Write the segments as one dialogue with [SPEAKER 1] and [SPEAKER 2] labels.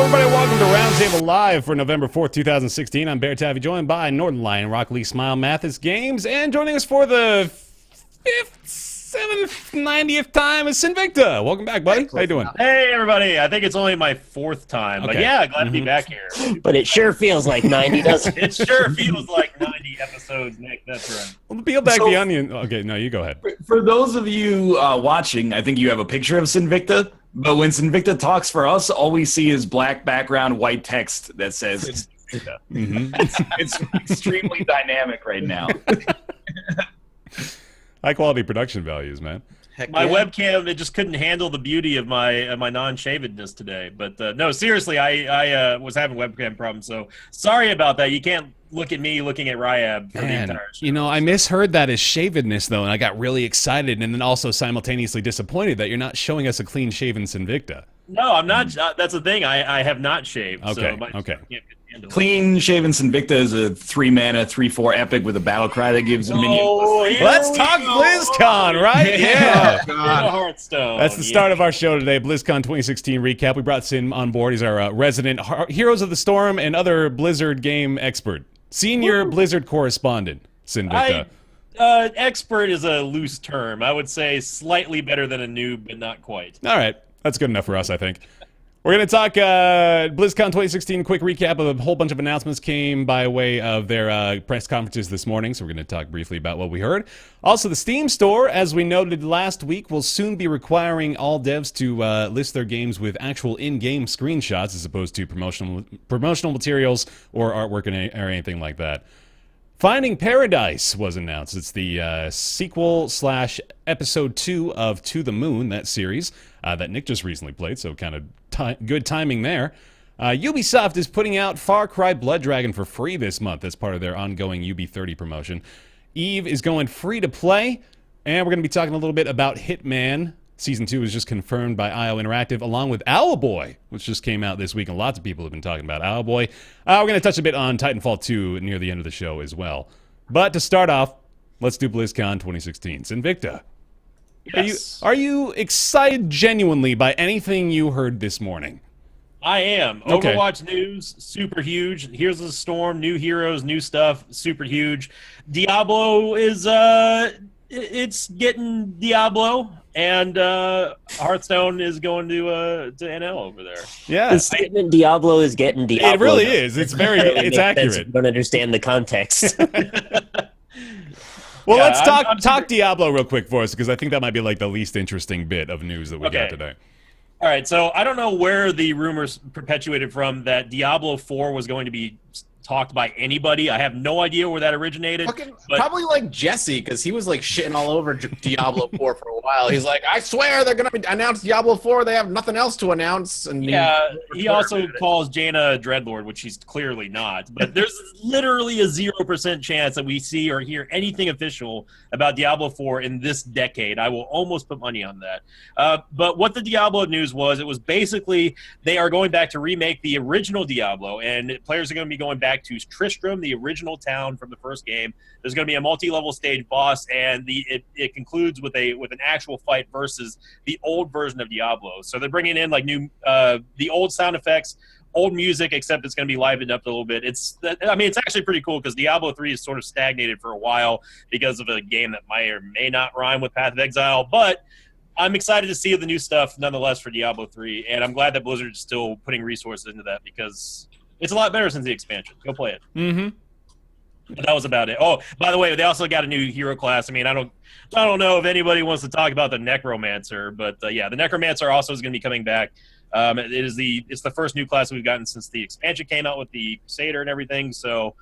[SPEAKER 1] everybody. Welcome to Roundtable Live for November 4th, 2016. I'm BaerTaffy, joined by Northern Lion, Rock Lee, Smile, Mathis Games, and joining us for the 5th, 7th, 90th time is Sinvicta. Welcome back, buddy. How you doing?
[SPEAKER 2] Hey, everybody. I think it's only my 4th time, but yeah, glad to be back here.
[SPEAKER 3] But it sure feels like 90, doesn't it?
[SPEAKER 2] It sure feels like 90 episodes, Nick. That's right.
[SPEAKER 1] Well, peel back the onion. Okay, no, you go ahead.
[SPEAKER 4] For those of you watching, I think you have a picture of Sinvicta, but when Sinvicta talks for us, all we see is black background, white text that says Sinvicta. It's extremely dynamic right now.
[SPEAKER 1] High quality production values, man.
[SPEAKER 2] My webcam, it just couldn't handle the beauty of my non-shavedness today. But no, seriously, I was having webcam problems, so sorry about that. You can't look at me looking at Ryab for the entire show.
[SPEAKER 1] You know, I misheard that as shavedness, though, and I got really excited and then also simultaneously disappointed that you're not showing us a clean-shaven Sinvicta.
[SPEAKER 2] No, I'm not. That's the thing. I have not shaved.
[SPEAKER 1] Okay,
[SPEAKER 2] so
[SPEAKER 1] okay.
[SPEAKER 4] Clean shaven Sinvicta is a 3-mana, 3/4 epic with a battle cry that gives a minion.
[SPEAKER 1] Let's talk Blizzcon, right? Yeah.
[SPEAKER 2] Hearthstone.
[SPEAKER 1] That's the start of our show today, BlizzCon 2016 recap. We brought Sin on board. He's our resident Heroes of the Storm and other Blizzard game expert. Senior Blizzard correspondent, Sinvicta.
[SPEAKER 2] Expert is a loose term. I would say slightly better than a noob, but not quite.
[SPEAKER 1] All right. That's good enough for us, I think. We're going to talk BlizzCon 2016, quick recap of a whole bunch of announcements came by way of their press conferences this morning, so we're going to talk briefly about what we heard. Also, the Steam Store, as we noted last week, will soon be requiring all devs to list their games with actual in-game screenshots as opposed to promotional materials or artwork or anything like that. Finding Paradise was announced. It's the sequel / episode 2 of To the Moon, that series that Nick just recently played, so kind of good timing there. Ubisoft is putting out Far Cry Blood Dragon for free this month as part of their ongoing UB30 promotion. EVE is going free to play, and we're going to be talking a little bit about Hitman. Season 2 was just confirmed by IO Interactive, along with Owlboy, which just came out this week, and lots of people have been talking about Owlboy. We're going to touch a bit on Titanfall 2 near the end of the show as well. But to start off, let's do BlizzCon 2016. Sinvicta,
[SPEAKER 2] Yes.
[SPEAKER 1] are you excited genuinely by anything you heard this morning?
[SPEAKER 2] I am.
[SPEAKER 1] Okay.
[SPEAKER 2] Overwatch news, super huge. Here's the Storm, new heroes, new stuff, super huge. Diablo is, it's getting Diablo, and Hearthstone is going to NL over there.
[SPEAKER 1] Yeah.
[SPEAKER 3] The statement Diablo is getting Diablo.
[SPEAKER 1] It really is. It's very, it's accurate.
[SPEAKER 3] You don't understand the context.
[SPEAKER 1] Well,
[SPEAKER 2] Yeah,
[SPEAKER 1] let's
[SPEAKER 2] I'm
[SPEAKER 1] talk Diablo real quick for us, because I think that might be like the least interesting bit of news that we got today.
[SPEAKER 2] All right, so I don't know where the rumors perpetuated from that Diablo 4 was going to be talked by anybody. I have no idea where that originated.
[SPEAKER 5] Probably like Jesse, because he was like shitting all over Diablo 4 for a while. He's like, I swear they're going to announce Diablo 4. They have nothing else to announce. And
[SPEAKER 2] yeah, he also calls Jaina Dreadlord, which he's clearly not. But there's literally a 0% chance that we see or hear anything official about Diablo 4 in this decade. I will almost put money on that. But what the Diablo news was, it was basically they are going back to remake the original Diablo, and players are going to be going back to Tristram, the original town from the first game. There's going to be a multi-level stage boss, and it concludes with an actual fight versus the old version of Diablo. So they're bringing in like new the old sound effects, old music, except it's going to be livened up a little bit. It's actually pretty cool because Diablo 3 is sort of stagnated for a while because of a game that may or may not rhyme with Path of Exile, but I'm excited to see the new stuff nonetheless for Diablo 3, and I'm glad that Blizzard is still putting resources into that because it's a lot better since the expansion. Go play it.
[SPEAKER 1] Mm-hmm.
[SPEAKER 2] But that was about it. Oh, by the way, they also got a new hero class. I mean, I don't know if anybody wants to talk about the Necromancer, but yeah, the Necromancer also is going to be coming back. It's the first new class we've gotten since the expansion came out with the Crusader and everything. So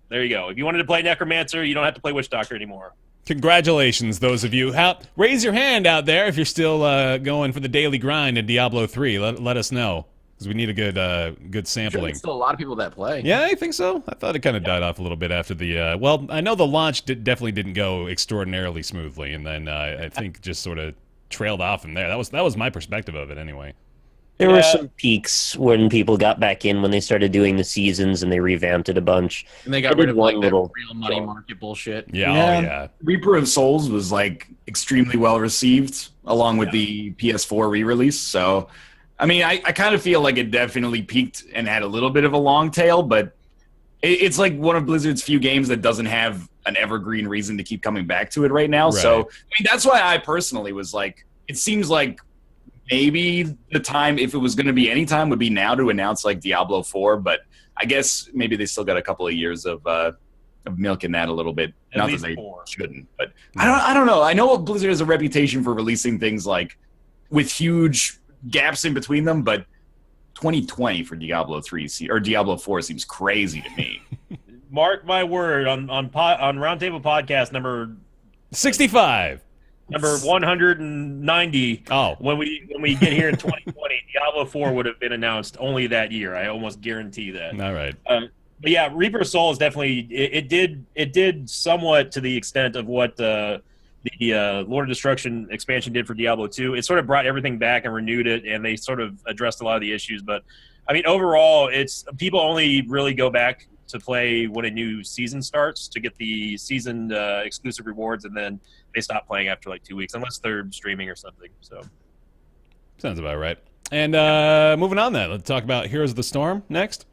[SPEAKER 2] there you go. If you wanted to play Necromancer, you don't have to play Witch Doctor anymore.
[SPEAKER 1] Congratulations, those of you. Raise your hand out there if you're still going for the daily grind in Diablo 3. Let us know, because we need a good sampling.
[SPEAKER 5] There's still a lot of people that play.
[SPEAKER 1] Yeah, I think so. I thought it kind of died off a little bit after the... well, I know the launch definitely didn't go extraordinarily smoothly, and then I think just sort of trailed off from there. That was my perspective of it anyway.
[SPEAKER 3] There were some peaks when people got back in when they started doing the seasons and they revamped it a bunch.
[SPEAKER 5] And they got rid of like that real money market bullshit.
[SPEAKER 1] Yeah, oh yeah.
[SPEAKER 4] Reaper of Souls was like extremely well received, along with the PS4 re-release. So I mean, I kind of feel like it definitely peaked and had a little bit of a long tail, but it's like one of Blizzard's few games that doesn't have an evergreen reason to keep coming back to it right now.
[SPEAKER 1] Right.
[SPEAKER 4] So, I mean, that's why I personally was like, it seems like maybe the time, if it was going to be any time, would be now to announce like Diablo 4, but I guess maybe they still got a couple of years of milking that a little bit.
[SPEAKER 2] At
[SPEAKER 4] Not that
[SPEAKER 2] least
[SPEAKER 4] they
[SPEAKER 2] 4.
[SPEAKER 4] shouldn't, but I don't know. I know Blizzard has a reputation for releasing things like with huge gaps in between them, but 2020 for Diablo 3 or Diablo 4 seems crazy to me.
[SPEAKER 2] Mark my word on Roundtable podcast number
[SPEAKER 1] 65.
[SPEAKER 2] Number 190.
[SPEAKER 1] Oh.
[SPEAKER 2] When we get here in 2020, Diablo 4 would have been announced only that year. I almost guarantee that.
[SPEAKER 1] All right.
[SPEAKER 2] But yeah, Reaper Soul is definitely it did somewhat to the extent of what the Lord of Destruction expansion did for Diablo 2. It sort of brought everything back and renewed it, and they sort of addressed a lot of the issues. But I mean, overall, it's people only really go back to play when a new season starts to get the season exclusive rewards, and then they stop playing after like 2 weeks, unless they're streaming or something. So
[SPEAKER 1] sounds about right. And moving on, then let's talk about Heroes of the Storm next.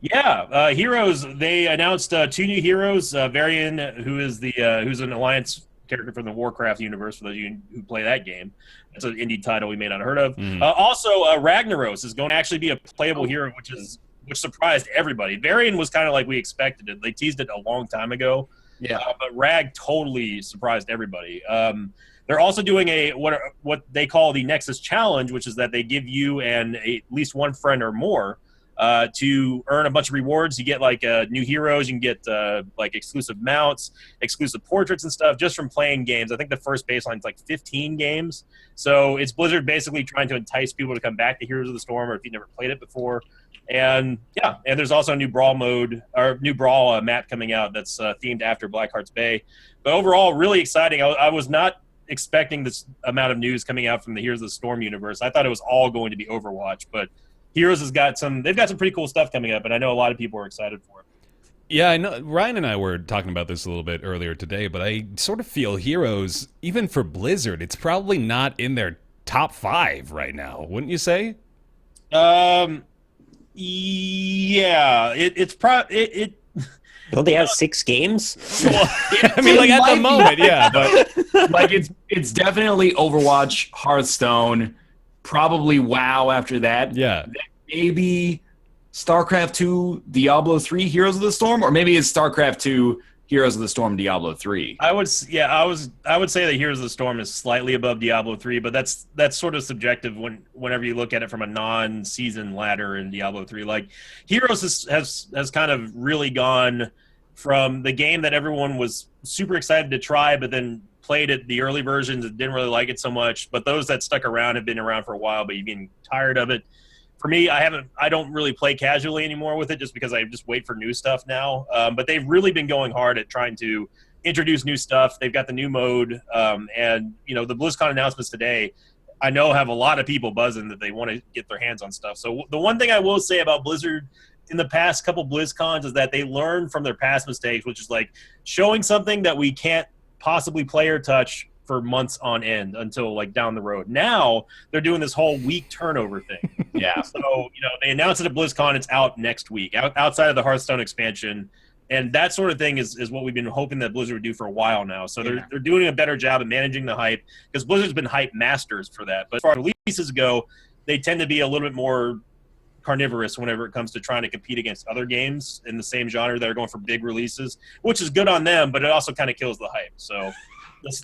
[SPEAKER 2] Yeah, heroes. They announced 2 new heroes. Varian, who's an Alliance character from the Warcraft universe, for those of you who play that game. That's an indie title we may not have heard of. Also, Ragnaros is going to actually be a playable hero, which surprised everybody. Varian was kind of like we expected it. They teased it a long time ago.
[SPEAKER 5] Yeah.
[SPEAKER 2] But Rag totally surprised everybody. They're also doing what they call the Nexus Challenge, which is that they give you and at least one friend or more to earn a bunch of rewards. You get like new heroes, you can get like exclusive mounts, exclusive portraits and stuff just from playing games. I think the first baseline is like 15 games. So it's Blizzard basically trying to entice people to come back to Heroes of the Storm, or if you've never played it before. And yeah, and there's also a new Brawl map coming out that's themed after Blackheart's Bay. But overall, really exciting. I was not expecting this amount of news coming out from the Heroes of the Storm universe. I thought it was all going to be Overwatch, but Heroes they've got some pretty cool stuff coming up, and I know a lot of people are excited for it.
[SPEAKER 1] Yeah, I know. Ryan and I were talking about this a little bit earlier today, but I sort of feel Heroes, even for Blizzard, it's probably not in their top 5 right now, wouldn't you say?
[SPEAKER 2] Yeah, it's probably
[SPEAKER 3] Don't they have 6 games?
[SPEAKER 1] I mean, like at the moment, yeah, but
[SPEAKER 4] like it's definitely Overwatch, Hearthstone, probably WoW after that.
[SPEAKER 1] Yeah.
[SPEAKER 4] Then maybe StarCraft 2, Diablo 3, Heroes of the Storm, or maybe it's StarCraft 2, Heroes of the Storm, Diablo 3.
[SPEAKER 2] I would say that Heroes of the Storm is slightly above Diablo 3, but that's sort of subjective whenever you look at it from a non-season ladder in Diablo 3. Like Heroes has kind of really gone from the game that everyone was super excited to try, but then played it the early versions and didn't really like it so much. But those that stuck around have been around for a while, but you're getting tired of it. For me, I don't really play casually anymore with it just because I just wait for new stuff now. But they've really been going hard at trying to introduce new stuff. They've got the new mode, and the BlizzCon announcements today, I know have a lot of people buzzing that they want to get their hands on stuff. So the one thing I will say about Blizzard in the past couple BlizzCons is that they learn from their past mistakes, which is like showing something that we can't possibly play or touch for months on end until like down the road. Now they're doing this whole week turnover thing.
[SPEAKER 4] Yeah.
[SPEAKER 2] So, they announced it at BlizzCon. It's out next week, outside of the Hearthstone expansion. And that sort of thing is what we've been hoping that Blizzard would do for a while now. So they're doing a better job of managing the hype, because Blizzard's been hype masters for that. But as far as releases go, they tend to be a little bit more carnivorous whenever it comes to trying to compete against other games in the same genre that are going for big releases, which is good on them, but it also kind of kills the hype. So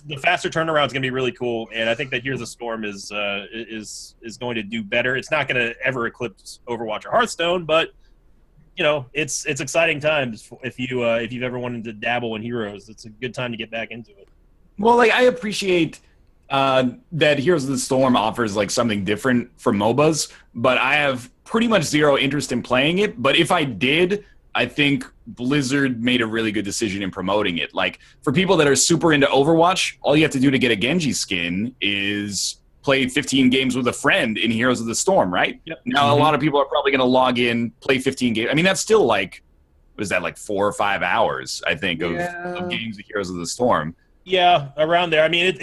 [SPEAKER 2] the faster turnaround is going to be really cool, and I think that Here's the Storm is going to do better. It's not going to ever eclipse Overwatch or Hearthstone, but it's exciting times if you've ever wanted to dabble in Heroes. It's a good time to get back into it.
[SPEAKER 4] Well, like I appreciate that Heroes of the Storm offers like something different for MOBAs, but I have pretty much zero interest in playing it. But if I did, I think Blizzard made a really good decision in promoting it. Like for people that are super into Overwatch, all you have to do to get a Genji skin is play 15 games with a friend in Heroes of the Storm, right?
[SPEAKER 2] Yep.
[SPEAKER 4] Now a lot of people are probably going to log in, play 15 games. I mean, that's still like, what is that, like 4 or 5 hours, I think, of games of Heroes of the Storm.
[SPEAKER 2] Yeah, around there. I mean,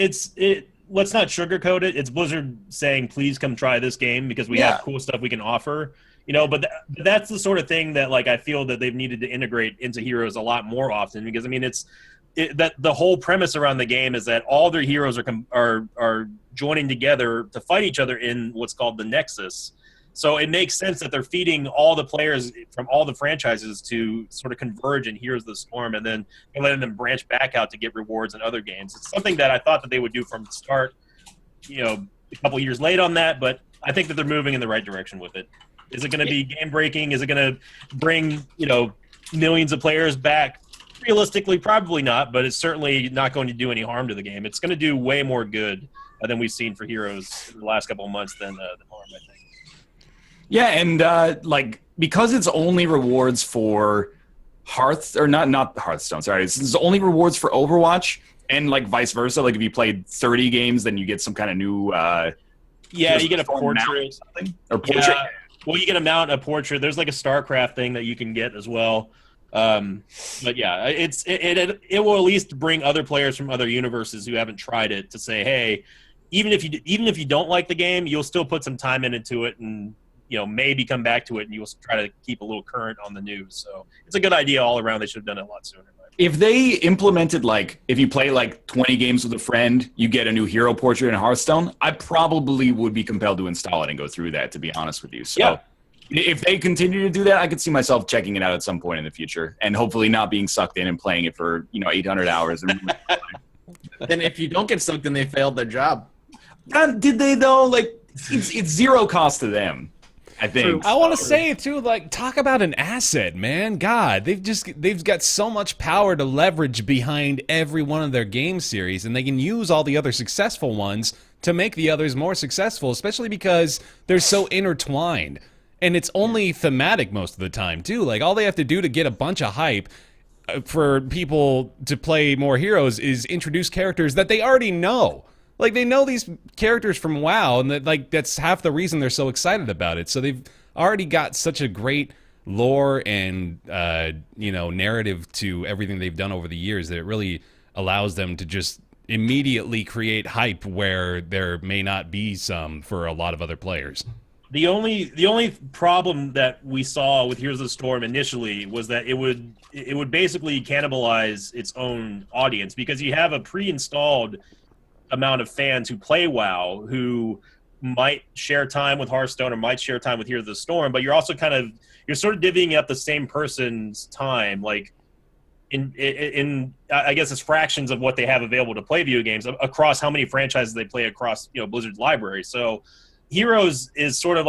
[SPEAKER 2] let's not sugarcoat it. It's Blizzard saying, please come try this game because we have cool stuff we can offer. But that's the sort of thing that like I feel that they've needed to integrate into Heroes a lot more often, because I mean that the whole premise around the game is that all their heroes are joining together to fight each other in what's called the Nexus. So it makes sense that they're feeding all the players from all the franchises to sort of converge in Heroes of the Storm, and then letting them branch back out to get rewards in other games. It's something that I thought that they would do from the start, a couple years late on that, but I think that they're moving in the right direction with it. Is it going to be game-breaking? Is it going to bring, millions of players back? Realistically, probably not, but it's certainly not going to do any harm to the game. It's going to do way more good than we've seen for Heroes in the last couple of months than harm, I think.
[SPEAKER 4] Yeah, and because it's only rewards for not Hearthstone. Sorry, it's only rewards for Overwatch, and like vice versa. Like if you played 30 games, then you get some kind of new.
[SPEAKER 2] You get a portrait
[SPEAKER 4] or portrait.
[SPEAKER 2] Yeah. Well, you get a mount, a portrait. There's like a StarCraft thing that you can get as well. But yeah, it will at least bring other players from other universes who haven't tried it to say, hey, even if you don't like the game, you'll still put some time into it, and maybe come back to it, and you'll try to keep a little current on the news. So it's a good idea all around. They should have done it a lot sooner.
[SPEAKER 4] If they implemented, if you play 20 games with a friend, you get a new hero portrait in Hearthstone, I probably would be compelled to install it and go through that, to be honest with you. So if they continue to do that, I could see myself checking it out at some point in the future, and hopefully not being sucked in and playing it for 800 hours.
[SPEAKER 5] Then if you don't get sucked in, they failed their job.
[SPEAKER 4] Did they though? It's zero cost to them, I think.
[SPEAKER 1] I want to say it too. Talk about an asset, man. God, they've got so much power to leverage behind every one of their game series, and they can use all the other successful ones to make the others more successful, especially because they're so intertwined. And it's only thematic most of the time too. All they have to do to get a bunch of hype for people to play more Heroes is introduce characters that they already know. They know these characters from WoW, and that's half the reason they're so excited about it. So they've already got such a great lore and narrative to everything they've done over the years that it really allows them to just immediately create hype where there may not be some for a lot of other players.
[SPEAKER 2] The only problem that we saw with Heroes of the Storm initially was that it would basically cannibalize its own audience, because you have a pre-installed amount of fans who play WoW who might share time with Hearthstone or might share time with Heroes of the Storm, but you're also you're sort of divvying up the same person's time, in I guess it's fractions of what they have available to play video games across how many franchises they play across Blizzard's library. So Heroes is sort of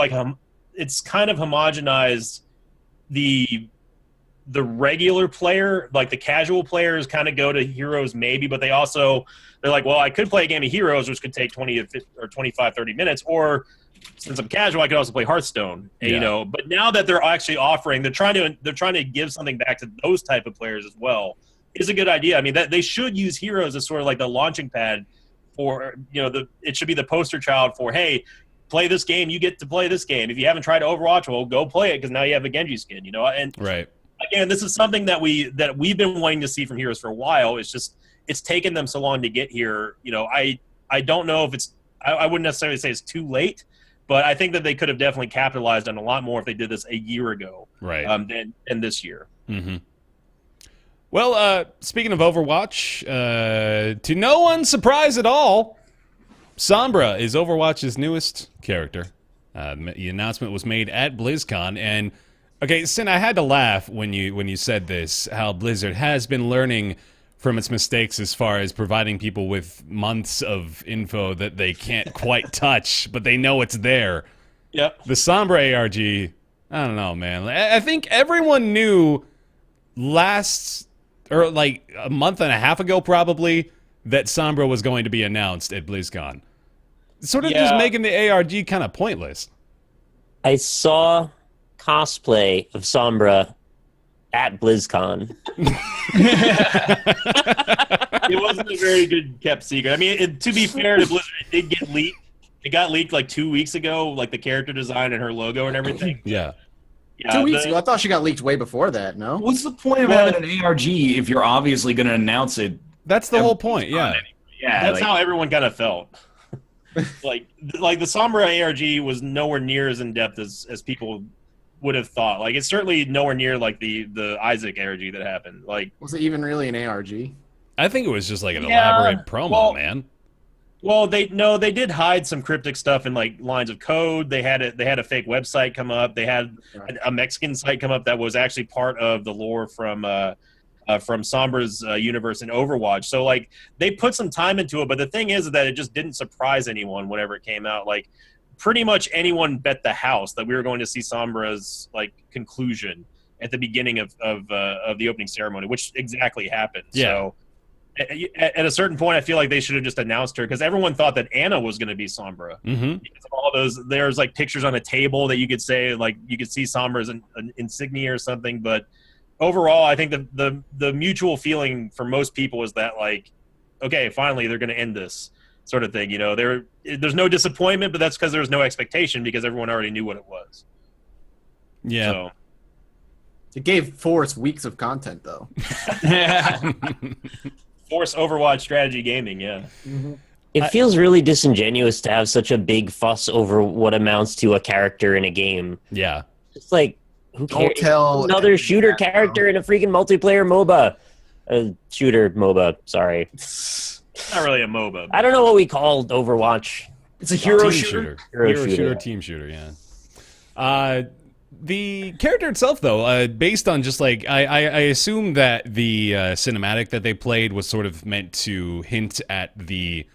[SPEAKER 2] it's kind of homogenized the regular player, the casual players kind of go to Heroes maybe, but they're like, well, I could play a game of Heroes, which could take 20 or 25, 30 minutes, or since I'm casual, I could also play Hearthstone, but now that they're actually offering, they're trying to give something back to those type of players as well, is a good idea. I mean, that they should use Heroes as sort of the launching pad for, it should be the poster child for, hey, play this game, you get to play this game. If you haven't tried Overwatch, well, go play it, because now you have a Genji skin, and
[SPEAKER 1] right.
[SPEAKER 2] Again, this is something that we've been wanting to see from Heroes for a while. It's just it's taken them so long to get here. I don't know if I wouldn't necessarily say it's too late, but I think that they could have definitely capitalized on a lot more if they did this a year ago,
[SPEAKER 1] right?
[SPEAKER 2] Than this year.
[SPEAKER 1] Mm-hmm. Well, speaking of Overwatch, to no one's surprise at all, Sombra is Overwatch's newest character. The announcement was made at BlizzCon, and okay, Sin, I had to laugh when you said this, how Blizzard has been learning from its mistakes as far as providing people with months of info that they can't quite touch, but they know it's there.
[SPEAKER 2] Yep.
[SPEAKER 1] The Sombra ARG, I don't know, man. I think everyone knew a month and a half ago probably that Sombra was going to be announced at BlizzCon. It's sort of just making the ARG kind of pointless.
[SPEAKER 3] I saw cosplay of Sombra at BlizzCon.
[SPEAKER 2] It wasn't a very good kept secret. I mean, to be fair to Blizzard, it did get leaked. It got leaked 2 weeks ago, the character design and her logo and everything.
[SPEAKER 1] Yeah.
[SPEAKER 5] 2 weeks ago? I thought she got leaked way before that, no?
[SPEAKER 4] What's the point of having an ARG if you're obviously going to announce it?
[SPEAKER 1] That's the whole point, yeah.
[SPEAKER 4] Yeah,
[SPEAKER 2] That's how everyone kind of felt. like the Sombra ARG was nowhere near as in depth as people would have thought. Like it's certainly nowhere near like the Isaac ARG that happened. Like
[SPEAKER 5] Was it even really an ARG?
[SPEAKER 1] I think it was just like an elaborate promo, man.
[SPEAKER 2] Well, they did hide some cryptic stuff in like lines of code. They had a fake website come up. They had a Mexican site come up that was actually part of the lore from Sombra's universe in Overwatch. So like they put some time into it, but the thing is that it just didn't surprise anyone whenever it came out. Like pretty much anyone bet the house that we were going to see Sombra's like conclusion at the beginning of the opening ceremony, which exactly happened.
[SPEAKER 1] Yeah.
[SPEAKER 2] So at a certain point, I feel like they should have just announced her because everyone thought that Anna was going to be Sombra.
[SPEAKER 1] Mm-hmm.
[SPEAKER 2] Because of all those, there's like pictures on a table that you could say like you could see Sombra's an insignia or something. But overall, I think the mutual feeling for most people is that like, okay, finally they're going to end this sort of thing. You know, there's no disappointment, but that's because there was no expectation because everyone already knew what it was.
[SPEAKER 1] Yeah.
[SPEAKER 2] So.
[SPEAKER 5] It gave Force weeks of content, though.
[SPEAKER 2] Force Overwatch strategy gaming, yeah.
[SPEAKER 5] Mm-hmm.
[SPEAKER 3] It feels really disingenuous to have such a big fuss over what amounts to a character in a game.
[SPEAKER 1] Yeah.
[SPEAKER 3] It's like, who cares?
[SPEAKER 5] Don't tell
[SPEAKER 3] Another shooter character in a freaking multiplayer MOBA. Shooter MOBA, sorry.
[SPEAKER 2] Not really a MOBA.
[SPEAKER 3] I don't know what we called Overwatch.
[SPEAKER 4] It's a hero
[SPEAKER 1] Team
[SPEAKER 4] shooter.
[SPEAKER 1] Hero shooter, team shooter, yeah. The character itself, though, based on just like I assume that the cinematic that they played was sort of meant to hint at the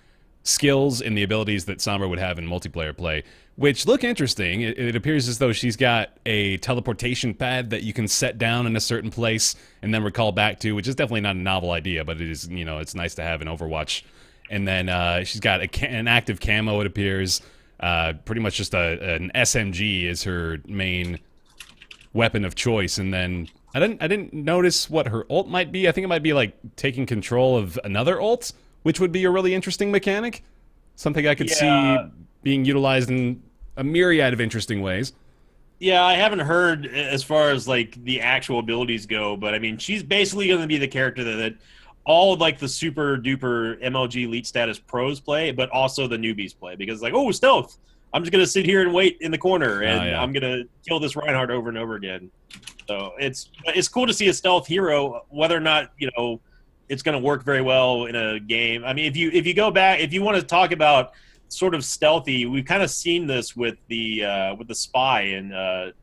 [SPEAKER 1] skills and the abilities that Sombra would have in multiplayer play, which look interesting. It appears as though she's got a teleportation pad that you can set down in a certain place and then recall back to, which is definitely not a novel idea, but it is, you know, it's nice to have in Overwatch. And then she's got an active camo, it appears. Pretty much just an SMG is her main weapon of choice. And then I didn't notice what her ult might be. I think it might be like taking control of another ult, which would be a really interesting mechanic. Something I could see being utilized in a myriad of interesting ways.
[SPEAKER 2] Yeah, I haven't heard as far as like the actual abilities go, but I mean, she's basically going to be the character that all of like the super duper MLG elite status pros play, but also the newbies play because like, oh, stealth. I'm just going to sit here and wait in the corner and I'm going to kill this Reinhardt over and over again. So it's cool to see a stealth hero, whether or not, you know, it's going to work very well in a game. I mean, if you go back, if you want to talk about sort of stealthy, we've kind of seen this with the spy in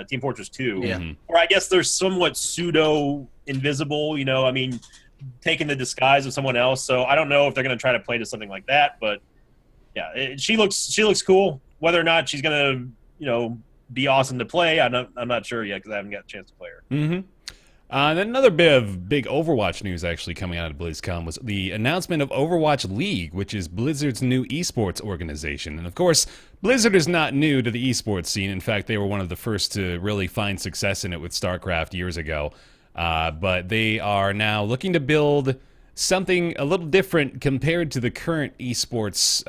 [SPEAKER 2] Team Fortress 2, where I guess they're somewhat pseudo invisible. You know, I mean, taking the disguise of someone else. So I don't know if they're going to try to play to something like that, but yeah, she looks cool. Whether or not she's going to, you know, be awesome to play, I'm not sure yet because I haven't got a chance to play her.
[SPEAKER 1] Mm-hmm. And then another bit of big Overwatch news actually coming out of BlizzCon was the announcement of Overwatch League, which is Blizzard's new esports organization. And of course, Blizzard is not new to the esports scene. In fact, they were one of the first to really find success in it with StarCraft years ago. But they are now looking to build something a little different compared to the current esports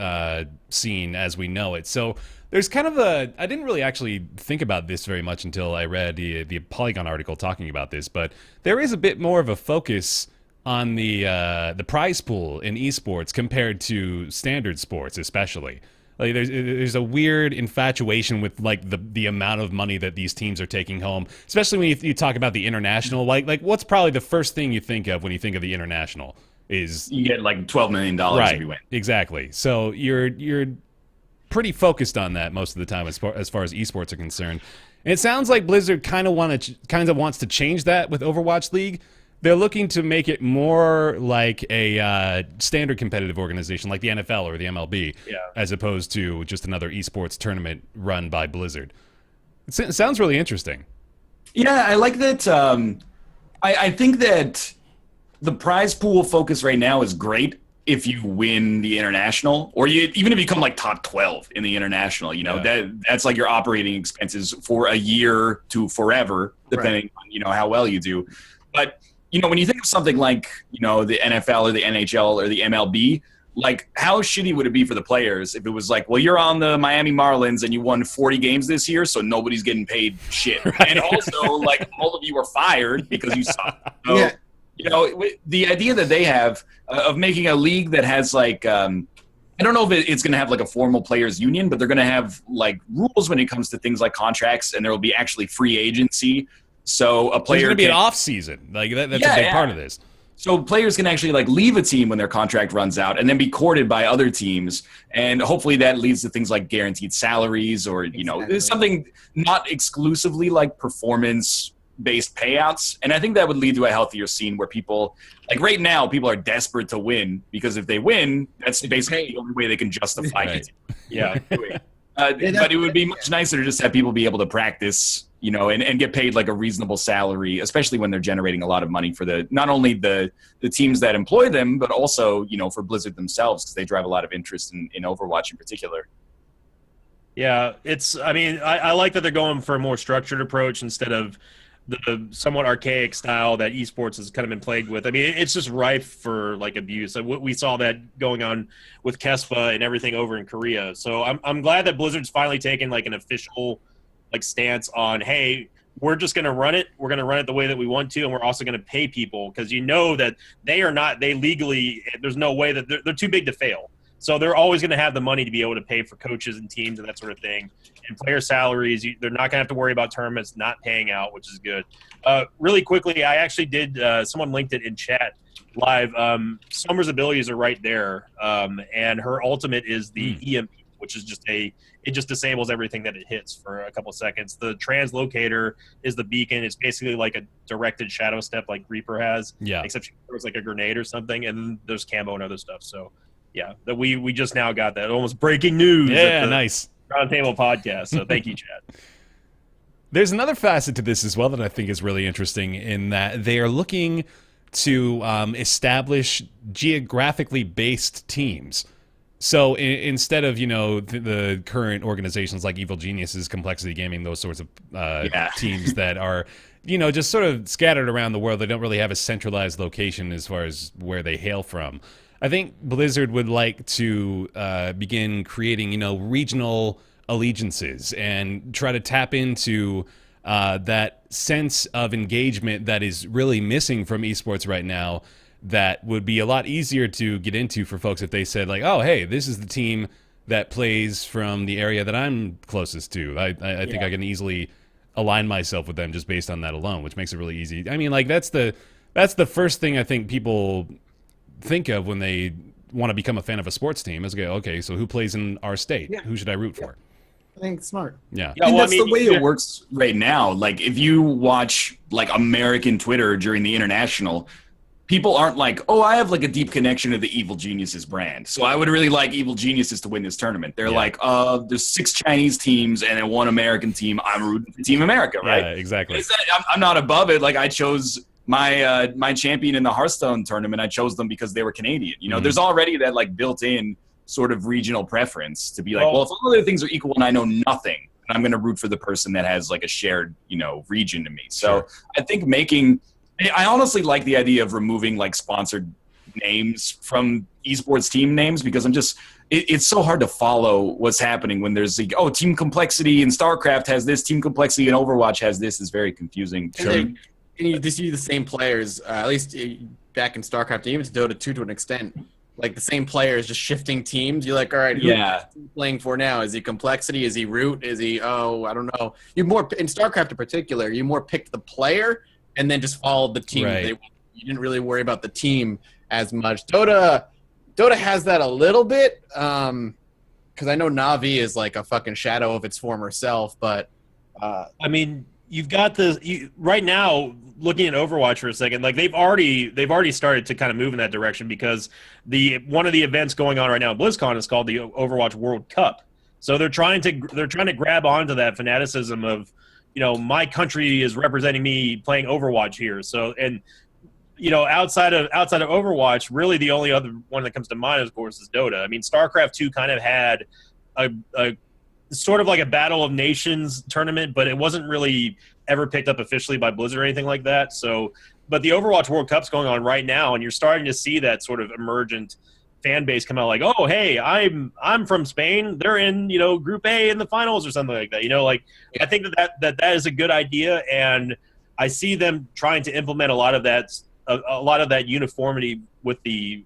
[SPEAKER 1] scene as we know it. So there's kind of I didn't really actually think about this very much until I read the Polygon article talking about this, but there is a bit more of a focus on the prize pool in esports compared to standard sports, especially. Like there's a weird infatuation with like the amount of money that these teams are taking home, especially when you talk about the international. Like what's probably the first thing you think of when you think of the international is
[SPEAKER 4] you get like $12 million
[SPEAKER 1] right,
[SPEAKER 4] if you win.
[SPEAKER 1] Exactly. So you're pretty focused on that most of the time as far as esports are concerned. And it sounds like Blizzard kind of wants to change that with Overwatch League. They're looking to make it more like a standard competitive organization like the NFL or the MLB, as opposed to just another esports tournament run by Blizzard. It sounds really interesting.
[SPEAKER 4] Yeah, I like that. I think that the prize pool focus right now is great if you win the international, or even if you come like top 12 in the international. You know, that's like your operating expenses for a year to forever, depending on, you know, how well you do. But you know, when you think of something like, you know, the NFL or the NHL or the MLB, like how shitty would it be for the players if it was like, well, you're on the Miami Marlins and you won 40 games this year, so nobody's getting paid shit. Right. And also, like, all of you are fired because you suck. So, You know, the idea that they have of making a league that has like, I don't know if it's going to have like a formal players union, but they're going to have like rules when it comes to things like contracts, and there will be actually free agency. So a player
[SPEAKER 1] There's going to be an off season. Like that's a big part of this.
[SPEAKER 4] So players can actually like leave a team when their contract runs out and then be courted by other teams. And hopefully that leads to things like guaranteed salaries or, you know, something not exclusively like performance-based payouts. And I think that would lead to a healthier scene where people, like right now, people are desperate to win because if they win, that's basically the only way they can justify it. Yeah. But it would be much nicer to just have people be able to practice, you know, and get paid like a reasonable salary, especially when they're generating a lot of money for not only the teams that employ them, but also, you know, for Blizzard themselves, because they drive a lot of interest in Overwatch in particular.
[SPEAKER 2] Yeah, I like that they're going for a more structured approach instead of the somewhat archaic style that esports has kind of been plagued with. I mean, it's just rife for like abuse. We saw that going on with Kespa and everything over in Korea. So I'm glad that Blizzard's finally taken like an official like stance on, hey, we're just going to run it. We're going to run it the way that we want to, and we're also going to pay people because you know that they legally, there's no way that they're too big to fail. So they're always going to have the money to be able to pay for coaches and teams and that sort of thing. And player salaries, they're not going to have to worry about tournaments not paying out, which is good. Really quickly, I actually did, someone linked it in chat live. Summer's abilities are right there. And her ultimate is the EMP, which is it just disables everything that it hits for a couple of seconds. The translocator is the beacon. It's basically like a directed shadow step like Reaper has. Yeah. Except she throws like a grenade or something, and then there's camo and other stuff. So yeah, that we just now got that. Almost breaking news.
[SPEAKER 1] Yeah, nice.
[SPEAKER 2] Roundtable podcast. So thank you, Chad.
[SPEAKER 1] There's another facet to this as well that I think is really interesting in that they are looking to establish geographically based teams. So instead of, you know, the current organizations like Evil Geniuses, Complexity Gaming, those sorts of teams that are, you know, just sort of scattered around the world, they don't really have a centralized location as far as where they hail from. I think Blizzard would like to begin creating, you know, regional allegiances and try to tap into that sense of engagement that is really missing from esports right now. That would be a lot easier to get into for folks if they said like, oh, hey, this is the team that plays from the area that I'm closest to. I think I can easily align myself with them just based on that alone, which makes it really easy. I mean, like that's the first thing I think people think of when they want to become a fan of a sports team is go, okay, so who plays in our state? Yeah. Who should I root for?
[SPEAKER 5] I think it's smart.
[SPEAKER 1] Yeah.
[SPEAKER 4] And that's the way it works right now. Like if you watch like American Twitter during the International, people aren't like, oh, I have like a deep connection to the Evil Geniuses brand, so I would really like Evil Geniuses to win this tournament. They're like, there's 6 Chinese teams and then 1 American team. I'm rooting for Team America, right?
[SPEAKER 1] Yeah, exactly.
[SPEAKER 4] I'm not above it. Like I chose my champion in the Hearthstone tournament. I chose them because they were Canadian. You know, there's already that like built-in sort of regional preference to be like, well, if all other things are equal and I know nothing, I'm going to root for the person that has like a shared, you know, region to me. So I think I honestly like the idea of removing like sponsored names from esports team names because it's so hard to follow what's happening when there's like, oh, Team Complexity and StarCraft has this, Team Complexity and Overwatch has this. Is very confusing.
[SPEAKER 5] And you just see the same players, at least back in StarCraft, even to Dota 2 to an extent. Like the same players just shifting teams. You're like, all right, who is he playing for now? Is he Complexity? Is he Root? Is he, I don't know. You more in StarCraft in particular, you more picked the player and then just followed the team.
[SPEAKER 1] Right.
[SPEAKER 5] You didn't really worry about the team as much. Dota has that a little bit, because I know Na'Vi is like a fucking shadow of its former self. But
[SPEAKER 2] I mean, you've got right now. Looking at Overwatch for a second, like they've already started to kind of move in that direction because one of the events going on right now at BlizzCon is called the Overwatch World Cup. So they're trying to grab onto that fanaticism of, you know, my country is representing me playing Overwatch here. So, and, you know, outside of Overwatch, really the only other one that comes to mind, of course, is Dota. I mean, StarCraft 2 kind of had a sort of like a Battle of Nations tournament, but it wasn't really ever picked up officially by Blizzard or anything like that. So, but the Overwatch World Cup's going on right now, and you're starting to see that sort of emergent fan base come out like, oh, hey, I'm from Spain. They're in, you know, Group A in the finals or something like that. You know, like I think that is a good idea, and I see them trying to implement a lot of that a lot of that uniformity with the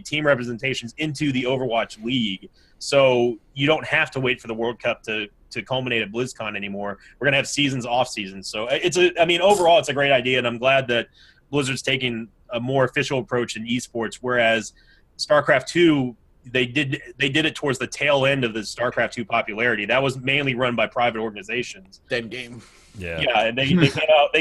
[SPEAKER 2] team representations into the Overwatch League. So you don't have to wait for the World Cup to culminate at BlizzCon anymore. We're gonna have seasons off seasons. So overall it's a great idea, and I'm glad that Blizzard's taking a more official approach in esports, whereas StarCraft 2, they did it towards the tail end of the StarCraft 2 popularity. That was mainly run by private organizations.
[SPEAKER 5] Dead game.
[SPEAKER 1] Yeah.
[SPEAKER 2] Yeah, and they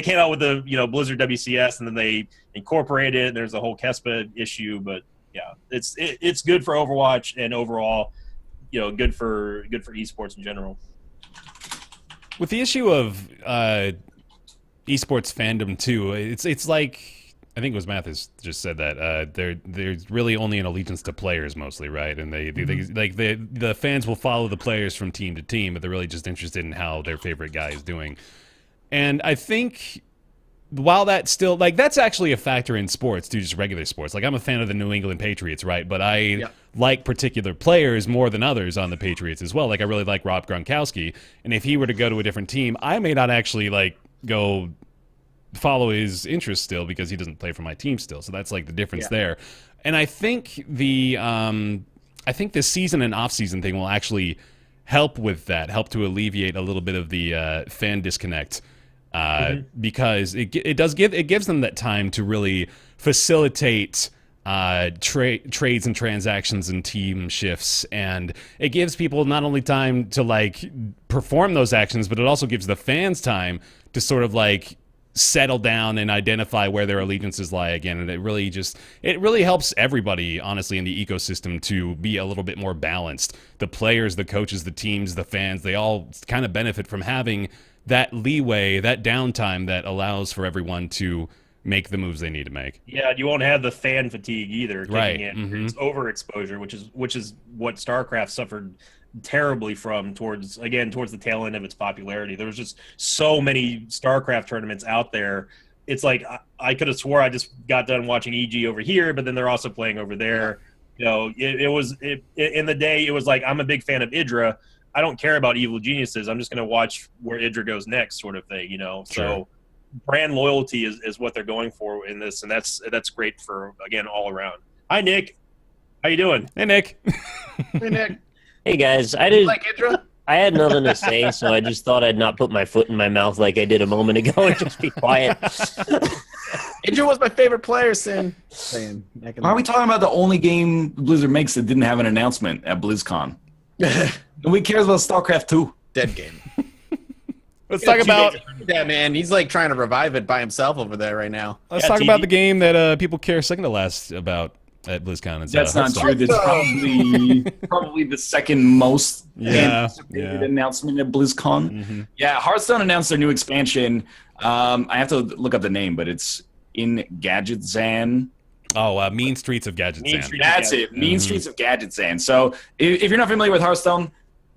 [SPEAKER 2] came out with the Blizzard WCS, and then they incorporated it, and there's a whole KESPA issue. But yeah, it's good for Overwatch, and overall, good for esports in general.
[SPEAKER 1] With the issue of esports fandom too, it's like, I think it was Mathis just said that there's really only an allegiance to players mostly, right? And the fans will follow the players from team to team, but they're really just interested in how their favorite guy is doing. And I think while that's still that's actually a factor in sports too, just regular sports. Like, I'm a fan of the New England Patriots, right? But I like particular players more than others on the Patriots as well. Like, I really like Rob Gronkowski, and if he were to go to a different team, I may not actually go follow his interests still because he doesn't play for my team still. So that's the difference there. And I think the season and off season thing will actually help with that, help to alleviate a little bit of the fan disconnect, because it gives them that time to really facilitate trades and transactions and team shifts, and it gives people not only time to perform those actions, but it also gives the fans time to sort of settle down and identify where their allegiances lie again. And it really helps everybody, honestly, in the ecosystem to be a little bit more balanced. The players, the coaches, the teams, the fans, they all kind of benefit from having that leeway, that downtime that allows for everyone to make the moves they need to make.
[SPEAKER 2] Yeah, you won't have the fan fatigue either kicking
[SPEAKER 1] right.
[SPEAKER 2] in.
[SPEAKER 1] Mm-hmm.
[SPEAKER 2] It's overexposure, which is what StarCraft suffered terribly from towards the tail end of its popularity. There was just so many StarCraft tournaments out there. It's like I could have swore I just got done watching EG over here, but then they're also playing over there. It was in the day. It was like, I'm a big fan of Idra. I don't care about Evil Geniuses. I'm just going to watch where Idra goes next, sort of thing.
[SPEAKER 1] Sure.
[SPEAKER 2] So brand loyalty is what they're going for in this, and that's great for, again, all around. Hi, Nick. How you doing?
[SPEAKER 1] Hey, Nick.
[SPEAKER 5] Hey, Nick.
[SPEAKER 3] Hey guys, I had nothing to say, so I just thought I'd not put my foot in my mouth like I did a moment ago and just be quiet.
[SPEAKER 5] Idra was my favorite player, Sin.
[SPEAKER 4] Why are we talking about the only game Blizzard makes that didn't have an announcement at BlizzCon? Nobody cares about StarCraft 2.
[SPEAKER 5] Dead game.
[SPEAKER 1] Let's talk about...
[SPEAKER 5] Yeah, man, he's trying to revive it by himself over there right now.
[SPEAKER 1] Let's talk about the game that people care second to last about at BlizzCon.
[SPEAKER 4] That's not true. That's probably the second most anticipated announcement at BlizzCon.
[SPEAKER 1] Mm-hmm.
[SPEAKER 4] Yeah, Hearthstone announced their new expansion. I have to look up the name, but it's in Gadgetzan.
[SPEAKER 1] Oh, Mean Streets of Gadgetzan.
[SPEAKER 4] That's it. Mean Streets of Gadgetzan. So if you're not familiar with Hearthstone,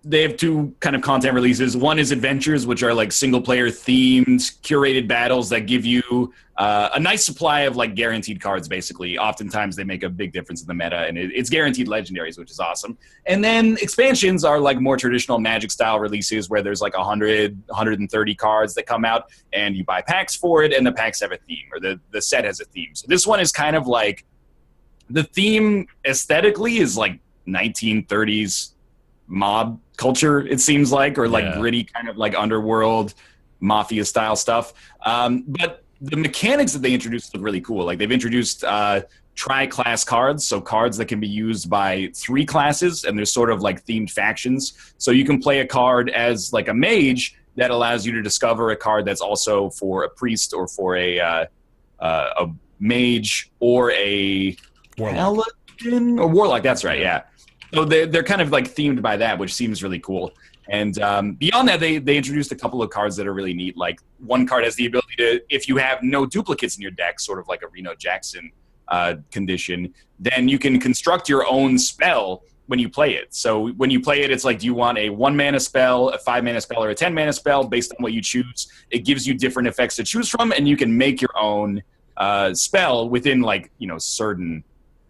[SPEAKER 4] they have two kind of content releases. One is Adventures, which are single-player themed, curated battles that give you a nice supply of guaranteed cards, basically. Oftentimes they make a big difference in the meta, and it's guaranteed legendaries, which is awesome. And then expansions are more traditional Magic-style releases where there's 100, 130 cards that come out, and you buy packs for it, and the packs have a theme, or the set has a theme. So this one is kind of the theme aesthetically is 1930s mob culture, it seems or gritty kind of underworld mafia style stuff, but the mechanics that they introduced look really cool. They've introduced tri-class cards, so cards that can be used by 3 classes, and there's sort of themed factions. So you can play a card as a mage that allows you to discover a card that's also for a priest or for a mage or a paladin or warlock. That's right, yeah. So they're kind of themed by that, which seems really cool. And beyond that, they introduced a couple of cards that are really neat. One card has the ability to, if you have no duplicates in your deck, sort of like a Reno Jackson condition, then you can construct your own spell when you play it. So when you play it, it's do you want a 1-mana spell, a 5-mana spell, or a 10-mana spell based on what you choose? It gives you different effects to choose from, and you can make your own spell within certain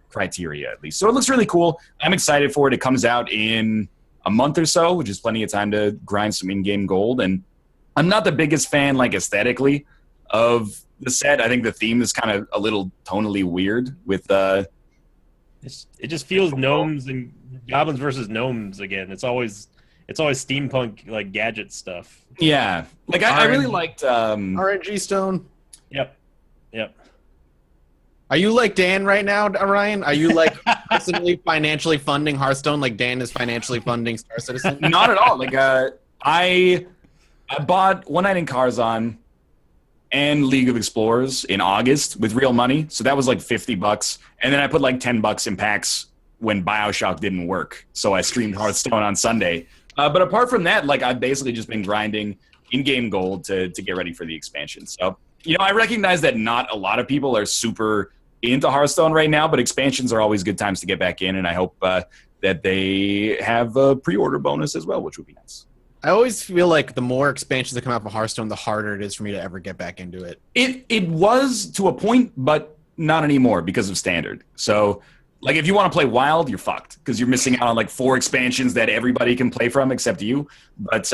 [SPEAKER 4] criteria, at least. So it looks really cool. I'm excited for it. It comes out in a month or so, which is plenty of time to grind some in-game gold. And I'm not the biggest fan, aesthetically, of the set. I think the theme is kind of a little tonally weird with
[SPEAKER 2] it just feels gnomes and goblins versus gnomes again. It's always steampunk like gadget stuff.
[SPEAKER 4] Yeah, like I really liked
[SPEAKER 5] RNG Stone.
[SPEAKER 2] Yep.
[SPEAKER 5] Are you like Dan right now, Ryan? Are you like personally financially funding Hearthstone like Dan is financially funding Star Citizen?
[SPEAKER 4] Not at all. Like I bought One Night in Karzan and League of Explorers in August with real money, so that was like $50, and then I put like $10 in packs when BioShock didn't work, so I streamed Hearthstone on Sunday. But apart from that, like I've basically just been grinding in-game gold to get ready for the expansion. So I recognize that not a lot of people are super into Hearthstone right now, but expansions are always good times to get back in, and I hope that they have a pre-order bonus as well, which would be nice.
[SPEAKER 5] I always feel like the more expansions that come out for Hearthstone, the harder it is for me to ever get back into it.
[SPEAKER 4] It was to a point, but not anymore because of Standard. So, like, if you want to play Wild, you're fucked because you're missing out on like 4 expansions that everybody can play from except you. But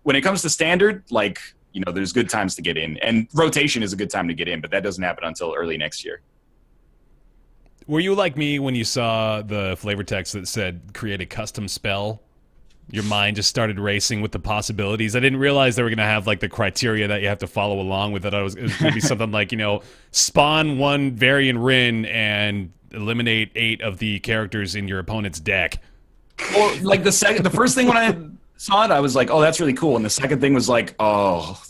[SPEAKER 4] when it comes to Standard, like, there's good times to get in, and rotation is a good time to get in, but that doesn't happen until early next year.
[SPEAKER 1] Were you like me when you saw the flavor text that said create a custom spell? Your mind just started racing with the possibilities. I didn't realize they were going to have like the criteria that you have to follow along with it. It was going to be something like, spawn 1 Varian Rin and eliminate 8 of the characters in your opponent's deck.
[SPEAKER 4] Well, like the first thing when I saw it, I was like, oh, that's really cool. And the second thing was like, oh,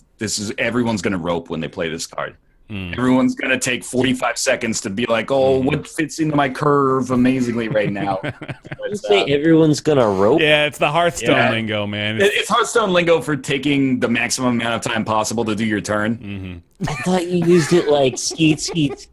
[SPEAKER 4] everyone's going to rope when they play this card. Everyone's going to take 45 seconds to be like, oh, what fits into my curve amazingly right now?
[SPEAKER 3] You say everyone's going to rope?
[SPEAKER 1] Yeah, it's the Hearthstone lingo, man.
[SPEAKER 4] It's Hearthstone lingo for taking the maximum amount of time possible to do your turn.
[SPEAKER 3] I thought you used it like skeet.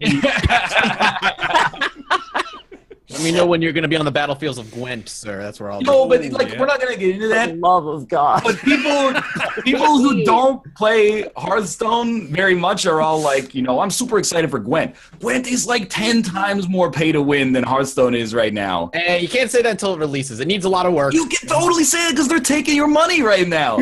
[SPEAKER 5] Let me know when you're going to be on the battlefields of Gwent, sir. That's where I'll be.
[SPEAKER 4] No, but we're not going to get into that.
[SPEAKER 3] For the love of God.
[SPEAKER 4] But people who don't play Hearthstone very much are all like, I'm super excited for Gwent. Gwent is like 10 times more pay to win than Hearthstone is right now.
[SPEAKER 5] And you can't say that until it releases. It needs a lot of work.
[SPEAKER 4] You can totally say it because they're taking your money right now.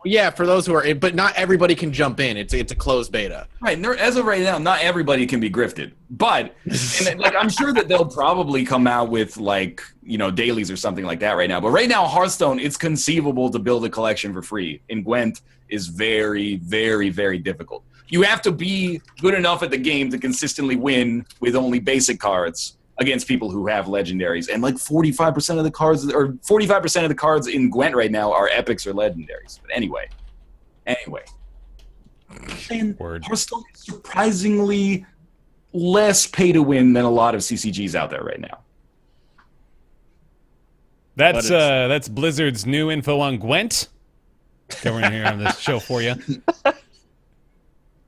[SPEAKER 5] Yeah, for those who are, but not everybody can jump in. It's a closed beta.
[SPEAKER 4] Right, and as of right now, not everybody can be grifted. But I'm sure that they'll probably come out with dailies or something like that right now. But right now, Hearthstone, it's conceivable to build a collection for free. And Gwent is very, very, very difficult. You have to be good enough at the game to consistently win with only basic cards against people who have legendaries, and like 45% of the cards, or 45% of the cards in Gwent right now are epics or legendaries. But anyway, and Hearthstone is surprisingly less pay to win than a lot of CCGs out there right now.
[SPEAKER 1] That's Blizzard's new info on Gwent. Covering here on this show for you.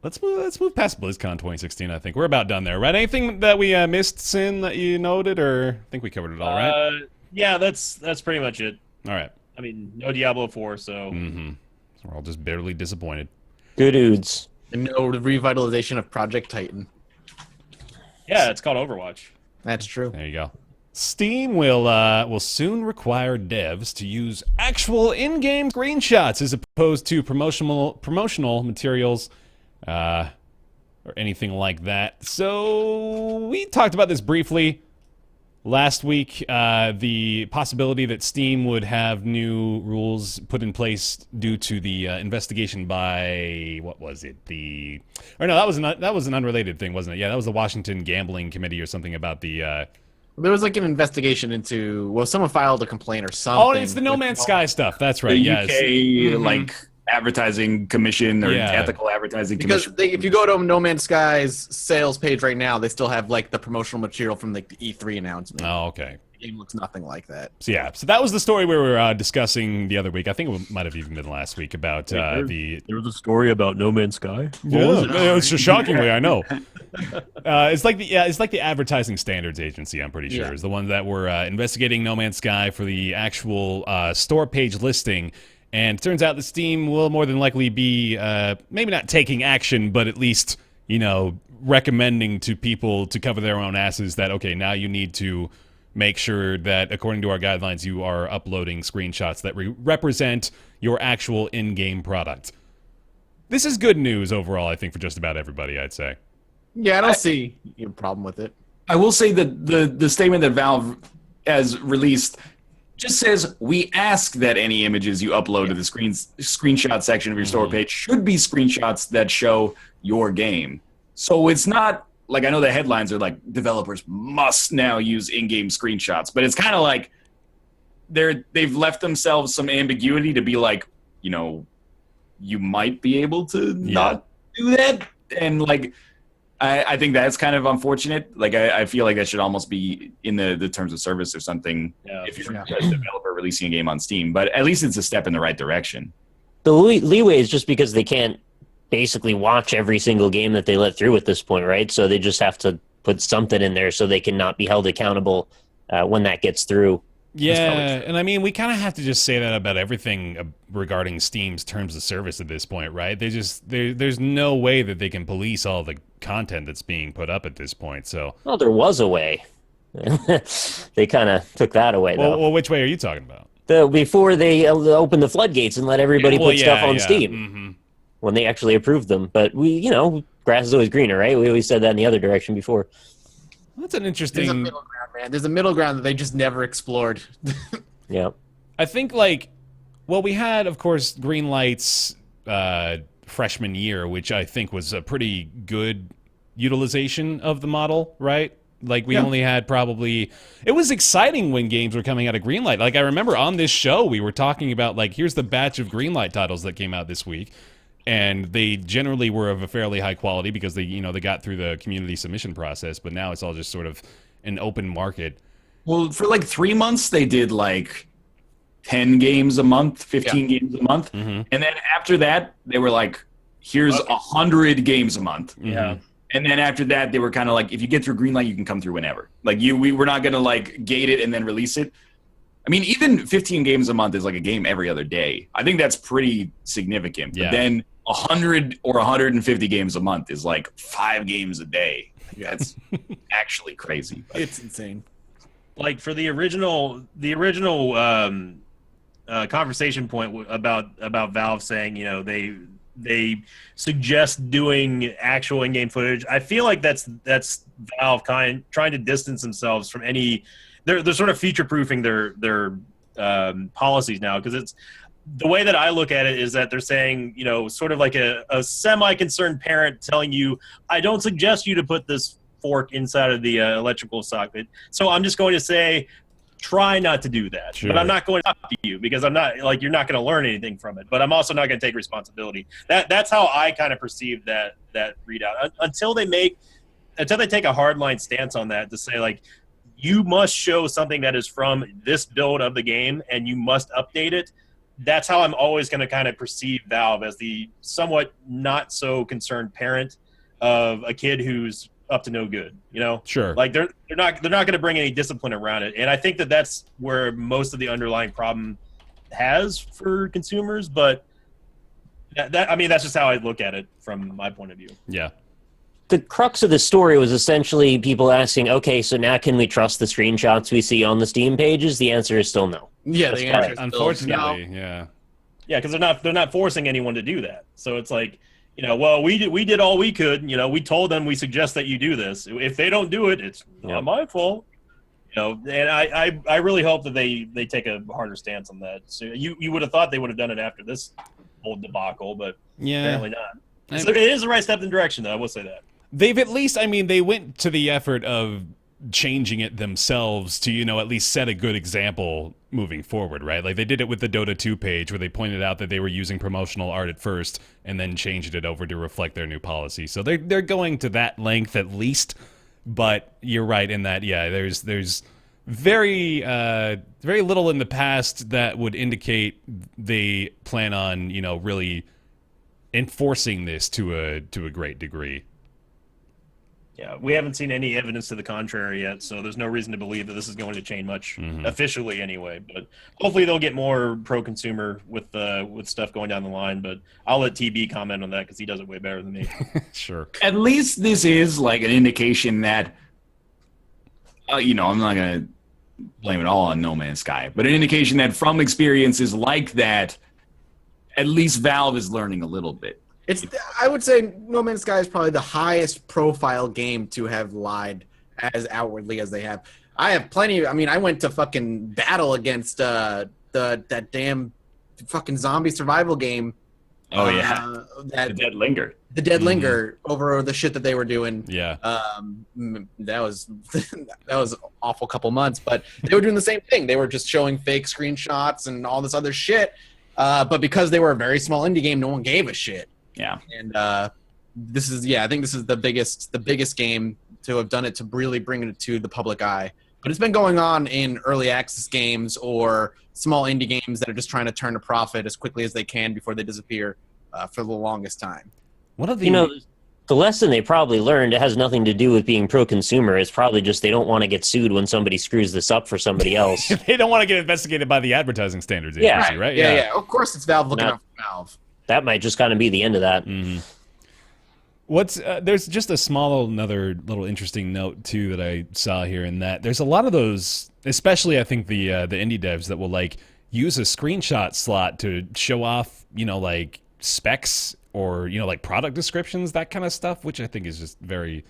[SPEAKER 1] Let's move past BlizzCon 2016, I think. We're about done there, right? Anything that we missed, Sin, that you noted, or I think we covered it all, right?
[SPEAKER 2] Yeah, that's pretty much it.
[SPEAKER 1] All right.
[SPEAKER 2] I mean, no Diablo 4, so...
[SPEAKER 1] So we're all just bitterly disappointed.
[SPEAKER 3] Good dudes.
[SPEAKER 5] And no revitalization of Project Titan.
[SPEAKER 2] Yeah, it's called Overwatch.
[SPEAKER 5] That's true.
[SPEAKER 1] There you go. Steam will soon require devs to use actual in-game screenshots as opposed to promotional materials or anything like that. So we talked about this briefly last week, the possibility that Steam would have new rules put in place due to the investigation by, what was it? That was an unrelated thing, wasn't it? Yeah, that was the Washington Gambling Committee or something about the...
[SPEAKER 5] There was like an investigation into, someone filed a complaint or something.
[SPEAKER 1] Oh, it's the No Man's Sky stuff. That's right.
[SPEAKER 4] The
[SPEAKER 1] yes.
[SPEAKER 4] UK, advertising commission or ethical advertising commission.
[SPEAKER 5] Because if you go to No Man's Sky's sales page right now, they still have like the promotional material from like the E3 announcement.
[SPEAKER 1] Oh, okay.
[SPEAKER 5] The game looks nothing like that.
[SPEAKER 1] So that was the story we were discussing the other week. I think it might have even been last week about
[SPEAKER 2] there was a story about No Man's Sky.
[SPEAKER 1] Yeah, it's just shockingly, I know. It's like the advertising standards agency. I'm pretty sure is the one that were investigating No Man's Sky for the actual store page listing. And it turns out that Steam will more than likely be maybe not taking action, but at least, recommending to people to cover their own asses that, okay, now you need to make sure that, according to our guidelines, you are uploading screenshots that represent your actual in-game product. this is good news overall, I think, for just about everybody, I'd say.
[SPEAKER 5] Yeah, I don't see a problem with it.
[SPEAKER 4] I will say that the statement that Valve has released just says, we ask that any images you upload to the screenshot section of your store page should be screenshots that show your game. So it's not like, I know the headlines are like, developers must now use in-game screenshots, but it's kind of like they've left themselves some ambiguity to be like, you know, you might be able to not do that. And like, I think that's kind of unfortunate. Like, I feel like that should almost be in the terms of service or something if you're a developer releasing a game on Steam. But at least it's a step in the right direction.
[SPEAKER 3] The leeway is just because they can't basically watch every single game that they let through at this point, right? So they just have to put something in there so they can not be held accountable when that gets through.
[SPEAKER 1] Yeah, and I mean, we kind of have to just say that about everything regarding Steam's terms of service at this point, right? There's no way that they can police all the content that's being put up at this point. So,
[SPEAKER 3] well, there was a way. They kind of took that away, though.
[SPEAKER 1] Well, which way are you talking about?
[SPEAKER 3] Before they opened the floodgates and let everody put stuff on Steam, when they actually approved them. But grass is always greener, right? We always said that in the other direction before.
[SPEAKER 1] That's an interesting...
[SPEAKER 5] There's a middle ground, man. There's a middle ground that they just never explored.
[SPEAKER 3] Yeah.
[SPEAKER 1] I think, we had, of course, Greenlight's freshman year, which I think was a pretty good utilization of the model, right? Like, we only had probably... It was exciting when games were coming out of Greenlight. Like, I remember on this show, we were talking about, here's the batch of Greenlight titles that came out this week. And they generally were of a fairly high quality because they got through the community submission process, but now it's all just sort of an open market.
[SPEAKER 4] Well, for 3 months, they did 10 games a month, 15 games a month. And then after that, they were like, here's 100 games a month.
[SPEAKER 2] Yeah.
[SPEAKER 4] And then after that, they were kind of like, if you get through Greenlight, you can come through whenever. We were not going to gate it and then release it. I mean, even 15 games a month is like a game every other day. I think that's pretty significant. But then 100 or 150 games a month is 5 games a day. That's actually crazy.
[SPEAKER 5] It's insane.
[SPEAKER 2] For the original conversation point about Valve saying, they suggest doing actual in-game footage. I feel like that's Valve trying to distance themselves from any. They're sort of future-proofing their policies now, because it's the way that I look at it is that they're saying, sort of like a semi-concerned parent telling you, I don't suggest you to put this fork inside of the electrical socket. So I'm just going to say, try not to do that. Sure. But I'm not going to stop you because I'm not you're not going to learn anything from it. But I'm also not going to take responsibility. That's how I kind of perceive that readout until they take a hardline stance on that to say you must show something that is from this build of the game and you must update it. That's how I'm always going to kind of perceive Valve, as the somewhat not so concerned parent of a kid who's up to no good,
[SPEAKER 1] Sure.
[SPEAKER 2] They're not going to bring any discipline around it. And I think that's where most of the underlying problem has for consumers, but that's just how I look at it from my point of view.
[SPEAKER 1] Yeah.
[SPEAKER 3] The crux of the story was essentially people asking, okay, so now can we trust the screenshots we see on the Steam pages? The answer is still no.
[SPEAKER 5] Yeah, the answer is
[SPEAKER 1] unfortunately,
[SPEAKER 5] no.
[SPEAKER 1] yeah.
[SPEAKER 2] Yeah, because they're not forcing anyone to do that. So it's well, we did all we could. We told them we suggest that you do this. If they don't do it, it's not my fault. And I really hope that they take a harder stance on that. So you would have thought they would have done it after this whole debacle, but apparently not. So it is the right step in the direction, though. I will say that.
[SPEAKER 1] They've at least, they went to the effort of changing it themselves to, at least set a good example moving forward, right? They did it with the Dota 2 page where they pointed out that they were using promotional art at first and then changed it over to reflect their new policy. So they're going to that length at least, but you're right in that, there's very very little in the past that would indicate they plan on, really enforcing this to a great degree.
[SPEAKER 2] Yeah, we haven't seen any evidence to the contrary yet, so there's no reason to believe that this is going to change much officially anyway. But hopefully they'll get more pro-consumer with stuff going down the line. But I'll let TB comment on that because he does it way better than me.
[SPEAKER 1] Sure.
[SPEAKER 4] At least this is an indication that, I'm not going to blame it all on No Man's Sky, but an indication that from experiences like that, at least Valve is learning a little bit.
[SPEAKER 5] I would say No Man's Sky is probably the highest profile game to have lied as outwardly as they have. I have plenty. I mean, I went to fucking battle against that damn fucking zombie survival game.
[SPEAKER 4] Oh yeah, the Dead Linger.
[SPEAKER 5] The Dead Linger over the shit that they were doing.
[SPEAKER 1] Yeah.
[SPEAKER 5] That was that was an awful couple months, but they were doing the same thing. They were just showing fake screenshots and all this other shit. But because they were a very small indie game, no one gave a shit.
[SPEAKER 4] Yeah.
[SPEAKER 5] And I think this is the biggest game to have done it, to really bring it to the public eye. But it's been going on in early access games or small indie games that are just trying to turn a profit as quickly as they can before they disappear for the longest time.
[SPEAKER 1] One of the
[SPEAKER 3] the lesson they probably learned, it has nothing to do with being pro-consumer. It's probably just they don't want to get sued when somebody screws this up for somebody else.
[SPEAKER 1] They don't want to get investigated by the advertising standards
[SPEAKER 3] Yeah.
[SPEAKER 1] agency, right?
[SPEAKER 5] Yeah. Of course, it's Valve looking out for Valve.
[SPEAKER 3] That might just kind of be the end of that.
[SPEAKER 1] What's there's just another little interesting note too that I saw here, in that there's a lot of those, especially I think the indie devs that will like use a screenshot slot to show off, like specs or like product descriptions, that kind of stuff, which I think is just very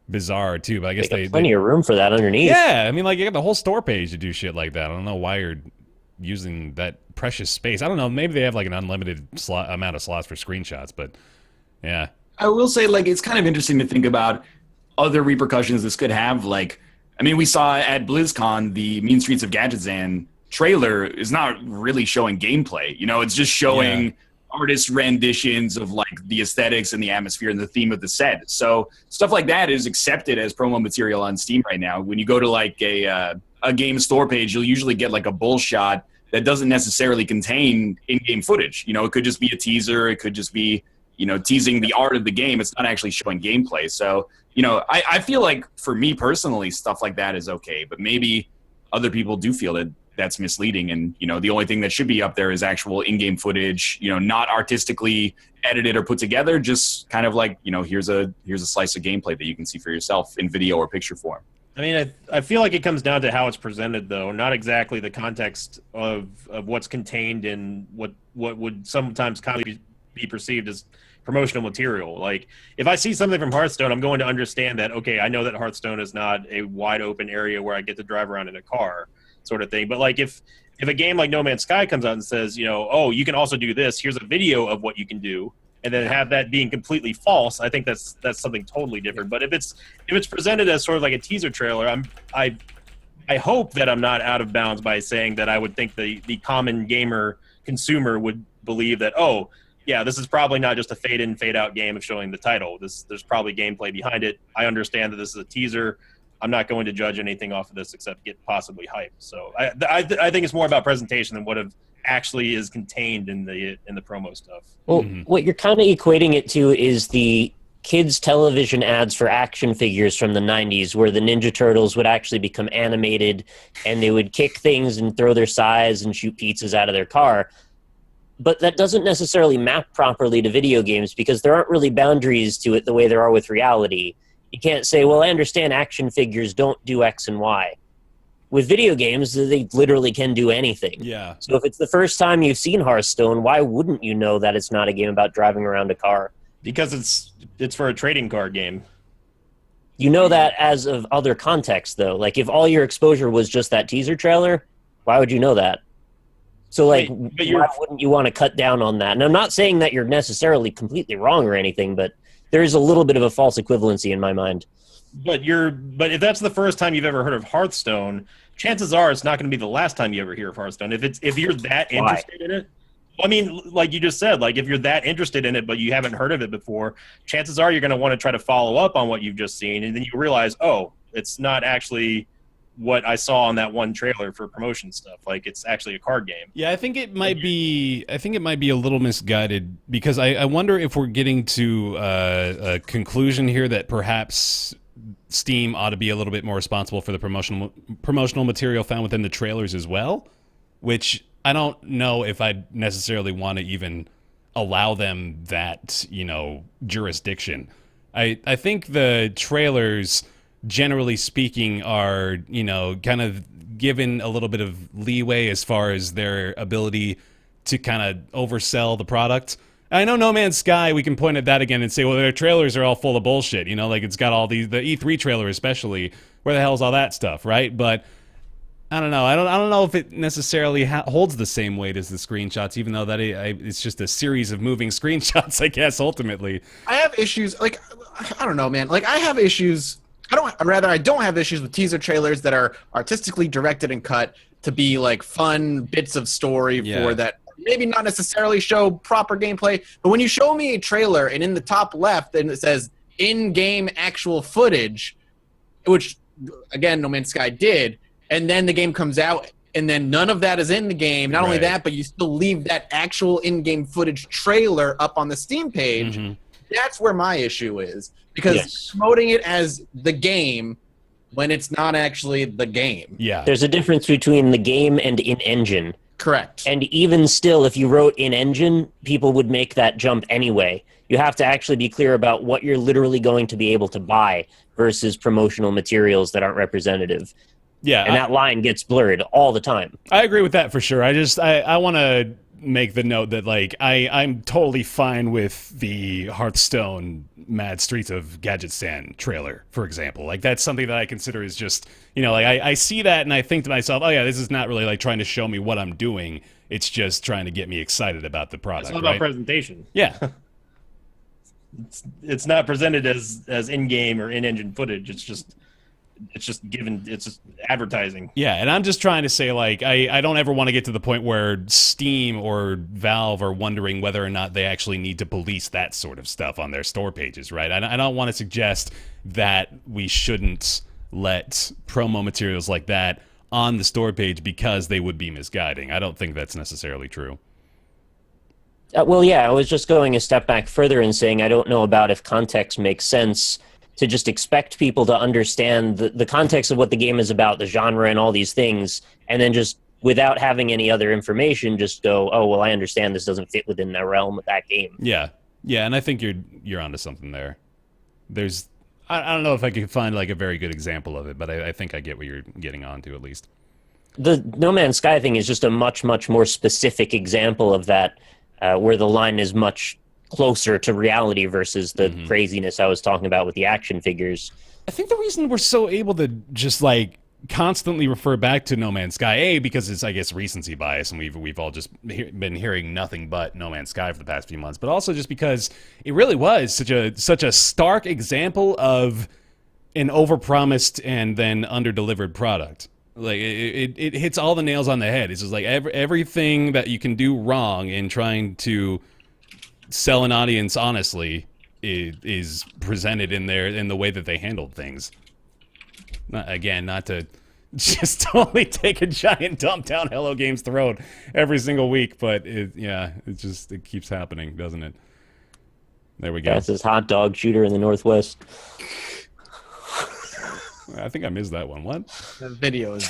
[SPEAKER 1] bizarre too. But I guess
[SPEAKER 3] they got plenty of room for that underneath.
[SPEAKER 1] Yeah, I mean, like you got the whole store page to do shit like that. I don't know why you're using that precious space. I don't know. Maybe they have like an unlimited amount of slots for screenshots, but yeah.
[SPEAKER 4] I will say, like, it's kind of interesting to think about other repercussions this could have. Like, I mean, we saw at BlizzCon the Mean Streets of Gadgetzan trailer is not really showing gameplay. It's just showing artist renditions of like the aesthetics and the atmosphere and the theme of the set. So stuff like that is accepted as promo material on Steam right now. When you go to like a game store page, you'll usually get like a bull shot that doesn't necessarily contain in-game footage. It could just be a teaser. It could just be teasing the art of the game. It's not actually showing gameplay. So, I feel like for me personally, stuff like that is okay, but maybe other people do feel that that's misleading. And, the only thing that should be up there is actual in-game footage, not artistically edited or put together, just kind of like, here's a slice of gameplay that you can see for yourself in video or picture form.
[SPEAKER 2] I mean, I feel like it comes down to how it's presented, though, not exactly the context of what's contained in what would sometimes kind of be perceived as promotional material. Like, if I see something from Hearthstone, I'm going to understand that, okay, I know that Hearthstone is not a wide open area where I get to drive around in a car sort of thing. But like if a game like No Man's Sky comes out and says, oh, you can also do this, here's a video of what you can do, and then have that being completely false, I think that's something totally different. But if it's presented as sort of like a teaser trailer, I hope that I'm not out of bounds by saying that I would think the common gamer consumer would believe that, oh, yeah, this is probably not just a fade in, fade out game of showing the title. There's probably gameplay behind it. I understand that this is a teaser. I'm not going to judge anything off of this except get possibly hyped. So I think it's more about presentation than what actually is contained in the promo stuff.
[SPEAKER 3] Well, what you're kind of equating it to is the kids' television ads for action figures from the 90s, where the Ninja Turtles would actually become animated and they would kick things and throw their sides and shoot pizzas out of their car. But that doesn't necessarily map properly to video games because there aren't really boundaries to it the way there are with reality. You can't say, well, I understand action figures don't do X and Y. With video games, they literally can do anything.
[SPEAKER 1] Yeah.
[SPEAKER 3] So if it's the first time you've seen Hearthstone, why wouldn't you know that it's not a game about driving around a car?
[SPEAKER 2] Because it's for a trading card game.
[SPEAKER 3] You know that as of other contexts, though. Like, if all your exposure was just that teaser trailer, why would you know that? So, like, why wouldn't you want to cut down on that? And I'm not saying that you're necessarily completely wrong or anything, but there is a little bit of a false equivalency in my mind.
[SPEAKER 2] But if that's the first time you've ever heard of Hearthstone, chances are it's not going to be the last time you ever hear of Hearthstone. If you're that interested in it, I mean, like you just said, like if you're that interested in it but you haven't heard of it before, chances are you're going to want to try to follow up on what you've just seen, and then you realize, oh, it's not actually what I saw on that one trailer for promotion stuff. Like, it's actually a card game.
[SPEAKER 1] Yeah, I think it might be a little misguided, because I wonder if we're getting to a conclusion here that perhaps Steam ought to be a little bit more responsible for the promotional material found within the trailers as well, which I don't know if I'd necessarily want to even allow them that, jurisdiction. I think the trailers, generally speaking, are, kind of given a little bit of leeway as far as their ability to kind of oversell the product. I know No Man's Sky, we can point at that again and say, well, their trailers are all full of bullshit. You know, like it's got all the E3 trailer especially. Where the hell's all that stuff, right? But I don't know. I don't know if it necessarily holds the same weight as the screenshots, even though that it's just a series of moving screenshots, I guess, ultimately.
[SPEAKER 5] I have issues, like, I don't know, man. Like, I have issues. I don't have issues with teaser trailers that are artistically directed and cut to be like fun bits of story for that maybe not necessarily show proper gameplay. But when you show me a trailer and in the top left, and it says in-game actual footage, which again, No Man's Sky did, and then the game comes out and then none of that is in the game. Not only that, but you still leave that actual in-game footage trailer up on the Steam page. That's where my issue is. Because promoting it as the game when it's not actually the game.
[SPEAKER 1] Yeah.
[SPEAKER 3] There's a difference between the game and in-engine.
[SPEAKER 5] Correct.
[SPEAKER 3] And even still, if you wrote in-engine, people would make that jump anyway. You have to actually be clear about what you're literally going to be able to buy versus promotional materials that aren't representative.
[SPEAKER 1] Yeah.
[SPEAKER 3] And that line gets blurred all the time.
[SPEAKER 1] I agree with that for sure. I want to make the note that, like, I'm totally fine with the Hearthstone Mad Streets of Gadgetstan trailer, for example. Like, that's something that I consider is just, you know, like, I see that and I think to myself, oh yeah, this is not really like trying to show me what I'm doing. It's just trying to get me excited about the product.
[SPEAKER 2] It's all about presentation.
[SPEAKER 1] Yeah.
[SPEAKER 2] It's not presented as in-game or in-engine footage. It's just advertising.
[SPEAKER 1] Yeah, and I'm just trying to say, like, I don't ever want to get to the point where Steam or Valve are wondering whether or not they actually need to police that sort of stuff on their store pages, right? I don't want to suggest that we shouldn't let promo materials like that on the store page because they would be misguiding. I don't think that's necessarily true.
[SPEAKER 3] Well, yeah, I was just going a step back further and saying I don't know about if context makes sense to just expect people to understand the context of what the game is about, the genre and all these things, and then just without having any other information, just go, oh, well, I understand this doesn't fit within the realm of that game.
[SPEAKER 1] Yeah. Yeah, and I think you're onto something there. There's, I don't know if I could find, like, a very good example of it, but I think I get what you're getting onto, at least.
[SPEAKER 3] The No Man's Sky thing is just a much, much more specific example of that, where the line is much closer to reality versus the craziness I was talking about with the action figures.
[SPEAKER 1] I think the reason we're so able to just, like, constantly refer back to No Man's Sky, because it's, I guess, recency bias, and we've all just been hearing nothing but No Man's Sky for the past few months, but also just because it really was such a stark example of an overpromised and then underdelivered product. Like, it hits all the nails on the head. It's just like everything that you can do wrong in trying to sell an audience honestly is presented in the way that they handled things. Not to just totally take a giant dump down Hello Games' throat every single week, but it keeps happening, doesn't it? There we go.
[SPEAKER 3] That's this hot dog shooter in the Northwest.
[SPEAKER 1] I think I missed that one. What?
[SPEAKER 5] The video is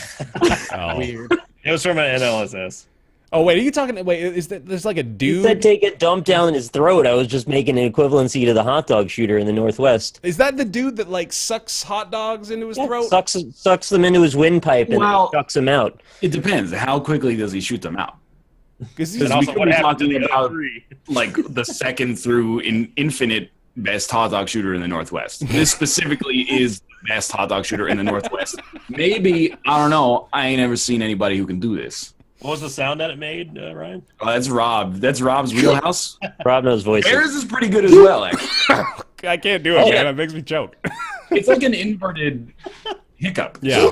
[SPEAKER 5] weird.
[SPEAKER 2] It was from an NLSS.
[SPEAKER 1] Oh, wait, are you talking... Wait, is that there's like a dude...
[SPEAKER 3] He said take a dump down his throat. I was just making an equivalency to the hot dog shooter in the Northwest.
[SPEAKER 1] Is that the dude that, like, sucks hot dogs into his throat?
[SPEAKER 3] Sucks them into his windpipe and sucks them out.
[SPEAKER 4] It depends. How quickly does he shoot them out?
[SPEAKER 1] Because
[SPEAKER 4] we could be talking about, like, the second through infinite best hot dog shooter in the Northwest. This specifically is the best hot dog shooter in the Northwest. Maybe, I don't know, I ain't ever seen anybody who can do this.
[SPEAKER 2] What was the sound that it made, Ryan?
[SPEAKER 4] Oh, that's Rob. That's Rob's wheelhouse.
[SPEAKER 3] Rob knows voices.
[SPEAKER 4] Theirs is pretty good as well, actually.
[SPEAKER 1] I can't do it, man. It makes me choke.
[SPEAKER 4] It's like an inverted hiccup.
[SPEAKER 1] Yeah.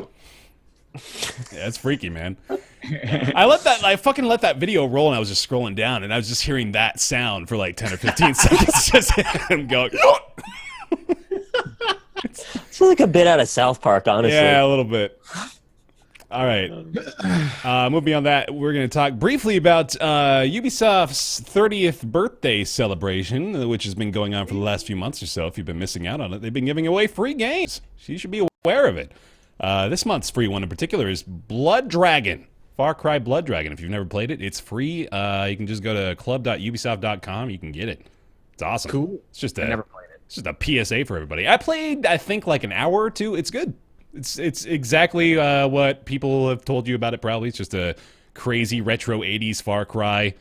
[SPEAKER 1] Yeah, it's freaky, man. I fucking let that video roll, and I was just scrolling down, and I was just hearing that sound for like 10 or 15 seconds. Just him going.
[SPEAKER 3] It's like a bit out of South Park, honestly.
[SPEAKER 1] Yeah, a little bit. All right. Moving on that, we're going to talk briefly about Ubisoft's 30th birthday celebration, which has been going on for the last few months or so. If you've been missing out on it, they've been giving away free games. So you should be aware of it. This month's free one in particular is Blood Dragon. Far Cry Blood Dragon. If you've never played it, it's free. You can just go to club.ubisoft.com. You can get it. It's awesome.
[SPEAKER 5] Cool.
[SPEAKER 1] It's just
[SPEAKER 5] I never played it.
[SPEAKER 1] It's just a PSA for everybody. I played, I think, like an hour or two. It's good. It's exactly what people have told you about it, probably. It's just a crazy retro 80s Far Cry.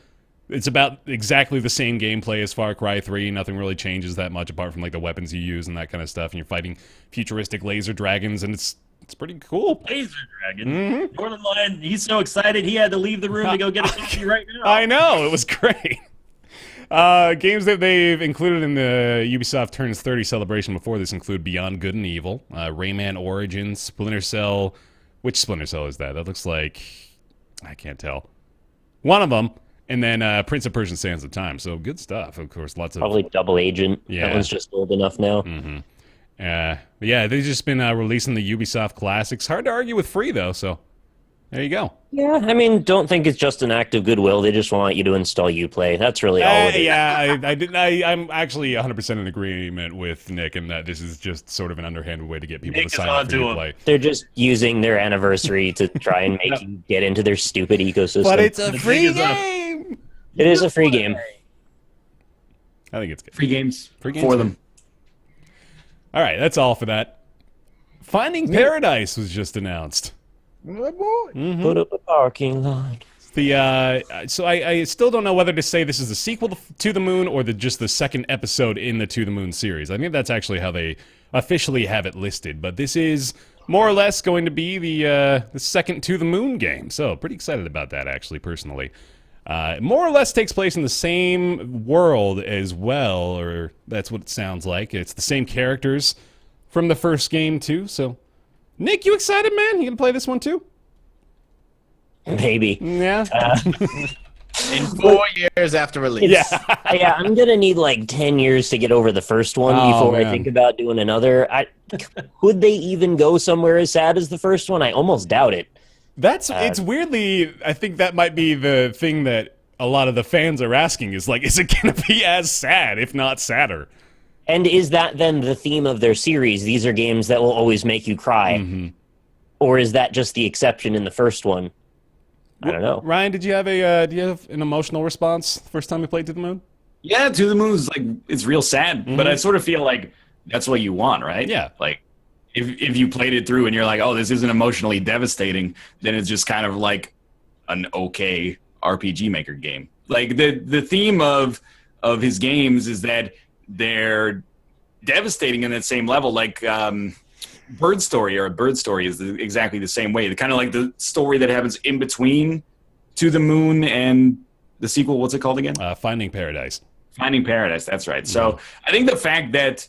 [SPEAKER 1] It's about exactly the same gameplay as Far Cry 3. Nothing really changes that much apart from like the weapons you use and that kind of stuff. And you're fighting futuristic laser dragons, and it's pretty cool.
[SPEAKER 2] Laser dragon. Northern Lion, he's so excited he had to leave the room to go get a coffee right now.
[SPEAKER 1] I know, it was great. Games that they've included in the Ubisoft Turns 30 celebration before this include Beyond Good and Evil, Rayman Origins, Splinter Cell. Which Splinter Cell is that? That looks like... I can't tell. One of them. And then Prince of Persia Sands of Time. So good stuff. Of course, lots of...
[SPEAKER 3] Probably Double Agent.
[SPEAKER 1] Yeah.
[SPEAKER 3] That one's just old enough now.
[SPEAKER 1] But yeah, they've just been releasing the Ubisoft classics. Hard to argue with free, though, so there you go.
[SPEAKER 3] Yeah, I mean, don't think it's just an act of goodwill. They just want you to install Uplay. That's really all it is.
[SPEAKER 1] Yeah, I'm actually 100% in agreement with Nick in that this is just sort of an underhanded way to get people
[SPEAKER 2] Nick
[SPEAKER 1] to sign up for Uplay.
[SPEAKER 3] They're just using their anniversary to try and make you get into their stupid ecosystem.
[SPEAKER 1] But it's a free game!
[SPEAKER 3] It is a free game.
[SPEAKER 1] I think it's good.
[SPEAKER 4] Free games
[SPEAKER 1] Free games
[SPEAKER 4] for them.
[SPEAKER 1] All right, that's all for that. Finding Paradise was just announced.
[SPEAKER 3] Put up a parking lot.
[SPEAKER 1] So I still don't know whether to say this is a sequel to the Moon or just the second episode in the To the Moon series. I think that's actually how they officially have it listed. But this is more or less going to be the second To the Moon game. So pretty excited about that, actually, personally. More or less takes place in the same world as well, or that's what it sounds like. It's the same characters from the first game, too. So, Nick, you excited, man? You gonna play this one, too?
[SPEAKER 3] Maybe.
[SPEAKER 1] Yeah.
[SPEAKER 5] In 4 years after release.
[SPEAKER 3] Yeah, I'm going to need like 10 years to get over the first one before I think about doing another. Could they even go somewhere as sad as the first one? I almost doubt it.
[SPEAKER 1] It's weirdly, I think that might be the thing that a lot of the fans are asking is like, is it going to be as sad, if not sadder?
[SPEAKER 3] And is that then the theme of their series? These are games that will always make you cry. Or is that just the exception in the first one? I don't know.
[SPEAKER 1] Ryan, did you have an emotional response the first time you played To the Moon?
[SPEAKER 4] Yeah, To the Moon is like, it's real sad, but I sort of feel like that's what you want, right?
[SPEAKER 1] Yeah.
[SPEAKER 4] Like, if you played it through and you're like, oh, this isn't emotionally devastating, then it's just kind of like an okay RPG Maker game. Like the theme of his games is that they're devastating in that same level. Like Bird Story is exactly the same way. Kind of like the story that happens in between To the Moon and the sequel. What's it called again?
[SPEAKER 1] Finding Paradise.
[SPEAKER 4] Finding Paradise. That's right. So I think the fact that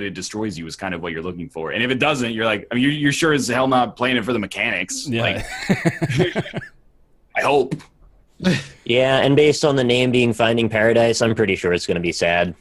[SPEAKER 4] it destroys you is kind of what you're looking for. And if it doesn't, you're like, I mean, you're sure as hell not playing it for the mechanics.
[SPEAKER 1] Yeah.
[SPEAKER 4] Like, I hope.
[SPEAKER 3] Yeah, and based on the name being Finding Paradise, I'm pretty sure it's going to be sad.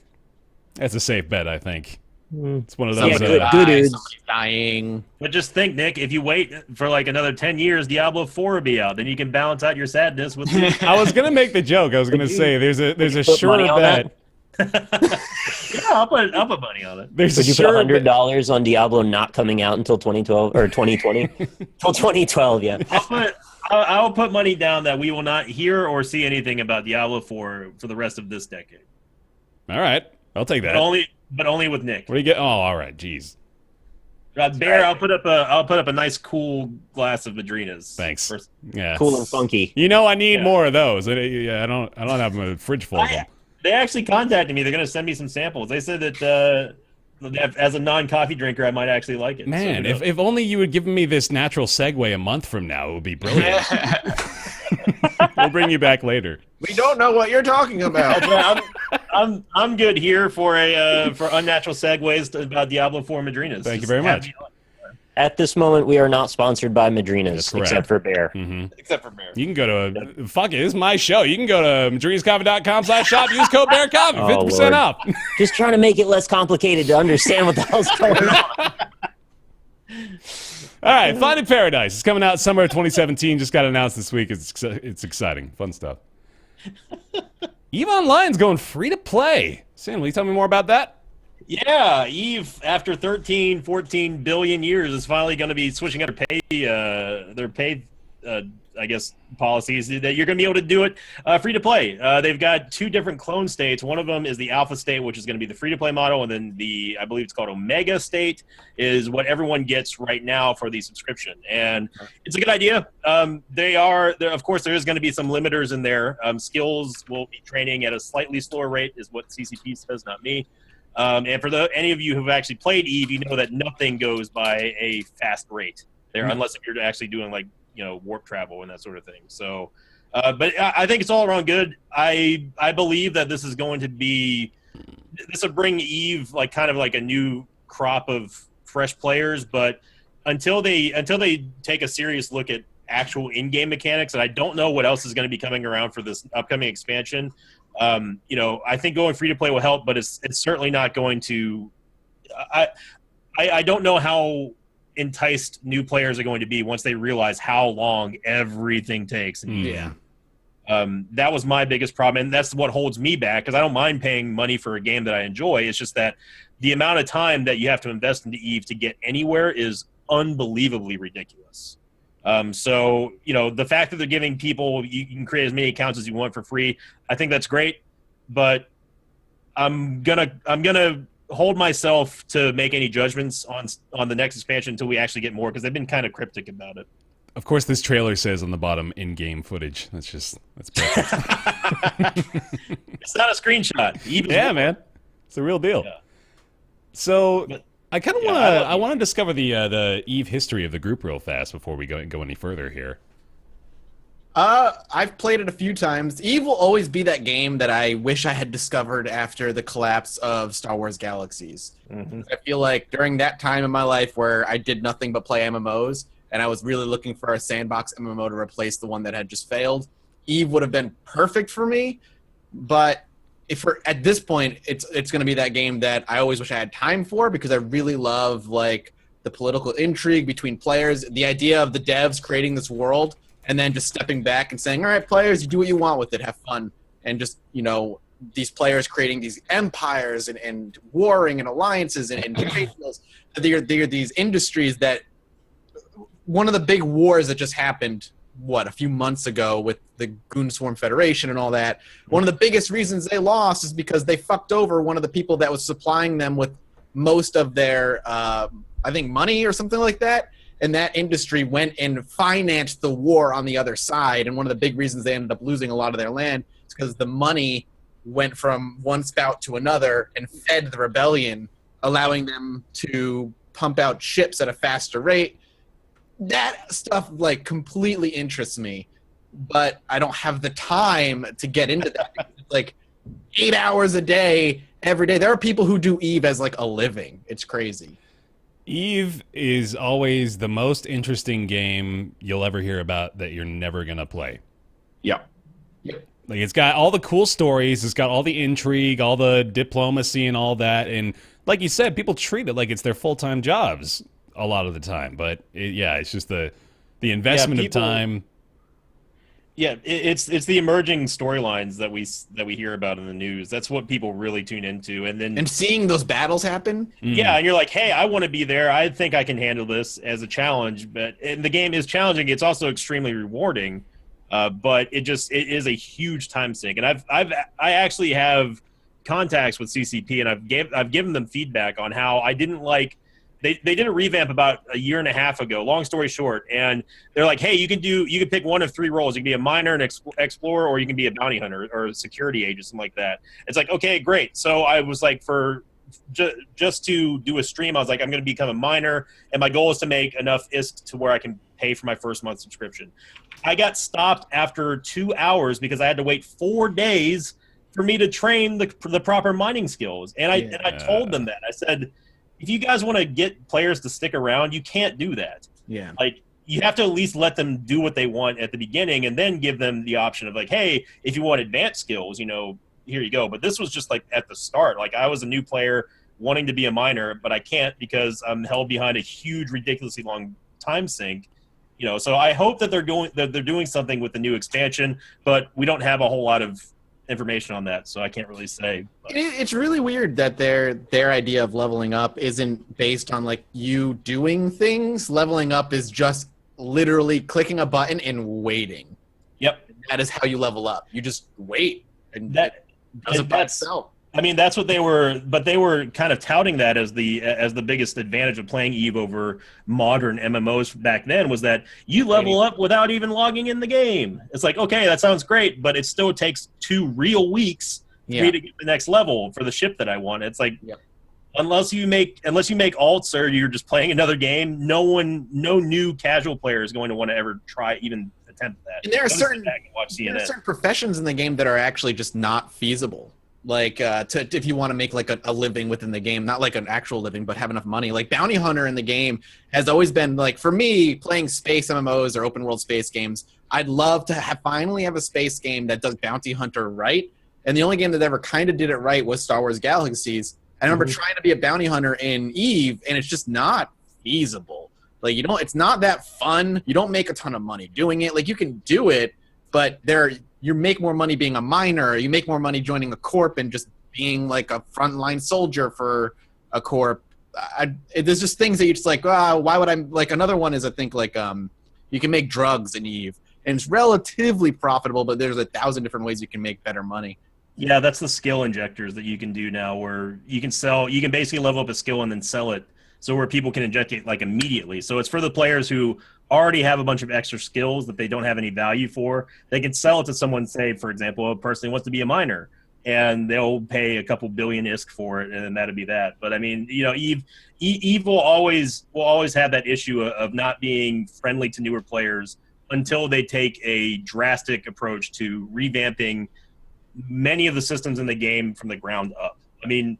[SPEAKER 1] That's a safe bet, I think. It's one of those.
[SPEAKER 3] Yeah, good dudes.
[SPEAKER 5] Somebody's dying.
[SPEAKER 2] But just think, Nick, if you wait for like another 10 years, Diablo 4 will be out. Then you can balance out your sadness with
[SPEAKER 1] I was gonna make the joke. I was gonna say there's a
[SPEAKER 3] put
[SPEAKER 1] sure
[SPEAKER 3] money on
[SPEAKER 1] bet.
[SPEAKER 2] Yeah, I'll put money on it.
[SPEAKER 1] There's
[SPEAKER 3] Would
[SPEAKER 1] a
[SPEAKER 3] you
[SPEAKER 1] sure
[SPEAKER 3] put $100 on Diablo not coming out until 2012 or 2020? Till 2012, yeah.
[SPEAKER 2] I'll put money down that we will not hear or see anything about Diablo 4 for the rest of this decade.
[SPEAKER 1] All right, I'll take that.
[SPEAKER 2] But only with Nick.
[SPEAKER 1] What do you get? Oh, all right. Jeez.
[SPEAKER 2] Bear, I'll put up a nice cool glass of Madrinas.
[SPEAKER 1] Thanks. Yeah.
[SPEAKER 3] Cool and funky.
[SPEAKER 1] You know, I need more of those. I don't have a fridge full of them.
[SPEAKER 2] They actually contacted me. They're going to send me some samples. They said that as a non-coffee drinker, I might actually like it.
[SPEAKER 1] Man, so if only you had given me this natural segue a month from now, it would be brilliant. We'll bring you back later.
[SPEAKER 5] We don't know what you're talking about.
[SPEAKER 2] I'm good here for unnatural segues about Diablo 4 Madrinas.
[SPEAKER 1] Thank you very much.
[SPEAKER 3] At this moment, we are not sponsored by Madrinas,
[SPEAKER 1] correct.
[SPEAKER 3] except for Bear.
[SPEAKER 5] Except for Bear.
[SPEAKER 1] You can go to fuck it. This is my show. You can go to madrinascoffee.com/shop. Use code BaerTaffy, 50%
[SPEAKER 3] Lord.
[SPEAKER 1] off.
[SPEAKER 3] Just trying to make it less complicated to understand what the hell's going on.
[SPEAKER 1] All right, Finding Paradise is coming out summer of 2017. Just got announced this week. It's exciting, fun stuff. EVE Online's going free to play. Sam, will you tell me more about that?
[SPEAKER 2] Yeah, EVE, after 13, 14 billion years, is finally going to be switching up their paid policies that you're going to be able to do it free to play. They've got 2 different clone states. One of them is the alpha state, which is going to be the free to play model, and then I believe it's called Omega state is what everyone gets right now for the subscription. And it's a good idea. Of course, there is going to be some limiters in there. Skills will be training at a slightly slower rate, is what CCP says, not me. And for any of you who've actually played EVE, you know that nothing goes by a fast rate there, unless if you're actually doing like warp travel and that sort of thing. So, but I think it's all around good. I believe that this will bring EVE like kind of like a new crop of fresh players. But until they take a serious look at actual in-game mechanics, and I don't know what else is going to be coming around for this upcoming expansion. I think going free to play will help, but it's certainly not going to. I don't know how enticed new players are going to be once they realize how long everything takes.
[SPEAKER 5] Yeah.
[SPEAKER 2] That was my biggest problem, and that's what holds me back, because I don't mind paying money for a game that I enjoy. It's just that the amount of time that you have to invest into EVE to get anywhere is unbelievably ridiculous. So, the fact that they're giving people, you can create as many accounts as you want for free, I think that's great, but I'm gonna hold myself to make any judgments on the next expansion until we actually get more, because they've been kind of cryptic about it.
[SPEAKER 1] Of course, this trailer says on the bottom in-game footage. That's perfect.
[SPEAKER 2] It's not a screenshot.
[SPEAKER 1] Yeah, man, it's the real deal.
[SPEAKER 2] Yeah.
[SPEAKER 1] So I kind of want to discover the EVE history of the group real fast before we go any further here.
[SPEAKER 5] I've played it a few times. EVE will always be that game that I wish I had discovered after the collapse of Star Wars Galaxies. Mm-hmm. I feel like during that time in my life where I did nothing but play MMOs, and I was really looking for a sandbox MMO to replace the one that had just failed, EVE would have been perfect for me. But at this point, it's going to be that game that I always wish I had time for, because I really love like the political intrigue between players, the idea of the devs creating this world, and then just stepping back and saying, all right, players, you do what you want with it, have fun. And just, these players creating these empires and warring and alliances and trade deals. They're these industries that, one of the big wars that just happened, a few months ago with the Goon Swarm Federation and all that, one of the biggest reasons they lost is because they fucked over one of the people that was supplying them with most of their, I think, money or something like that. And that industry went and financed the war on the other side. And one of the big reasons they ended up losing a lot of their land is because the money went from one spout to another and fed the rebellion, allowing them to pump out ships at a faster rate. That stuff like completely interests me, but I don't have the time to get into that. It's like 8 hours a day, every day. There are people who do EVE as like a living. It's crazy.
[SPEAKER 1] EVE is always the most interesting game you'll ever hear about that you're never going to play.
[SPEAKER 4] Yeah.
[SPEAKER 1] Like, it's got all the cool stories, it's got all the intrigue, all the diplomacy and all that, and like you said, people treat it like it's their full-time jobs a lot of the time, but it's just the investment of time.
[SPEAKER 2] Yeah, it's the emerging storylines that we hear about in the news. That's what people really tune into, and
[SPEAKER 5] seeing those battles happen.
[SPEAKER 2] Yeah, and you're like, hey, I want to be there. I think I can handle this as a challenge. And the game is challenging. It's also extremely rewarding, but it is a huge time sink. And I actually have contacts with CCP, and I've given them feedback on how I didn't like. They did a revamp about a year and a half ago, long story short, and they're like, hey, you can pick one of 3 roles. You can be a miner, an explorer, or you can be a bounty hunter or a security agent, something like that. It's like, okay, great. So I was like, just to do a stream, I was like, I'm going to become a miner, and my goal is to make enough ISK to where I can pay for my first month subscription. I got stopped after 2 hours because I had to wait 4 days for me to train the proper mining skills. And I told them that. I said, if you guys want to get players to stick around, you can't do that.
[SPEAKER 5] Yeah.
[SPEAKER 2] Like, you have to at least let them do what they want at the beginning, and then give them the option of like, hey, if you want advanced skills, here you go. But this was just like at the start. Like, I was a new player wanting to be a miner, but I can't because I'm held behind a huge, ridiculously long time sink. So I hope that they're doing something with the new expansion, but we don't have a whole lot of information on that, so I can't really say.
[SPEAKER 5] It's really weird that their idea of leveling up isn't based on like you doing things. Leveling up is just literally clicking a button and waiting.
[SPEAKER 2] Yep.
[SPEAKER 5] That is how you level up. You just wait, and
[SPEAKER 2] That
[SPEAKER 5] it does it by itself.
[SPEAKER 2] I mean, that's what they were, but they were kind of touting that as the biggest advantage of playing EVE over modern MMOs back then, was that you level up without even logging in the game. It's like, okay, that sounds great, but it still takes 2 real weeks for me to get the next level for the ship that I want. It's like, unless you make alts or you're just playing another game, no new casual player is going to want to ever try even attempt that.
[SPEAKER 5] And there are certain professions in the game that are actually just not feasible. Like if you want to make like a living within the game, not like an actual living, but have enough money. Like bounty hunter in the game has always been like, for me, playing space MMOs or open world space games, I'd love to finally have a space game that does bounty hunter right. And the only game that ever kind of did it right was Star Wars Galaxies. I remember trying to be a bounty hunter in EVE, and it's just not feasible. Like, it's not that fun. You don't make a ton of money doing it. Like, you can do it, but you make more money being a miner. You make more money joining a corp and just being like a frontline soldier for a corp. There's just things that you're just like, why would I? Like, another one is, I think, like you can make drugs in EVE, and it's relatively profitable, but there's 1,000 different ways you can make better money.
[SPEAKER 2] Yeah, that's the skill injectors that you can do now, where you can basically level up a skill and then sell it, so where people can inject it like immediately. So it's for the players who already have a bunch of extra skills that they don't have any value for. They can sell it to someone, say, for example, a person who wants to be a miner, and they'll pay a couple billion ISK for it, and then that'd be that. But I mean, EVE will always have that issue of not being friendly to newer players until they take a drastic approach to revamping many of the systems in the game from the ground up. I mean,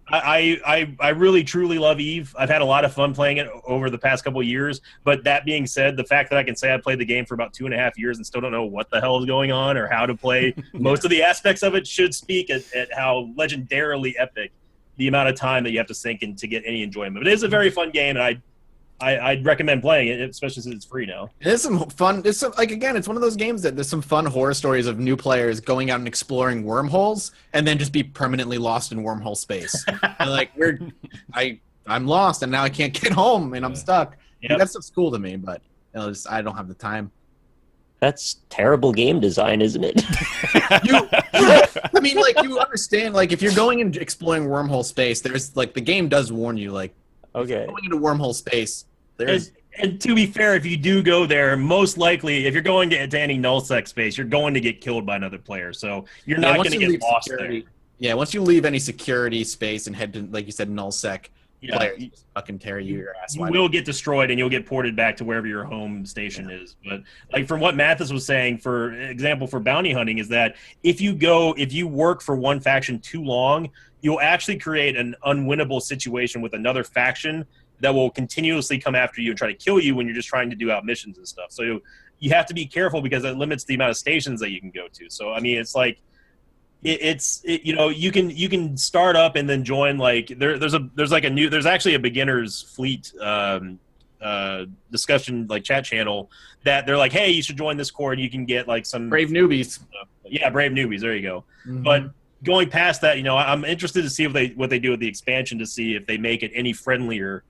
[SPEAKER 2] I really truly love EVE. I've had a lot of fun playing it over the past couple of years. But that being said, the fact that I can say I played the game for about 2.5 years and still don't know what the hell is going on or how to play most of the aspects of it should speak at how legendarily epic the amount of time that you have to sink in to get any enjoyment. But it is a very fun game, and I'd recommend playing it, especially since it's free now.
[SPEAKER 5] There's some fun. It's one of those games that there's some fun horror stories of new players going out and exploring wormholes and then just be permanently lost in wormhole space. Like, I'm lost and now I can't get home and I'm stuck. Yep. That stuff's cool to me, but I don't have the time.
[SPEAKER 3] That's terrible game design, isn't it?
[SPEAKER 5] I mean, like, you understand, like, if you're going and exploring wormhole space, there's like, the game does warn you, like,
[SPEAKER 3] okay,
[SPEAKER 5] going into wormhole space.
[SPEAKER 2] And to be fair, if you do go there, most likely, if you're going to any nullsec space, you're going to get killed by another player. So you're not going to get lost there.
[SPEAKER 5] Yeah, once you leave any security space and head to, like you said, nullsec, players just fucking tear your ass.
[SPEAKER 2] You will get destroyed, and you'll get ported back to wherever your home station is. But like from what Mathis was saying, for example, for bounty hunting, is that if you work for one faction too long, you'll actually create an unwinnable situation with another faction that will continuously come after you and try to kill you when you're just trying to do out missions and stuff. So you have to be careful because it limits the amount of stations that you can go to. So I mean, it's like you can start up and then join, like there's actually a beginner's fleet discussion, like chat channel, that they're like, hey, you should join this corps and you can get like some
[SPEAKER 5] brave newbies.
[SPEAKER 2] Yeah, brave newbies. There you go.
[SPEAKER 5] Mm-hmm.
[SPEAKER 2] But going past that, I'm interested to see what they do with the expansion, to see if they make it any friendlier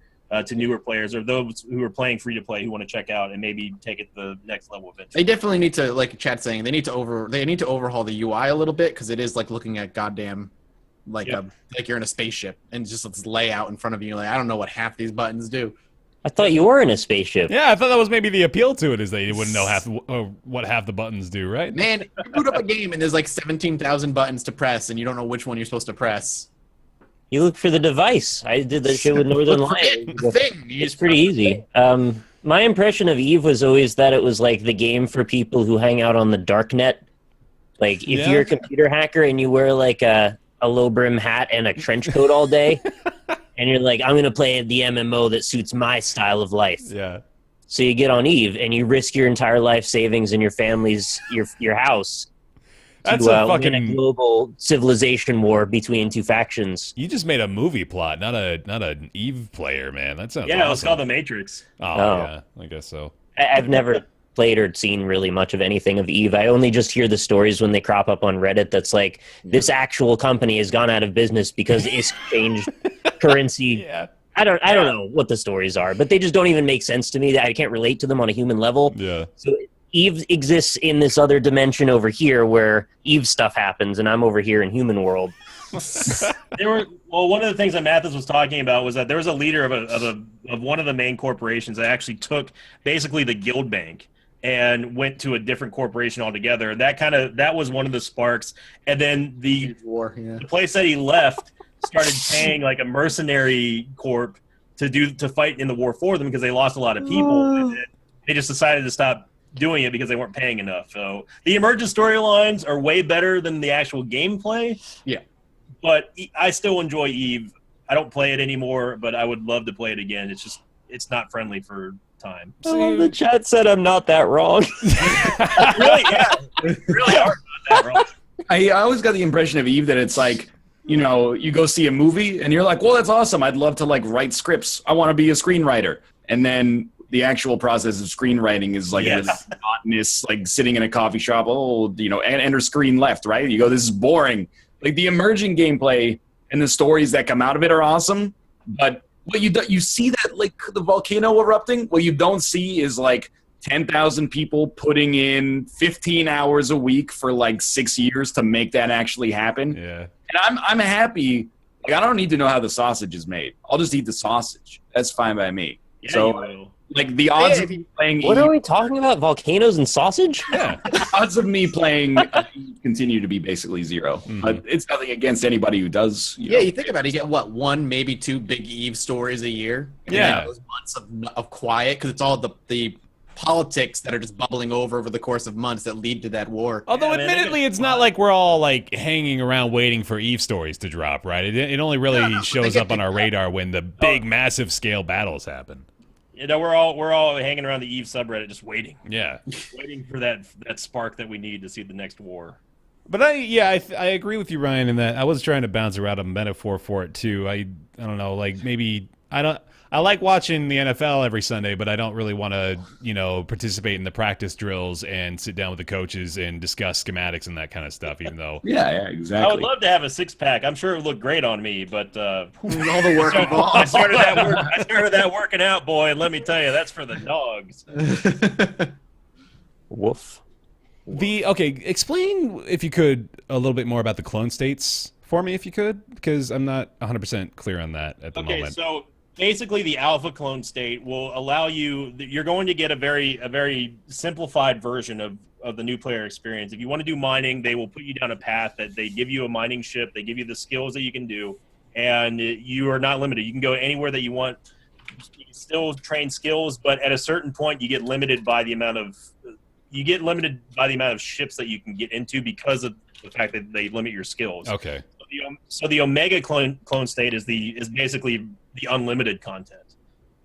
[SPEAKER 2] to newer players or those who are playing free to play who want to check out and maybe take it to the next level of it.
[SPEAKER 5] They definitely need to, like chat saying, they need to overhaul the UI a little bit, because it is like looking at goddamn like you're in a spaceship and just this layout in front of you. Like, I don't know what half these buttons do.
[SPEAKER 3] I thought you were in a spaceship.
[SPEAKER 1] Yeah, I thought that was maybe the appeal to it, is that you wouldn't know what half the buttons do, right?
[SPEAKER 5] Man, you boot up a game and there's like 17,000 buttons to press and you don't know which one you're supposed to press.
[SPEAKER 3] You look for the device. I did that shit with Northern Lights. It's pretty easy. My impression of EVE was always that it was like the game for people who hang out on the dark net. Like, if you're a computer hacker and you wear like a low brim hat and a trench coat all day, and you're like, I'm going to play the MMO that suits my style of life.
[SPEAKER 1] Yeah.
[SPEAKER 3] So you get on EVE and you risk your entire life savings and your family's, your house.
[SPEAKER 1] That's
[SPEAKER 3] to
[SPEAKER 1] a fucking
[SPEAKER 3] win a global civilization war between two factions.
[SPEAKER 1] You just made a movie plot, not an EVE player, man. That sounds awesome.
[SPEAKER 2] It's called The Matrix.
[SPEAKER 1] Oh, yeah, I guess so.
[SPEAKER 3] I've never played or seen really much of anything of EVE. I only just hear the stories when they crop up on Reddit that's like, this actual company has gone out of business because it's changed currency I don't know what the stories are, but they just don't even make sense to me. That I can't relate to them on a human level.
[SPEAKER 1] Yeah.
[SPEAKER 3] So Eve exists in this other dimension over here where Eve stuff happens, and I'm over here in human world.
[SPEAKER 2] One of the things that Mathis was talking about was that there was a leader of one of the main corporations that actually took basically the guild bank and went to a different corporation altogether. That was one of the sparks. And then the place that he left started paying like a mercenary corp to fight in the war for them because they lost a lot of people. And they just decided to stop doing it because they weren't paying enough. So the emergent storylines are way better than the actual gameplay.
[SPEAKER 5] Yeah.
[SPEAKER 2] But I still enjoy Eve. I don't play it anymore, but I would love to play it again. It's not friendly for time.
[SPEAKER 3] Oh, the chat said I'm not that wrong.
[SPEAKER 2] Really, yeah. Really are not that wrong.
[SPEAKER 4] I always got the impression of Eve that it's like, you know, you go see a movie and you're like, well, that's awesome. I'd love to like write scripts. I want to be a screenwriter. And then the actual process of screenwriting is like this monotonous, like sitting in a coffee shop. Oh, you know, enter screen left, right? You go, this is boring. Like the emerging gameplay and the stories that come out of it are awesome. But what you see that like the volcano erupting, what you don't see is like 10,000 people putting in 15 hours a week for like 6 years to make that actually happen.
[SPEAKER 1] Yeah.
[SPEAKER 4] And I'm happy. Like I don't need to know how the sausage is made. I'll just eat the sausage. That's fine by me.
[SPEAKER 2] Yeah,
[SPEAKER 4] so like the odds of me playing
[SPEAKER 3] What are we talking about? Volcanoes and sausage?
[SPEAKER 1] Yeah.
[SPEAKER 4] the odds of me playing continue to be basically zero. But it's nothing against anybody who does.
[SPEAKER 5] You think about it. You get what, 1, maybe 2 big Eve stories a year. And
[SPEAKER 1] Yeah.
[SPEAKER 5] those months of quiet because it's all the politics that are just bubbling over the course of months that lead to that war.
[SPEAKER 1] Although,
[SPEAKER 2] Yeah, man,
[SPEAKER 1] admittedly, it's not like we're all like hanging around waiting for Eve stories to drop, right? It only really shows up on our radar when the big, massive scale battles happen.
[SPEAKER 2] You know, we're all hanging around the Eve subreddit just waiting.
[SPEAKER 1] Yeah.
[SPEAKER 2] Waiting for that spark that we need to see the next war.
[SPEAKER 1] But I agree with you, Ryan, in that I was trying to bounce around a metaphor for it too. I don't know, like maybe I like watching the NFL every Sunday, but I don't really want to, participate in the practice drills and sit down with the coaches and discuss schematics and that kind of stuff, even though
[SPEAKER 4] Yeah, exactly.
[SPEAKER 2] I would love to have a 6-pack. I'm sure it would look great on me, but
[SPEAKER 5] All the work involved.
[SPEAKER 2] I started that working out, boy, and let me tell you, that's for the dogs.
[SPEAKER 3] Woof.
[SPEAKER 1] Explain, if you could, a little bit more about the clone states for me, if you could, because I'm not 100% clear on that at the moment.
[SPEAKER 2] Okay, so basically the alpha clone state will allow you're going to get a very simplified version of the new player experience. If you want to do mining, they will put you down a path that they give you a mining ship, they give you the skills that you can do, and you are not limited. You can go anywhere that you want. You can still train skills, but at a certain point you get limited by the amount of ships that you can get into because of the fact that they limit your skills.
[SPEAKER 1] Okay.
[SPEAKER 2] So the Omega clone state is basically the unlimited content.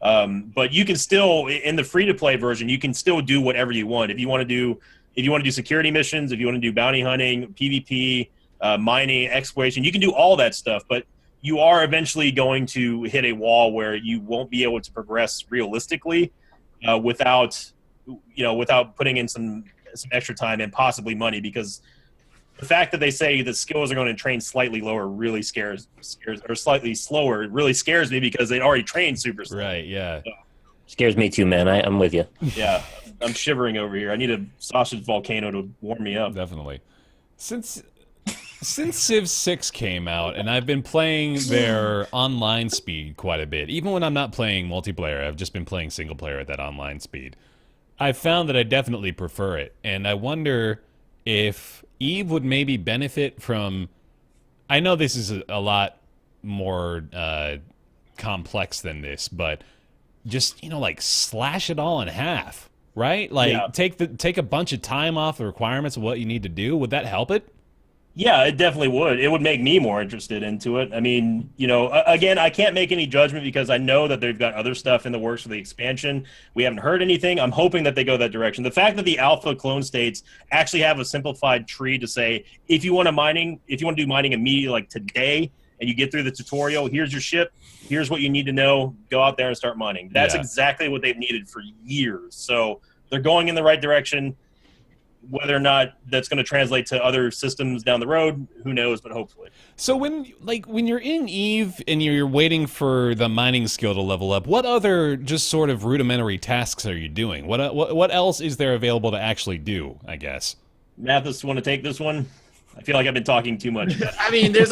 [SPEAKER 2] But you can still, in the free-to-play version, you can still do whatever you want. If you want to do security missions, if you want to do bounty hunting, PvP, mining, exploration, you can do all that stuff. But you are eventually going to hit a wall where you won't be able to progress realistically without putting in some extra time and possibly money, because the fact that they say the skills are going to train slightly lower really scares or slightly slower really scares me, because they already trained super slow.
[SPEAKER 1] Right, yeah.
[SPEAKER 2] So,
[SPEAKER 3] Scares me too, man. I'm with you.
[SPEAKER 2] yeah, I'm shivering over here. I need a sausage volcano to warm me up.
[SPEAKER 1] Definitely. Since Civ 6 came out, and I've been playing their online speed quite a bit, even when I'm not playing multiplayer, I've just been playing single player at that online speed. I've found that I definitely prefer it, and I wonder if Eve would maybe benefit from... I know this is a lot more complex than this, but just, slash it all in half, right? Like, take a bunch of time off the requirements of what you need to do. Would that help it?
[SPEAKER 2] Yeah, it definitely would. It would make me more interested into it. I mean, again, I can't make any judgment because I know that they've got other stuff in the works for the expansion. We haven't heard anything. I'm hoping that they go that direction. The fact that the alpha clone states actually have a simplified tree to say, if you want to do mining immediately, like today, and you get through the tutorial, here's your ship, here's what you need to know, go out there and start mining. That's exactly what they've needed for years. So they're going in the right direction. Whether or not that's going to translate to other systems down the road, who knows? But hopefully.
[SPEAKER 1] So when you're in Eve and you're waiting for the mining skill to level up, what other just sort of rudimentary tasks are you doing? What else is there available to actually do, I guess?
[SPEAKER 2] Mathis, want to take this one? I feel like I've been talking too much.
[SPEAKER 5] I mean, the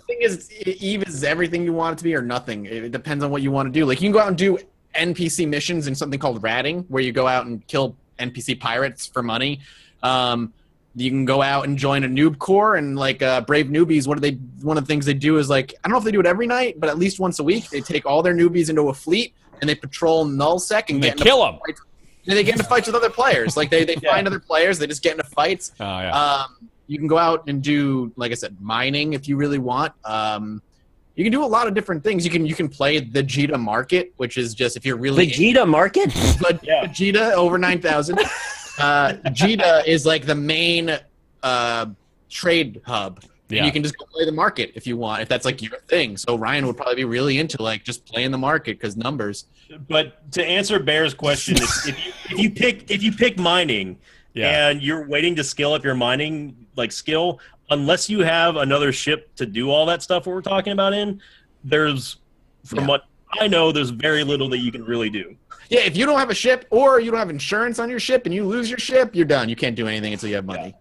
[SPEAKER 5] thing is, Eve is everything you want it to be or nothing. It depends on what you want to do. Like, you can go out and do NPC missions in something called ratting, where you go out and kill NPC pirates for money. You can go out and join a noob corps, and like Brave Newbies, one of the things they do is, like, I don't know if they do it every night, but at least once a week, they take all their newbies into a fleet and they patrol nullsec and get
[SPEAKER 1] kill them.
[SPEAKER 5] And they get into fights with other players. Like, they find other players, they just get into fights.
[SPEAKER 1] Oh, yeah.
[SPEAKER 5] You can go out and do, like I said, mining if you really want. You can do a lot of different things. You can play the Vegeta Market, which is just if you're really
[SPEAKER 3] Vegeta Market.
[SPEAKER 5] But Vegeta over 9,000. Vegeta is like the main trade hub.
[SPEAKER 1] Yeah.
[SPEAKER 5] And you can just go play the market if you want, if that's like your thing. So Ryan would probably be really into like just playing the market because numbers.
[SPEAKER 2] But to answer Bear's question, if you pick mining and you're waiting to skill up your mining skill, unless you have another ship to do all that stuff we're talking about from what I know, there's very little that you can really do.
[SPEAKER 5] Yeah, if you don't have a ship or you don't have insurance on your ship and you lose your ship, you're done. You can't do anything until you have money.
[SPEAKER 2] Yeah.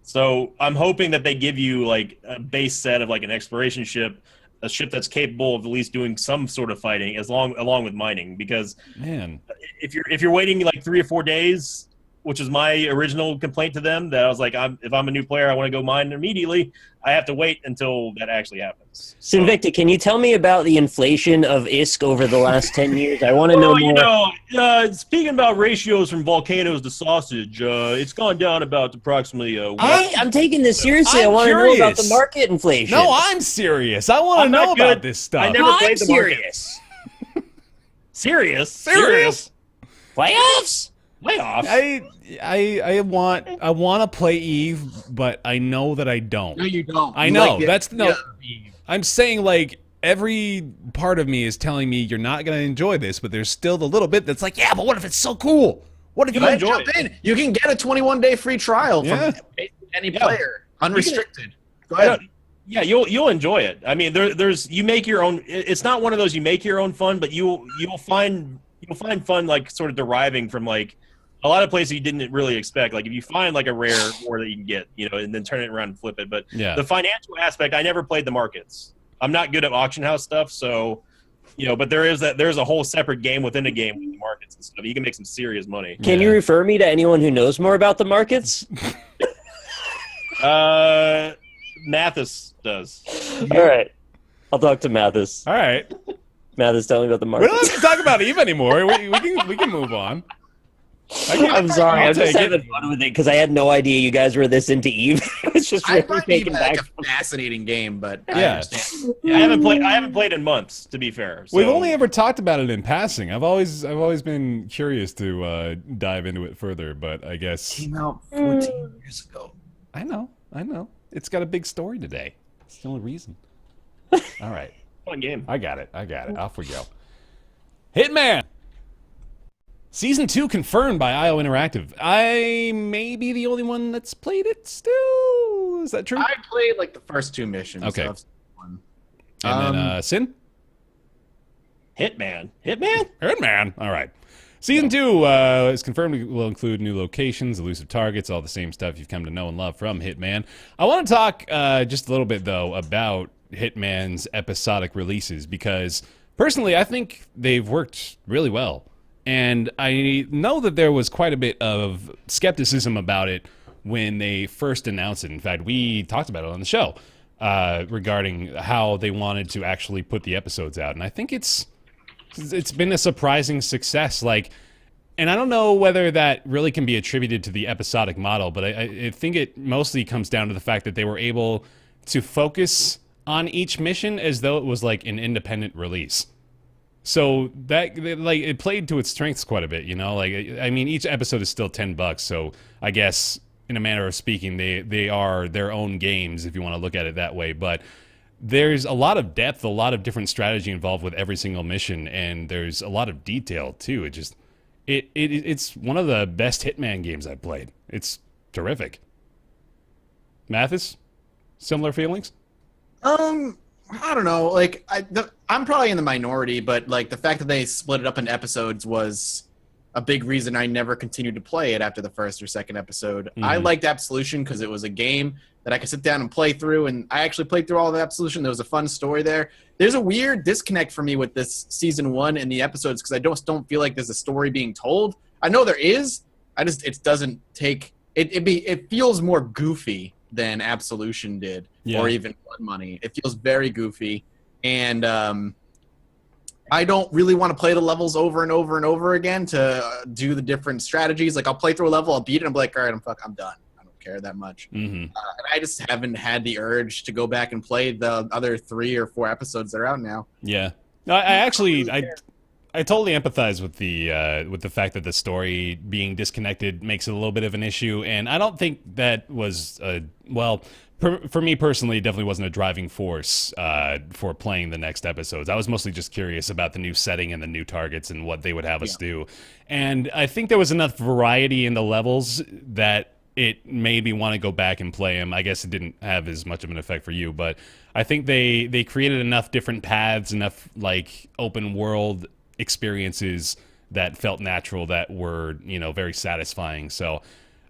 [SPEAKER 2] So I'm hoping that they give you like a base set of like an exploration ship, a ship that's capable of at least doing some sort of fighting along with mining. Because if you're waiting like 3 or 4 days, which is my original complaint to them, that I was like, if I'm a new player, I want to go mine immediately, I have to wait until that actually happens.
[SPEAKER 3] Sinvicta, can you tell me about the inflation of ISK over the last 10 years? I want to know more.
[SPEAKER 2] Speaking about ratios from volcanoes to sausage, it's gone down about approximately...
[SPEAKER 3] I'm taking this seriously. I want to know about the market inflation.
[SPEAKER 1] No, I'm serious. I want to know about this stuff.
[SPEAKER 2] I never played the
[SPEAKER 3] serious.
[SPEAKER 2] Serious?
[SPEAKER 3] Playoffs?
[SPEAKER 1] I want to play Eve, but I know that I don't.
[SPEAKER 5] No, you don't.
[SPEAKER 1] I know. I'm saying like every part of me is telling me you're not going to enjoy this, but there's still the little bit that's like, yeah, but what if it's so cool? What if you enjoy it?
[SPEAKER 5] You can get a 21-day free trial from any player, unrestricted. Go ahead.
[SPEAKER 2] Yeah, you'll enjoy it. I mean, you make your own. It's not one of those you make your own fun, but you'll find fun like sort of deriving from like a lot of places you didn't really expect. Like if you find like a rare ore that you can get, and then turn it around and flip it. But the financial aspect, I never played the markets. I'm not good at auction house stuff, so but there's a whole separate game within a game with the markets and stuff. You can make some serious money.
[SPEAKER 3] Can you refer me to anyone who knows more about the markets?
[SPEAKER 2] Mathis does.
[SPEAKER 3] All right. I'll talk to Mathis.
[SPEAKER 1] All right.
[SPEAKER 3] Mathis, tell me about the
[SPEAKER 1] We
[SPEAKER 3] markets.
[SPEAKER 1] don't have to talk about Eve anymore. We can move on.
[SPEAKER 3] I'm sorry. I'm just having fun with it because I had no idea you guys were this into Eve. It's just really taken back.
[SPEAKER 5] Like a fascinating game, but
[SPEAKER 1] Yeah.
[SPEAKER 5] I understand.
[SPEAKER 2] I haven't played in months, to be fair. So.
[SPEAKER 1] We've only ever talked about it in passing. I've always been curious to dive into it further, but I guess
[SPEAKER 5] It came out 14 years ago.
[SPEAKER 1] I know. It's got a big story today. It's the only reason. All right.
[SPEAKER 2] Fun game.
[SPEAKER 1] I got it. Off we go. Hitman! Season 2 confirmed by IO Interactive. I may be the only one that's played it still. Is that true?
[SPEAKER 5] I played like the first 2 missions.
[SPEAKER 1] Okay.
[SPEAKER 5] So I've seen one.
[SPEAKER 1] And then Sin?
[SPEAKER 2] Hitman.
[SPEAKER 1] Hitman. All right. Season 2 is confirmed will include new locations, elusive targets, all the same stuff you've come to know and love from Hitman. I want to talk just a little bit, though, about Hitman's episodic releases, because personally I think they've worked really well. And I know that there was quite a bit of skepticism about it when they first announced it. In fact, we talked about it on the show regarding how they wanted to actually put the episodes out. And I think it's been a surprising success. And I don't know whether that really can be attributed to the episodic model, but I think it mostly comes down to the fact that they were able to focus on each mission as though it was like an independent release. So that it played to its strengths quite a bit, I mean, each episode is still $10, so I guess in a manner of speaking, they are their own games if you want to look at it that way. But there's a lot of depth, a lot of different strategy involved with every single mission, and there's a lot of detail too. It's one of the best Hitman games I've played. It's terrific. Mathis, similar feelings?
[SPEAKER 5] I don't know. Like, I'm probably in the minority, but like the fact that they split it up into episodes was a big reason I never continued to play it after the first or second episode. I liked Absolution because it was a game that I could sit down and play through, and I actually played through all of Absolution. There was a fun story there. There's a weird disconnect for me with this season 1 and the episodes because I just don't feel like there's a story being told. I know there is. It doesn't take it feels more goofy than Absolution did, or even Blood Money. It feels very goofy, and I don't really want to play the levels over and over and over again to do the different strategies. Like, I'll play through a level, I'll beat it, and I'm like, all right, I'm done. I don't care that much. And I just haven't had the urge to go back and play the other 3 or 4 episodes that are out now.
[SPEAKER 1] Yeah. No, I totally empathize with the fact that the story being disconnected makes it a little bit of an issue, and I don't think that was for me personally, it definitely wasn't a driving force for playing the next episodes. I was mostly just curious about the new setting and the new targets and what they would have us do, and I think there was enough variety in the levels that it made me want to go back and play them. I guess it didn't have as much of an effect for you, but I think they created enough different paths, enough like open world experiences that felt natural, that were, very satisfying. So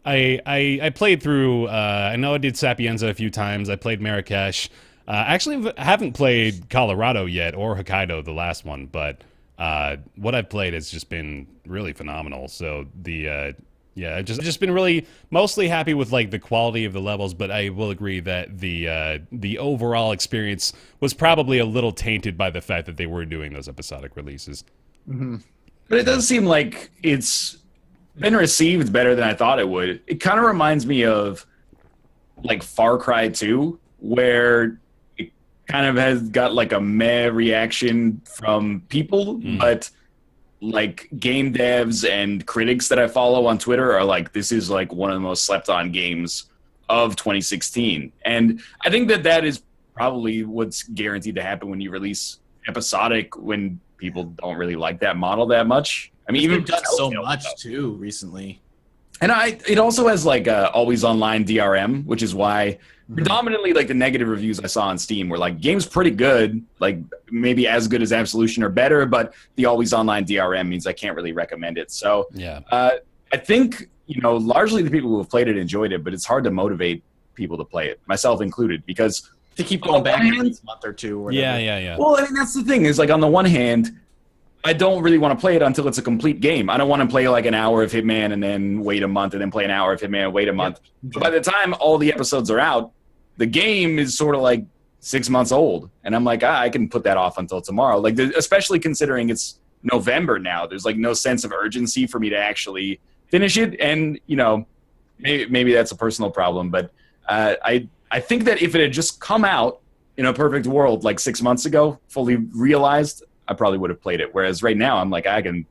[SPEAKER 1] I played through, I know I did Sapienza a few times. I played Marrakesh. Actually haven't played Colorado yet, or Hokkaido, the last one, but what I've played has just been really phenomenal. So I've just been really mostly happy with like the quality of the levels, but I will agree that the overall experience was probably a little tainted by the fact that they were doing those episodic releases.
[SPEAKER 4] But it does seem like it's been received better than I thought it would. It kind of reminds me of like Far Cry 2, where it kind of has got like a meh reaction from people, but like game devs and critics that I follow on Twitter are like, this is like one of the most slept on games of 2016. And I think that is probably what's guaranteed to happen when you release episodic, when people don't really like that model that much. I mean, even
[SPEAKER 5] done so much too recently.
[SPEAKER 4] And it also has like always online DRM, which is why predominantly like the negative reviews I saw on Steam were like, game's pretty good, like maybe as good as Absolution or better, but the always online DRM means I can't really recommend it. So I think, largely the people who have played it enjoyed it, but it's hard to motivate people to play it, myself included, because
[SPEAKER 5] to keep going back in a month or two. Or whatever.
[SPEAKER 1] Yeah.
[SPEAKER 4] Well, I mean, that's the thing is like on the one hand, I don't really want to play it until it's a complete game. I don't want to play like an hour of Hitman and then wait a month and then play an hour of Hitman and wait a month. But by the time all the episodes are out, the game is sort of like 6 months old. And I'm like, I can put that off until tomorrow. Like, especially considering it's November now, there's like no sense of urgency for me to actually finish it. And, maybe that's a personal problem, but I think that if it had just come out in a perfect world like 6 months ago, fully realized, I probably would have played it. Whereas right now, I'm like, I can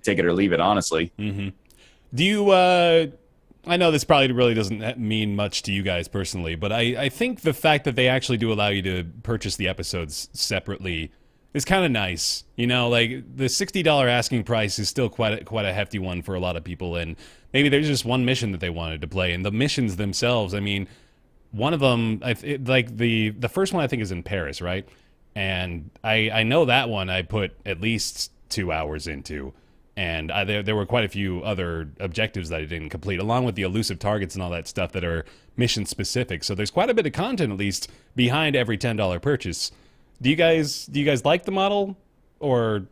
[SPEAKER 4] take it or leave it, honestly.
[SPEAKER 1] Do you, I know this probably really doesn't mean much to you guys personally, but I think the fact that they actually do allow you to purchase the episodes separately is kind of nice. Like the $60 asking price is still quite a hefty one for a lot of people, and maybe there's just one mission that they wanted to play, and the missions themselves, I mean, one of them, like the first one I think is in Paris, right? And I know that one I put at least 2 hours into, and there were quite a few other objectives that I didn't complete, along with the elusive targets and all that stuff that are mission specific. So there's quite a bit of content, at least, behind every $10 purchase. Do you guys like the model, or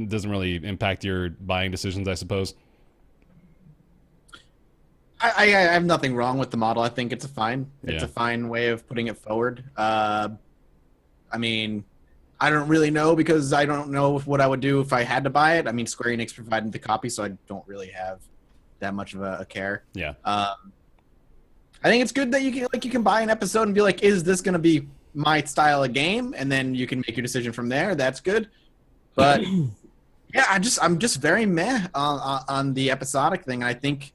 [SPEAKER 1] doesn't really impact your buying decisions, I suppose?
[SPEAKER 5] I have nothing wrong with the model. I think it's a fine way of putting it forward. I mean, I don't really know, because I don't know what I would do if I had to buy it. I mean, Square Enix provided the copy, so I don't really have that much of a care.
[SPEAKER 1] Yeah.
[SPEAKER 5] I think it's good that you can buy an episode and be like, is this going to be my style of game? And then you can make your decision from there. That's good. But yeah, I'm just very meh on the episodic thing. I think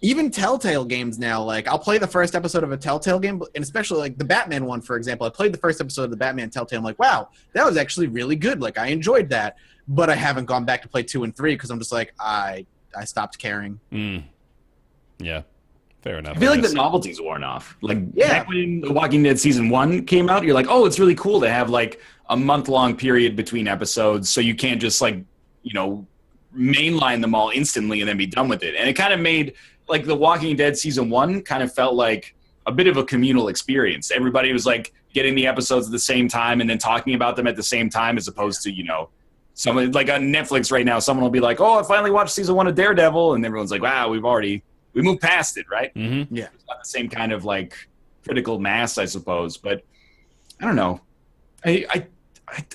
[SPEAKER 5] even Telltale games now, like I'll play the first episode of a Telltale game, and especially like the Batman one, for example. I played the first episode of the Batman Telltale. I'm like, wow, that was actually really good. Like I enjoyed that, but I haven't gone back to play 2 and 3 because I'm just like, I stopped caring.
[SPEAKER 1] Yeah. Fair enough.
[SPEAKER 4] I feel like
[SPEAKER 1] guess.
[SPEAKER 4] the novelty's worn off. Like
[SPEAKER 5] Yeah.
[SPEAKER 4] back when The Walking Dead season 1 came out, you're like, oh, it's really cool to have like a month-long period between episodes, so you can't just like, mainline them all instantly and then be done with it. And it kind of made like The Walking Dead season 1 kind of felt like a bit of a communal experience. Everybody was like getting the episodes at the same time and then talking about them at the same time, as opposed to, someone like on Netflix right now, someone will be like, oh, I finally watched season 1 of Daredevil. And everyone's like, wow, we moved past it, right?
[SPEAKER 1] Mm-hmm.
[SPEAKER 5] Yeah.
[SPEAKER 4] It's not the same kind of like critical mass, I suppose. But I don't know.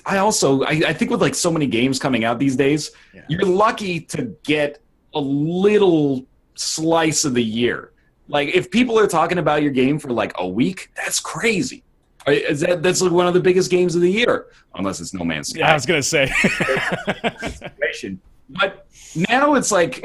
[SPEAKER 4] I also think with like so many games coming out these days, you're lucky to get a little slice of the year. Like if people are talking about your game for like a week, that's crazy. That's like one of the biggest games of the year, unless it's No Man's Sky.
[SPEAKER 1] Yeah, I was gonna say.
[SPEAKER 4] But now it's like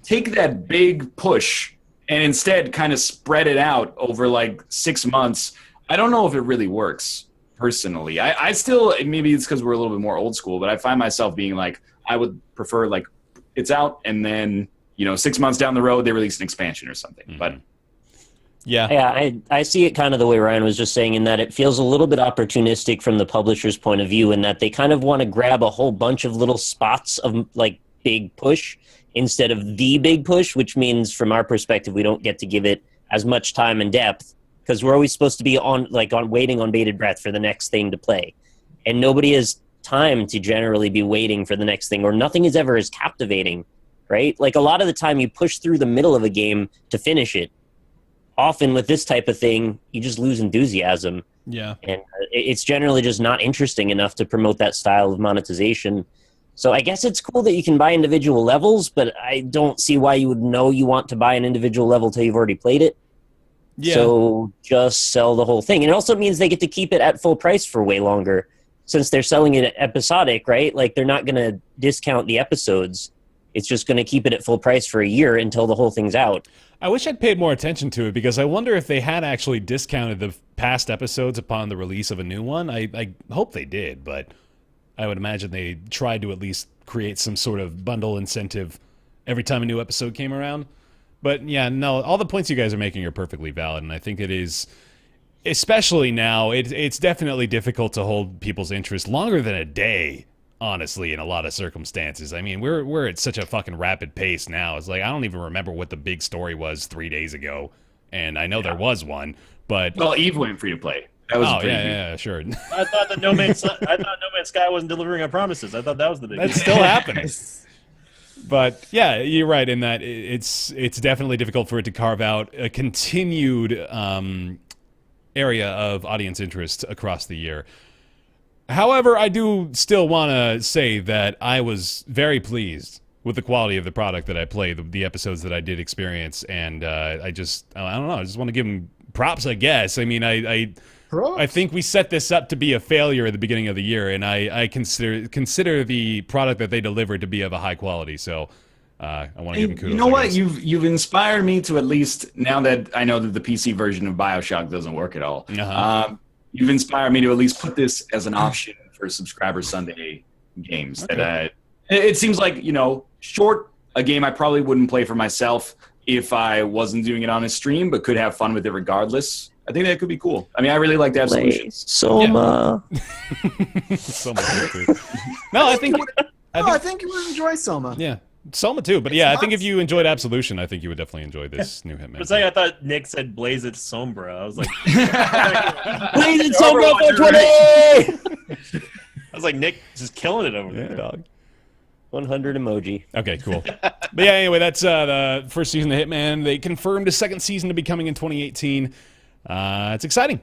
[SPEAKER 4] take that big push and instead kind of spread it out over like 6 months. I don't know if it really works personally. I still, maybe it's because we're a little bit more old school, but I find myself being like, I would prefer like it's out and then 6 months down the road they release an expansion or something.
[SPEAKER 1] Mm-hmm.
[SPEAKER 4] But
[SPEAKER 3] Yeah, I see it kind of the way Ryan was just saying, in that it feels a little bit opportunistic from the publisher's point of view, in that they kind of want to grab a whole bunch of little spots of like big push instead of the big push, which means from our perspective we don't get to give it as much time and depth, because we're always supposed to be on waiting on bated breath for the next thing to play, and nobody has time to generally be waiting for the next thing, or nothing is ever as captivating, right? Like a lot of the time you push through the middle of a game to finish it. Often with this type of thing, you just lose enthusiasm.
[SPEAKER 1] Yeah.
[SPEAKER 3] And it's generally just not interesting enough to promote that style of monetization. So I guess it's cool that you can buy individual levels, but I don't see why you would know you want to buy an individual level till you've already played it.
[SPEAKER 1] Yeah.
[SPEAKER 3] So just sell the whole thing. And it also means they get to keep it at full price for way longer, since they're selling it episodic, right? Like they're not going to discount the episodes. It's just going to keep it at full price for a year until the whole thing's out.
[SPEAKER 1] I wish I'd paid more attention to it, because I wonder if they had actually discounted the past episodes upon the release of a new one. I hope they did, but I would imagine they tried to at least create some sort of bundle incentive every time a new episode came around. But yeah, no, all the points you guys are making are perfectly valid, and I think it is, especially now, it's definitely difficult to hold people's interest longer than a day. Honestly, in a lot of circumstances. I mean, we're at such a fucking rapid pace now. It's like I don't even remember what the big story was 3 days ago, and I know there was one, but
[SPEAKER 4] well, Eve went free to play. That was pretty good.
[SPEAKER 1] yeah, sure.
[SPEAKER 2] I thought that No Man's Sky wasn't delivering on promises. I thought that was the big.
[SPEAKER 1] That's still happening. But yeah, you're right in that it's definitely difficult for it to carve out a continued area of audience interest across the year. However, I do still want to say that I was very pleased with the quality of the product that I played, the episodes that I did experience, and I don't know, I just want to give them props, I guess. I mean, I think we set this up to be a failure at the beginning of the year, and I consider the product that they delivered to be of a high quality, so I want to give them kudos.
[SPEAKER 4] You know what? You've inspired me to, at least now that I know that the PC version of BioShock doesn't work at all. You've inspired me to at least put this as an option for Subscriber Sunday games. Okay. That it seems like, short, a game I probably wouldn't play for myself if I wasn't doing it on a stream, but could have fun with it regardless. I think that could be cool. I mean, I really like that solution.
[SPEAKER 3] Soma.
[SPEAKER 1] Yeah. Soma too. No, I think
[SPEAKER 5] you would enjoy Soma.
[SPEAKER 1] Yeah. Soma too, but yeah, I think if you enjoyed Absolution, I think you would definitely enjoy this new Hitman.
[SPEAKER 2] For a second, I thought Nick said Blaze It Sombra. I was like,
[SPEAKER 3] Blaze It Sombra 420!
[SPEAKER 2] I was like, Nick just killing it over there.
[SPEAKER 1] Dog.
[SPEAKER 3] 100 emoji.
[SPEAKER 1] Okay, cool. But yeah, anyway, that's the first season of Hitman. They confirmed a second season to be coming in 2018. It's exciting.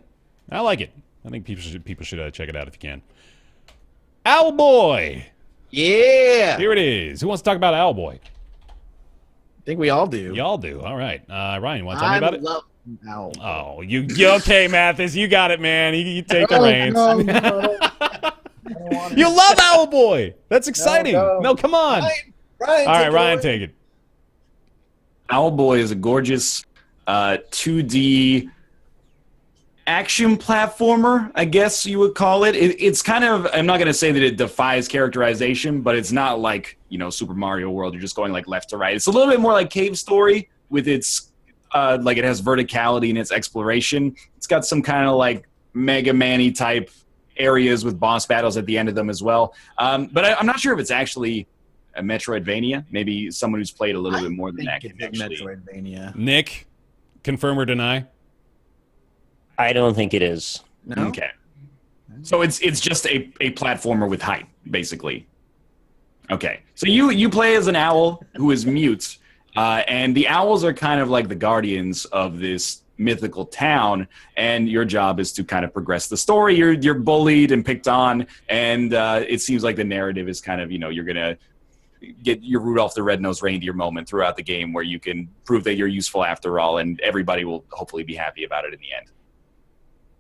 [SPEAKER 1] I like it. I think people should check it out if you can. Owlboy.
[SPEAKER 5] Yeah.
[SPEAKER 1] Here it is. Who wants to talk about Owlboy?
[SPEAKER 5] I think we all do.
[SPEAKER 1] Y'all do. All right. Ryan, you want to tell me about it?
[SPEAKER 5] I love Owlboy.
[SPEAKER 1] Oh, you okay, Mathis? You got it, man. You take the reins.
[SPEAKER 5] No,
[SPEAKER 1] you love Owlboy. That's exciting. No, come on.
[SPEAKER 5] Ryan,
[SPEAKER 1] all right, Ryan, take it.
[SPEAKER 4] Owlboy is a gorgeous 2D action platformer, I guess you would call it. It's kind of, I'm not going to say that it defies characterization, but it's not like, Super Mario World. You're just going like left to right. It's a little bit more like Cave Story with its like it has verticality in its exploration. It's got some kind of like Mega Man-y type areas with boss battles at the end of them as well. But I'm not sure if it's actually a Metroidvania. Maybe someone who's played a little bit more than that can actually.
[SPEAKER 5] Metroidvania.
[SPEAKER 1] Nick, confirm or deny?
[SPEAKER 3] I don't think it is.
[SPEAKER 5] No.
[SPEAKER 4] Okay. So it's just a platformer with height, basically. Okay. So you play as an owl who is mute, and the owls are kind of like the guardians of this mythical town, and your job is to kind of progress the story. You're bullied and picked on, and it seems like the narrative is kind of, you're gonna get your Rudolph the Red-Nosed Reindeer moment throughout the game where you can prove that you're useful after all, and everybody will hopefully be happy about it in the end.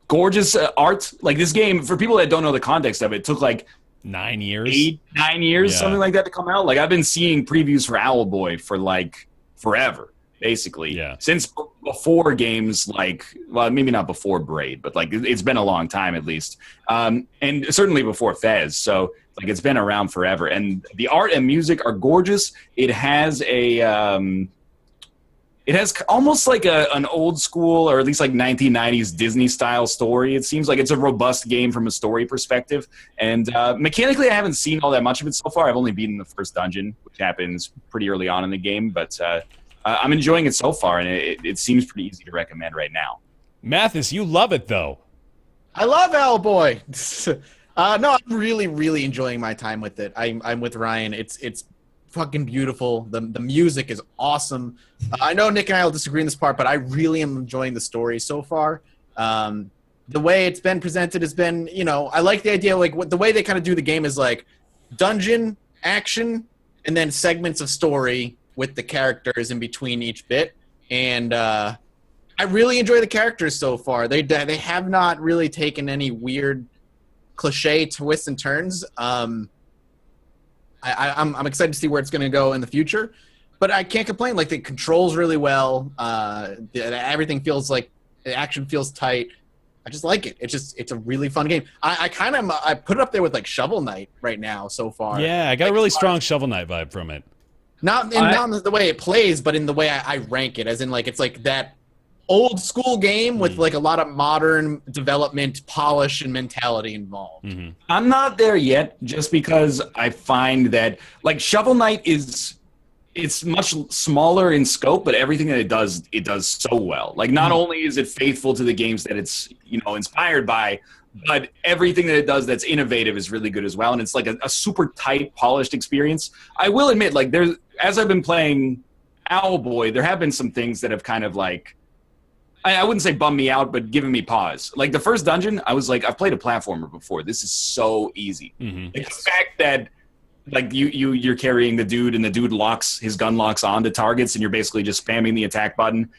[SPEAKER 4] Gorgeous art. Like, this game, for people that don't know the context of it, took like
[SPEAKER 1] 9 years,
[SPEAKER 4] 9 years,
[SPEAKER 1] Yeah.
[SPEAKER 4] something like that to come out. Like, I've been seeing previews for Owlboy for like forever, basically.
[SPEAKER 1] Yeah.
[SPEAKER 4] Since before games like, well, maybe not before Braid, but like it's been a long time at least. And certainly before Fez. So like it's been around forever. And the art and music are gorgeous. It has almost like an old school, or at least like 1990s Disney style story. It seems like it's a robust game from a story perspective. And mechanically, I haven't seen all that much of it so far. I've only beaten the first dungeon, which happens pretty early on in the game. But I'm enjoying it so far, and it seems pretty easy to recommend right now.
[SPEAKER 1] Mathis, you love it though.
[SPEAKER 5] I love Owlboy. No, I'm really, really enjoying my time with it. I'm with Ryan. It's fucking beautiful. The music is awesome. I know Nick and I will disagree in this part, but I really am enjoying the story so far. The way it's been presented has been, I like the idea, like the way they kind of do the game is like dungeon, action, and then segments of story with the characters in between each bit. And I really enjoy the characters so far. They have not really taken any weird cliche twists and turns. I'm excited to see where it's going to go in the future, but I can't complain. Like, the controls really well. Everything feels like the action feels tight. I just like it. It's a really fun game. I put it up there with like Shovel Knight right now so far.
[SPEAKER 1] Yeah, I got a really strong Shovel Knight vibe from it.
[SPEAKER 5] Not in the way it plays, but in the way I rank it, as in like it's like that old school game with like a lot of modern development, polish, and mentality involved.
[SPEAKER 1] Mm-hmm.
[SPEAKER 4] I'm not there yet, just because I find that like Shovel Knight it's much smaller in scope, but everything that it does so well. Like, not only is it faithful to the games that it's inspired by, but everything that it does that's innovative is really good as well. And it's like a super tight, polished experience. I will admit, like, as I've been playing Owlboy, there have been some things that have kind of like, I wouldn't say bummed me out, but given me pause. Like, the first dungeon, I was like, I've played a platformer before. This is so easy.
[SPEAKER 1] Mm-hmm.
[SPEAKER 4] Like, the fact that like you're carrying the dude, and the dude his gun locks onto targets, and you're basically just spamming the attack button.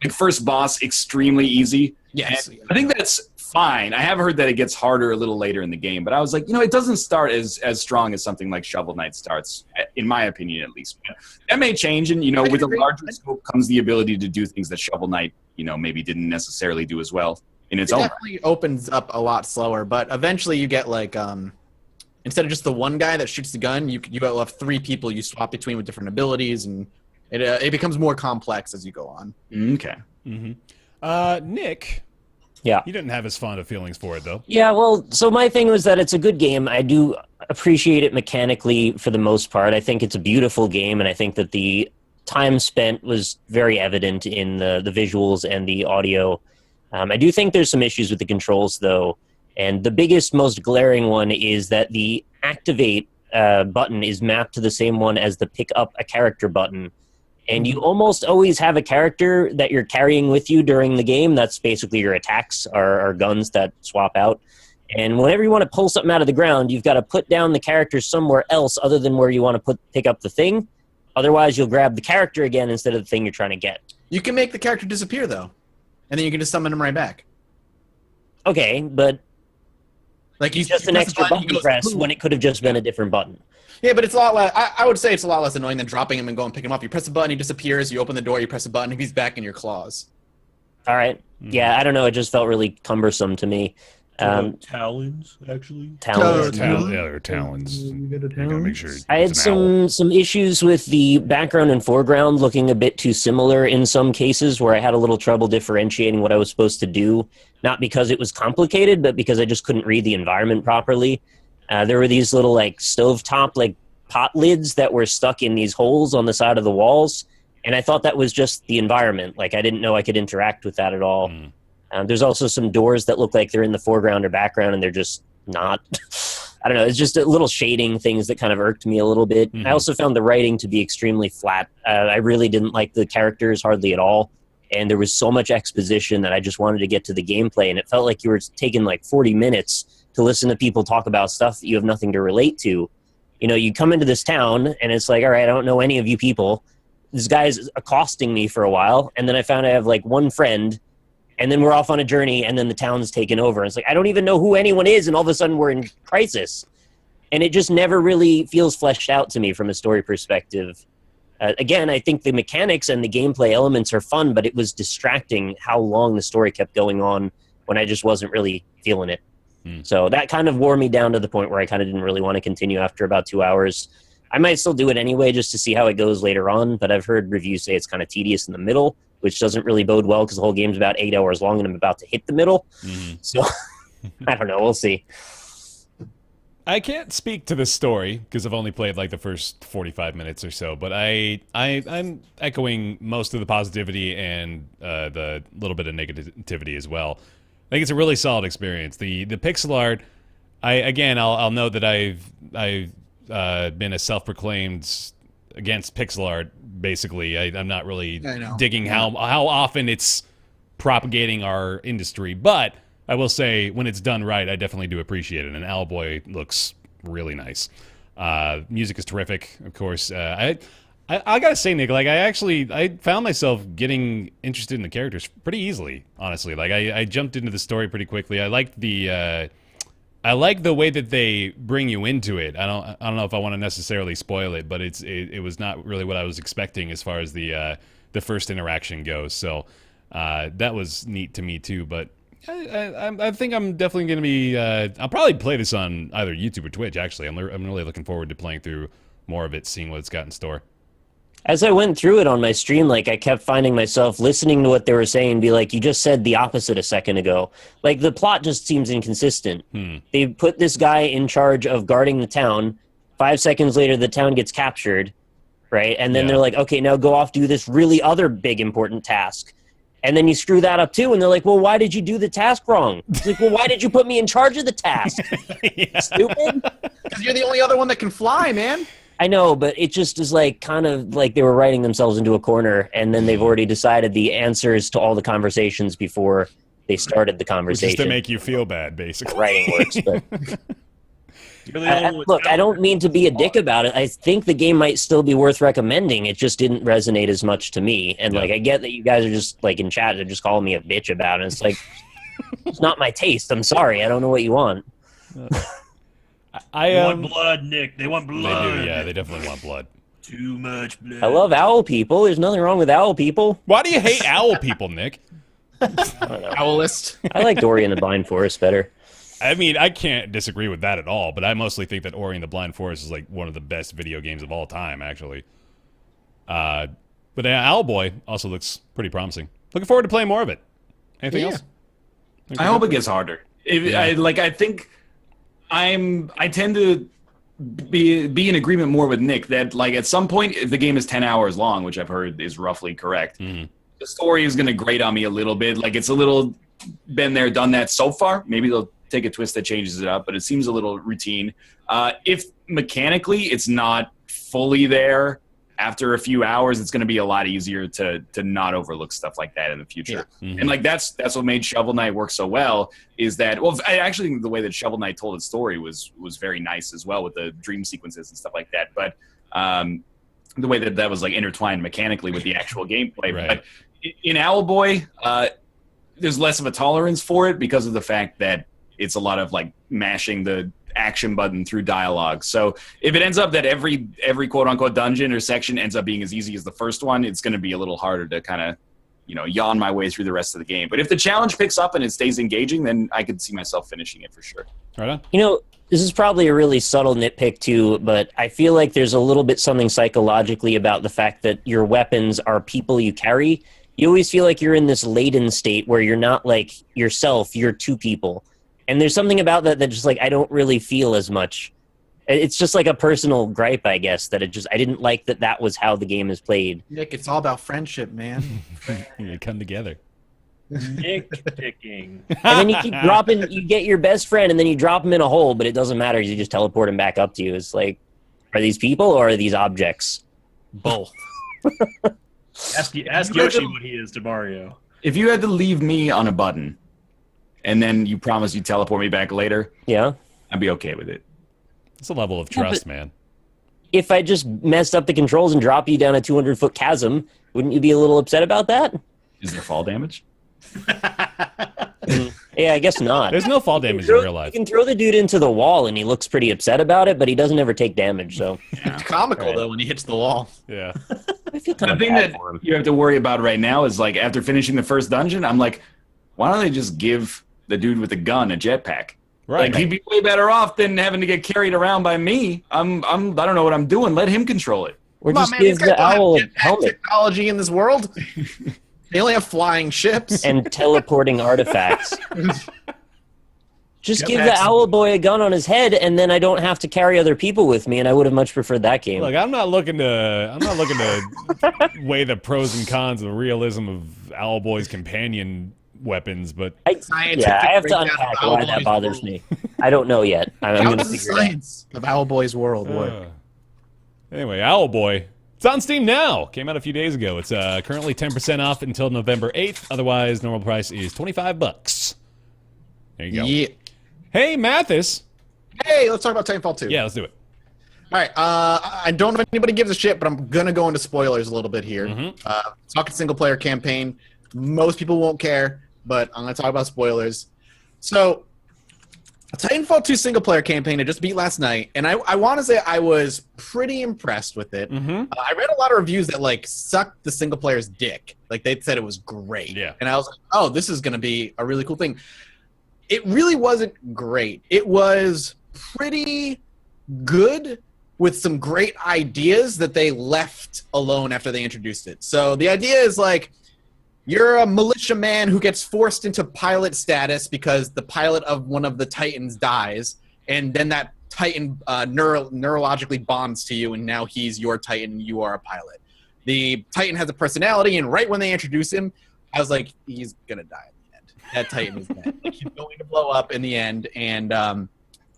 [SPEAKER 4] Like, first boss, extremely easy.
[SPEAKER 5] Yes,
[SPEAKER 4] And I think that's fine. I have heard that it gets harder a little later in the game, but I was like, it doesn't start as strong as something like Shovel Knight starts, in my opinion, at least. But that may change, and with a larger scope comes the ability to do things that Shovel Knight, maybe didn't necessarily do as well in its own.
[SPEAKER 5] It definitely opens up a lot slower, but eventually you get like instead of just the one guy that shoots the gun, you have three people you swap between with different abilities, and it becomes more complex as you go on.
[SPEAKER 4] Okay.
[SPEAKER 1] Mm-hmm. Nick.
[SPEAKER 3] Yeah.
[SPEAKER 1] You didn't have as fond of feelings for it, though.
[SPEAKER 3] Yeah, well, so my thing was that it's a good game. I do appreciate it mechanically for the most part. I think it's a beautiful game, and I think that the time spent was very evident in the visuals and the audio. I do think there's some issues with the controls, though, and the biggest, most glaring one is that the activate button is mapped to the same one as the pick up a character button. And you almost always have a character that you're carrying with you during the game. That's basically your attacks are guns that swap out. And whenever you want to pull something out of the ground, you've got to put down the character somewhere else other than where you want to pick up the thing. Otherwise, you'll grab the character again instead of the thing you're trying to get.
[SPEAKER 5] You can make the character disappear, though, and then you can just summon him right back.
[SPEAKER 3] Okay, but
[SPEAKER 5] like
[SPEAKER 3] it's just an extra button press when it could have just been a different button.
[SPEAKER 5] Yeah, but it's a lot less. I would say it's a lot less annoying than dropping him and going and picking him up. You press a button, he disappears. You open the door, you press a button, he's back in your claws.
[SPEAKER 3] All right. Yeah, I don't know. It just felt really cumbersome to me.
[SPEAKER 2] Talons, actually.
[SPEAKER 3] Talons.
[SPEAKER 1] They're talons. You gotta make sure.
[SPEAKER 3] I had
[SPEAKER 1] it's an owl.
[SPEAKER 3] some issues with the background and foreground looking a bit too similar in some cases, where I had a little trouble differentiating what I was supposed to do. Not because it was complicated, but because I just couldn't read the environment properly. There were these little stovetop pot lids that were stuck in these holes on the side of the walls, and I thought that was just the environment. I didn't know I could interact with that at all. There's also some doors that look like they're in the foreground or background, and they're just not. I don't know. It's just a little shading things that kind of irked me a little bit. I also found the writing to be extremely flat. I really didn't like the characters hardly at all, and there was so much exposition that I just wanted to get to the gameplay, and it felt like you were taking 40 minutes to listen to people talk about stuff that you have nothing to relate to. You come into this town, and it's like, all right, I don't know any of you people. This guy's accosting me for a while, and then I found I have one friend, and then we're off on a journey, and then the town's taken over. It's like, I don't even know who anyone is, and all of a sudden we're in crisis. And it just never really feels fleshed out to me from a story perspective. Again, I think the mechanics and the gameplay elements are fun, but it was distracting how long the story kept going on when I just wasn't really feeling it. So that kind of wore me down to the point where I kind of didn't really want to continue after about 2 hours. I might still do it anyway just to see how it goes later on, but I've heard reviews say it's kind of tedious in the middle, which doesn't really bode well because the whole game's about 8 hours long and I'm about to hit the middle. So I don't know. We'll see.
[SPEAKER 1] I can't speak to the story because I've only played the first 45 minutes or so, but I'm echoing most of the positivity and the little bit of negativity as well. I think it's a really solid experience. The pixel art, I'll note that I've been a self-proclaimed against pixel art. Basically, I'm not really digging how often it's propagating our industry, but I will say when it's done right, I definitely do appreciate it. And Owlboy looks really nice. Music is terrific, of course. I gotta say, Nick, I found myself getting interested in the characters pretty easily. Honestly, I jumped into the story pretty quickly. I like the way that they bring you into it. I don't know if I want to necessarily spoil it, but it was not really what I was expecting as far as the first interaction goes. So that was neat to me too. But I think I'm definitely going to be. I'll probably play this on either YouTube or Twitch. Actually, I'm really looking forward to playing through more of it, seeing what it's got in store.
[SPEAKER 3] As I went through it on my stream, I kept finding myself listening to what they were saying and be like, you just said the opposite a second ago. The plot just seems inconsistent. They put this guy in charge of guarding the town. 5 seconds later, the town gets captured, right? And then they're like, okay, now go off, do this really other big important task. And then you screw that up too, and they're like, well, why did you do the task wrong? It's like, well, why did you put me in charge of the task? Stupid?
[SPEAKER 5] Because you're the only other one that can fly, man.
[SPEAKER 3] I know, but it just is kind of like they were writing themselves into a corner, and then they've already decided the answers to all the conversations before they started the conversation.
[SPEAKER 1] Just to make you feel bad, basically.
[SPEAKER 3] Writing works, but... Look, I don't mean to be a dick about it. I think the game might still be worth recommending. It just didn't resonate as much to me. And, I get that you guys are just, in chat, they're just calling me a bitch about it. It's it's not my taste. I'm sorry. I don't know what you want.
[SPEAKER 2] They want blood, Nick. They want blood.
[SPEAKER 1] They do, yeah. They definitely want blood.
[SPEAKER 2] Too much blood.
[SPEAKER 3] I love owl people. There's nothing wrong with owl people.
[SPEAKER 1] Why do you hate owl people, Nick?
[SPEAKER 5] Owlist.
[SPEAKER 3] I like Ori and the Blind Forest better.
[SPEAKER 1] I mean, I can't disagree with that at all, but I mostly think that Ori and the Blind Forest is one of the best video games of all time, actually. But Owlboy also looks pretty promising. Looking forward to playing more of it. Anything else?
[SPEAKER 4] I hope it gets harder. I think I tend to be in agreement more with Nick that at some point, if the game is 10 hours long, which I've heard is roughly correct, the story is going to grate on me a little bit. It's a little been there, done that so far. Maybe they'll take a twist that changes it up, but it seems a little routine. If mechanically it's not fully there after a few hours, it's going to be a lot easier to not overlook stuff like that in the future. And that's what made Shovel Knight work so well, is that, I actually think the way that Shovel Knight told its story was very nice as well, with the dream sequences and stuff like that. But the way that was intertwined mechanically with the actual gameplay.
[SPEAKER 1] Right.
[SPEAKER 4] But in Owlboy, there's less of a tolerance for it because of the fact that it's a lot of mashing the action button through dialogue. So if it ends up that every quote unquote dungeon or section ends up being as easy as the first one, it's going to be a little harder to kind of, yawn my way through the rest of the game. But if the challenge picks up and it stays engaging, then I could see myself finishing it for sure.
[SPEAKER 1] Right on.
[SPEAKER 3] This is probably a really subtle nitpick too, but I feel like there's a little bit something psychologically about the fact that your weapons are people you carry. You always feel like you're in this laden state where you're not like yourself, you're two people. And there's something about that just like I don't really feel as much. It's just like a personal gripe, I guess, that I didn't like that was how the game is played.
[SPEAKER 5] Nick, it's all about friendship, man.
[SPEAKER 1] You come together.
[SPEAKER 2] Nick picking.
[SPEAKER 3] And then you keep you get your best friend, and then you drop him in a hole, but it doesn't matter. You just teleport him back up to you. It's like, are these people or are these objects?
[SPEAKER 5] Both.
[SPEAKER 2] Ask Yoshi what he is to Mario.
[SPEAKER 4] If you had to leave me on a button, and then you promise you teleport me back later,
[SPEAKER 3] Yeah.
[SPEAKER 4] I'd be okay with it.
[SPEAKER 1] It's a level of trust, man.
[SPEAKER 3] If I just messed up the controls and drop you down a 200-foot chasm, wouldn't you be a little upset about that?
[SPEAKER 4] Is there fall damage?
[SPEAKER 3] Yeah, I guess not.
[SPEAKER 1] There's no fall damage in real life.
[SPEAKER 3] You can throw the dude into the wall, and he looks pretty upset about it, but he doesn't ever take damage. So
[SPEAKER 5] It's comical, though, when he hits the wall.
[SPEAKER 1] Yeah.
[SPEAKER 3] I feel kind
[SPEAKER 4] The
[SPEAKER 3] of
[SPEAKER 4] thing
[SPEAKER 3] bad
[SPEAKER 4] that
[SPEAKER 3] for him.
[SPEAKER 4] you have to worry about right now is like after finishing the first dungeon, I'm like, why don't they just give the dude with the gun a jetpack?
[SPEAKER 1] Right.
[SPEAKER 4] Like he'd be way better off than having to get carried around by me. I don't know what I'm doing. Let him control it.
[SPEAKER 3] Or
[SPEAKER 5] Come on,
[SPEAKER 3] just
[SPEAKER 5] man,
[SPEAKER 3] give
[SPEAKER 5] these guys
[SPEAKER 3] the
[SPEAKER 5] don't have
[SPEAKER 3] owl a
[SPEAKER 5] jetpack
[SPEAKER 3] helmet
[SPEAKER 5] technology in this world. They only have flying ships.
[SPEAKER 3] and teleporting artifacts. Just give the
[SPEAKER 5] Jetpacks.
[SPEAKER 3] Owlboy a gun on his head, and then I don't have to carry other people with me, and I would have much preferred that game.
[SPEAKER 1] Look, I'm not looking to weigh the pros and cons of the realism of Owlboy's companion weapons, but
[SPEAKER 3] I have to
[SPEAKER 5] breakdown
[SPEAKER 3] unpack
[SPEAKER 5] of
[SPEAKER 3] why that
[SPEAKER 5] Owlboy's
[SPEAKER 3] bothers
[SPEAKER 5] world.
[SPEAKER 3] me. I don't know yet. I'm
[SPEAKER 5] How
[SPEAKER 3] going to
[SPEAKER 5] does the
[SPEAKER 3] figure it out.
[SPEAKER 5] science of Owlboy's world work?
[SPEAKER 1] Anyway, Owlboy. It's on Steam now. Came out a few days ago. It's currently 10% off until November 8th. Otherwise, normal price is $25. There you go.
[SPEAKER 5] Yeah.
[SPEAKER 1] Hey, Mathis.
[SPEAKER 5] Hey, let's talk about Titanfall 2.
[SPEAKER 1] Yeah, let's do it.
[SPEAKER 5] All right. I don't know if anybody gives a shit, but I'm going to go into spoilers a little bit here. Talking single-player campaign. Most people won't care, but I'm going to talk about spoilers. So, Titanfall 2 single-player campaign, I just beat last night, and I want to say I was pretty impressed with it. I read a lot of reviews that, like, sucked the single-player's dick. Like, they said it was great.
[SPEAKER 1] Yeah.
[SPEAKER 5] And I was like, oh, this is going to be a really cool thing. It really wasn't great. It was pretty good with some great ideas that they left alone after they introduced it. So the idea is like you're a militiaman who gets forced into pilot status because the pilot of one of the Titans dies, and then that Titan neurologically bonds to you, and now he's your Titan and you are a pilot. The Titan has a personality, and right when they introduce him, I was like, he's going to die. That Titan is dead. Like, he's going to blow up in the end, and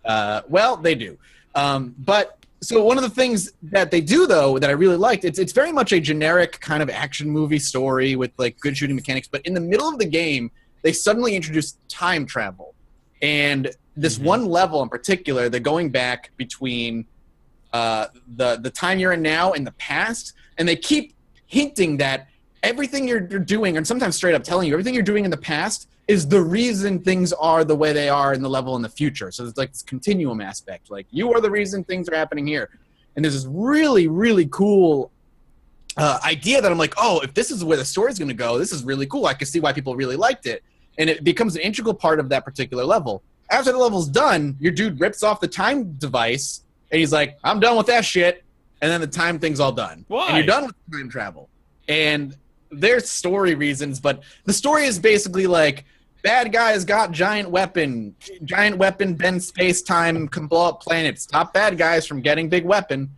[SPEAKER 5] well, they do. But so one of the things that they do, though, that I really liked, it's very much a generic kind of action movie story with like good shooting mechanics. But in the middle of the game, they suddenly introduced time travel, and this one level in particular, they're going back between the time you're in now and the past, and they keep hinting that everything you're doing, and sometimes straight up telling you everything you're doing in the past is the reason things are the way they are in the level in the future. So it's like this continuum aspect. Like, you are the reason things are happening here. And there's this really, really cool idea that I'm like, oh, if this is where the story's going to go, this is really cool. I can see why people really liked it. And it becomes an integral part of that particular level. After the level's done, your dude rips off the time device, and he's like, I'm done with that shit. And then the time thing's all done.
[SPEAKER 1] Why?
[SPEAKER 5] And you're done with time travel. And there's story reasons, but the story is basically like, bad guys got giant weapon bend space-time, can blow up planets, stop bad guys from getting big weapon.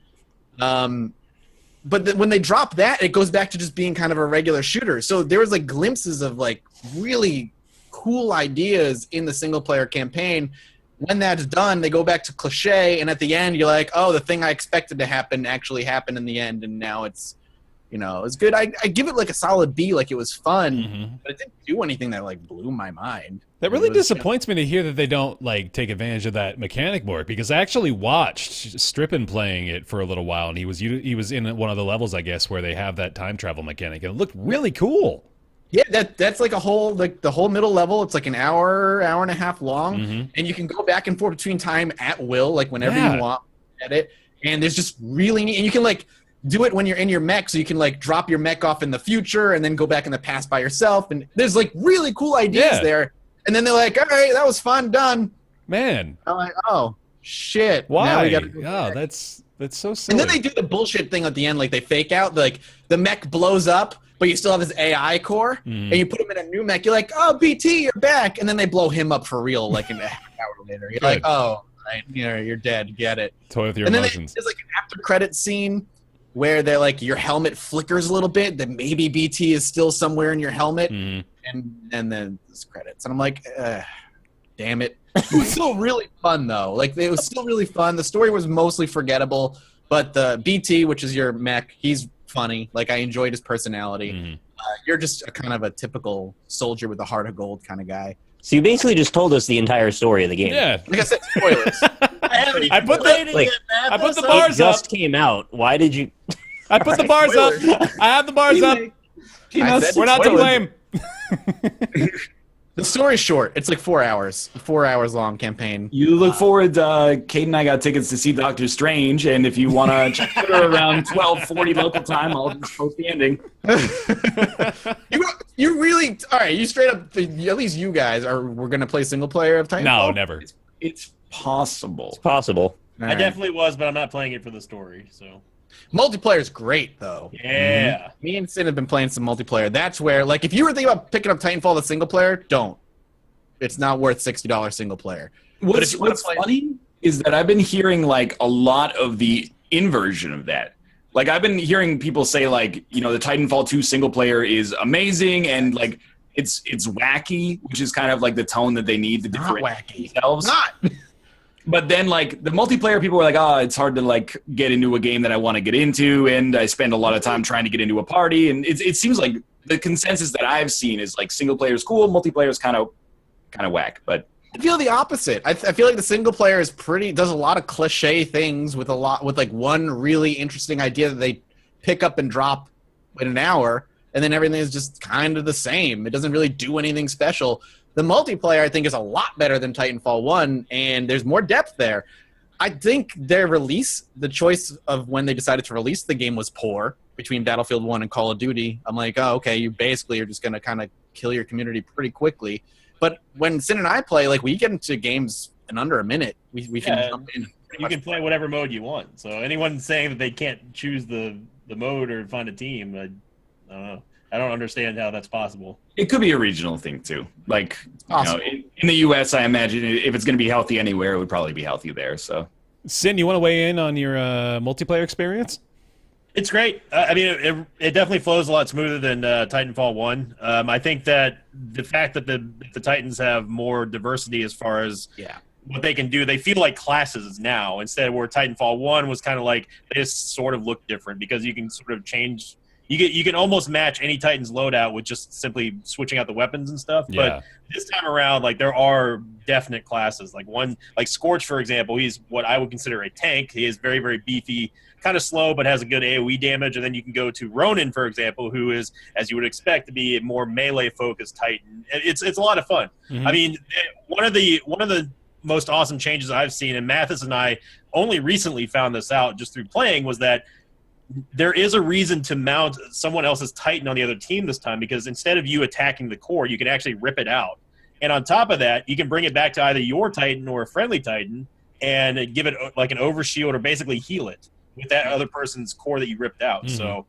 [SPEAKER 5] But when they drop that, it goes back to just being kind of a regular shooter. So there was like glimpses of like really cool ideas in the single-player campaign. When that's done, they go back to cliche, and at the end, you're like, oh, the thing I expected to happen actually happened in the end, and now it's, you know, it's good. I give it like a solid B, like it was fun, but it didn't do anything that like blew my mind.
[SPEAKER 1] That really disappoints me to hear that they don't like take advantage of that mechanic more, because I actually watched Strippin playing it for a little while, and he was in one of the levels, I guess, where they have that time travel mechanic, and it looked really cool.
[SPEAKER 5] Yeah, that's like a whole, like the whole middle level. It's like an hour and a half long, and you can go back and forth between time at will, like whenever you want at it. And there's just really neat, and you can like do it when you're in your mech, so you can like drop your mech off in the future and then go back in the past by yourself. And there's like really cool ideas there. And then they're like, all right, that was fun, done.
[SPEAKER 1] Man,
[SPEAKER 5] I'm like, oh shit.
[SPEAKER 1] why?
[SPEAKER 5] Now we gotta go back.
[SPEAKER 1] That's so silly.
[SPEAKER 5] And then they do the bullshit thing at the end, like they fake out, like the mech blows up, but you still have his AI core, and you put him in a new mech. You're like, oh, BT, you're back. And then they blow him up for real, like a half hour later. You're like, oh, right, you're dead. Get it.
[SPEAKER 1] Toy with your
[SPEAKER 5] and
[SPEAKER 1] emotions.
[SPEAKER 5] Then there's like an after credit scene where they're like, your helmet flickers a little bit, that maybe BT is still somewhere in your helmet, and then there's credits. And I'm like, damn it. It was still really fun, though. Like, it was still really fun. The story was mostly forgettable, but the BT, which is your mech, he's funny. Like, I enjoyed his personality. You're just a kind of a typical soldier with a heart of gold kind of guy.
[SPEAKER 3] So you basically just told us the entire story of the game.
[SPEAKER 1] Yeah.
[SPEAKER 5] Like I said, spoilers.
[SPEAKER 1] I put the bars up.
[SPEAKER 3] Just came out. Why did you?
[SPEAKER 1] I put the bars up. I have the bars up. We're not to blame.
[SPEAKER 5] The story's short. It's like 4 hours. 4 hours long campaign.
[SPEAKER 4] You look forward. Kate and I got tickets to see Doctor Strange, and if you want to check it around 12:40 local time, I'll just post the ending.
[SPEAKER 5] You really all right? You straight up. At least you guys we're gonna play single player of Titanfall.
[SPEAKER 1] No, never.
[SPEAKER 4] It's possible.
[SPEAKER 3] It's possible.
[SPEAKER 2] I definitely was, but I'm not playing it for the story. So
[SPEAKER 5] multiplayer's great though.
[SPEAKER 2] yeah,
[SPEAKER 5] Me and Sin have been playing some multiplayer. That's where, like, if you were thinking about picking up Titanfall the single player, don't. It's not worth $60 single player.
[SPEAKER 4] What's funny is that I've been hearing like a lot of the inversion of that. Like I've been hearing people say like, you know, the Titanfall 2 single player is amazing and like it's wacky, which is kind of like the tone that they need to differentiate themselves.
[SPEAKER 5] Not.
[SPEAKER 4] But then like the multiplayer people were like, oh, it's hard to like get into a game that I want to get into, and I spend a lot of time trying to get into a party. And it seems like the consensus that I've seen is like single player is cool, multiplayer is kind of whack. But
[SPEAKER 5] I feel the opposite. I feel like the single player is does a lot of cliche things with like one really interesting idea that they pick up and drop in an hour, and then everything is just kind of the same. It doesn't really do anything special. The multiplayer, I think, is a lot better than Titanfall 1, and there's more depth there. I think their release, the choice of when they decided to release the game was poor between Battlefield 1 and Call of Duty. I'm like, oh, okay, you basically are just going to kind of kill your community pretty quickly. But when Sin and I play, like, we get into games in under a minute. We can jump in.
[SPEAKER 2] You can play whatever mode you want. So anyone saying that they can't choose the mode or find a team, I don't know. I don't understand how that's possible.
[SPEAKER 4] it could be a regional thing too. Like, you know, in the U.S., I imagine if it's going to be healthy anywhere, it would probably be healthy there. So,
[SPEAKER 1] Sin, you want to weigh in on your multiplayer experience?
[SPEAKER 2] It's great. I mean, it definitely flows a lot smoother than Titanfall 1. I think that the fact that the Titans have more diversity as far as what they can do, they feel like classes now, instead of where Titanfall 1 was kind of like they just sort of look different because you can sort of change. You can almost match any Titan's loadout with just simply switching out the weapons and stuff.
[SPEAKER 1] Yeah.
[SPEAKER 2] But this time around, like, there are definite classes. Like Scorch, for example, he's what I would consider a tank. He is very, very beefy, kind of slow, but has a good AoE damage. And then you can go to Ronin, for example, who is, as you would expect, to be a more melee-focused Titan. It's a lot of fun.
[SPEAKER 1] Mm-hmm.
[SPEAKER 2] I mean, one of the most awesome changes I've seen, and Mathis and I only recently found this out just through playing, was that there is a reason to mount someone else's Titan on the other team this time, because instead of you attacking the core, you can actually rip it out. And on top of that, you can bring it back to either your Titan or a friendly Titan and give it like an overshield or basically heal it with that other person's core that you ripped out. Mm-hmm. So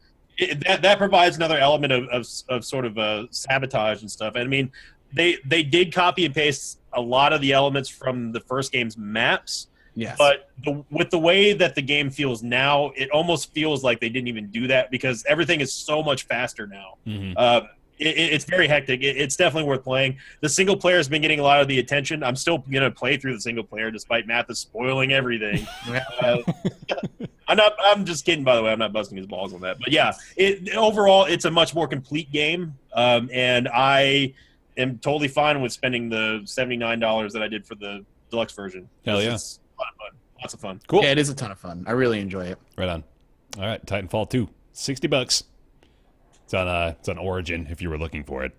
[SPEAKER 2] that provides another element of sort of sabotage and stuff. And I mean, they did copy and paste a lot of the elements from the first game's maps.
[SPEAKER 5] Yes.
[SPEAKER 2] But with the way that the game feels now, it almost feels like they didn't even do that, because everything is so much faster now. Mm-hmm. It's very hectic. It's definitely worth playing. The single player has been getting a lot of the attention. I'm still going to play through the single player despite Mathis spoiling everything. I'm just kidding, by the way. I'm not busting his balls on that. But yeah, overall, it's a much more complete game. And I am totally fine with spending the $79 that I did for the deluxe version.
[SPEAKER 1] Hell yeah.
[SPEAKER 2] It's a lot of fun. Lots of fun.
[SPEAKER 1] Cool.
[SPEAKER 5] Yeah, it is a ton of fun. I really enjoy it.
[SPEAKER 1] Right on. All right, Titanfall 2, $60. It's on Origin if you were looking for it.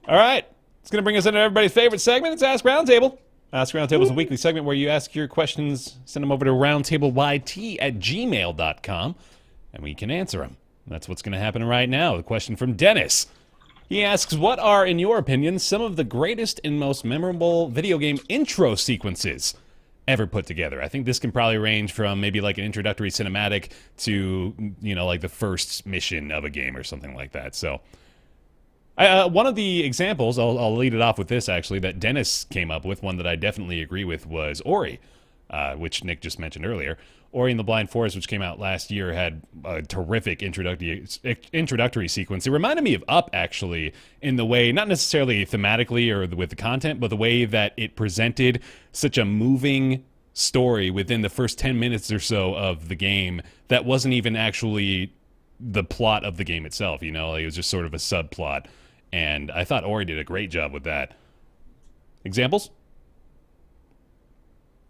[SPEAKER 1] All right, it's going to bring us into everybody's favorite segment. It's Ask Roundtable. Ask Roundtable is a weekly segment where you ask your questions, send them over to roundtableyt@gmail.com. and we can answer them. That's what's going to happen right now. The question from Dennis. He asks, what are, in your opinion, some of the greatest and most memorable video game intro sequences ever put together? I think this can probably range from maybe like an introductory cinematic to, like the first mission of a game or something like that. So one of the examples, I'll lead it off with this actually, that Dennis came up with, one that I definitely agree with, was Ori, which Nick just mentioned earlier. Ori and the Blind Forest, which came out last year, had a terrific introductory sequence. It reminded me of Up, actually, in the way, not necessarily thematically or with the content, but the way that it presented such a moving story within the first 10 minutes or so of the game that wasn't even actually the plot of the game itself, It was just sort of a subplot. And I thought Ori did a great job with that. Examples?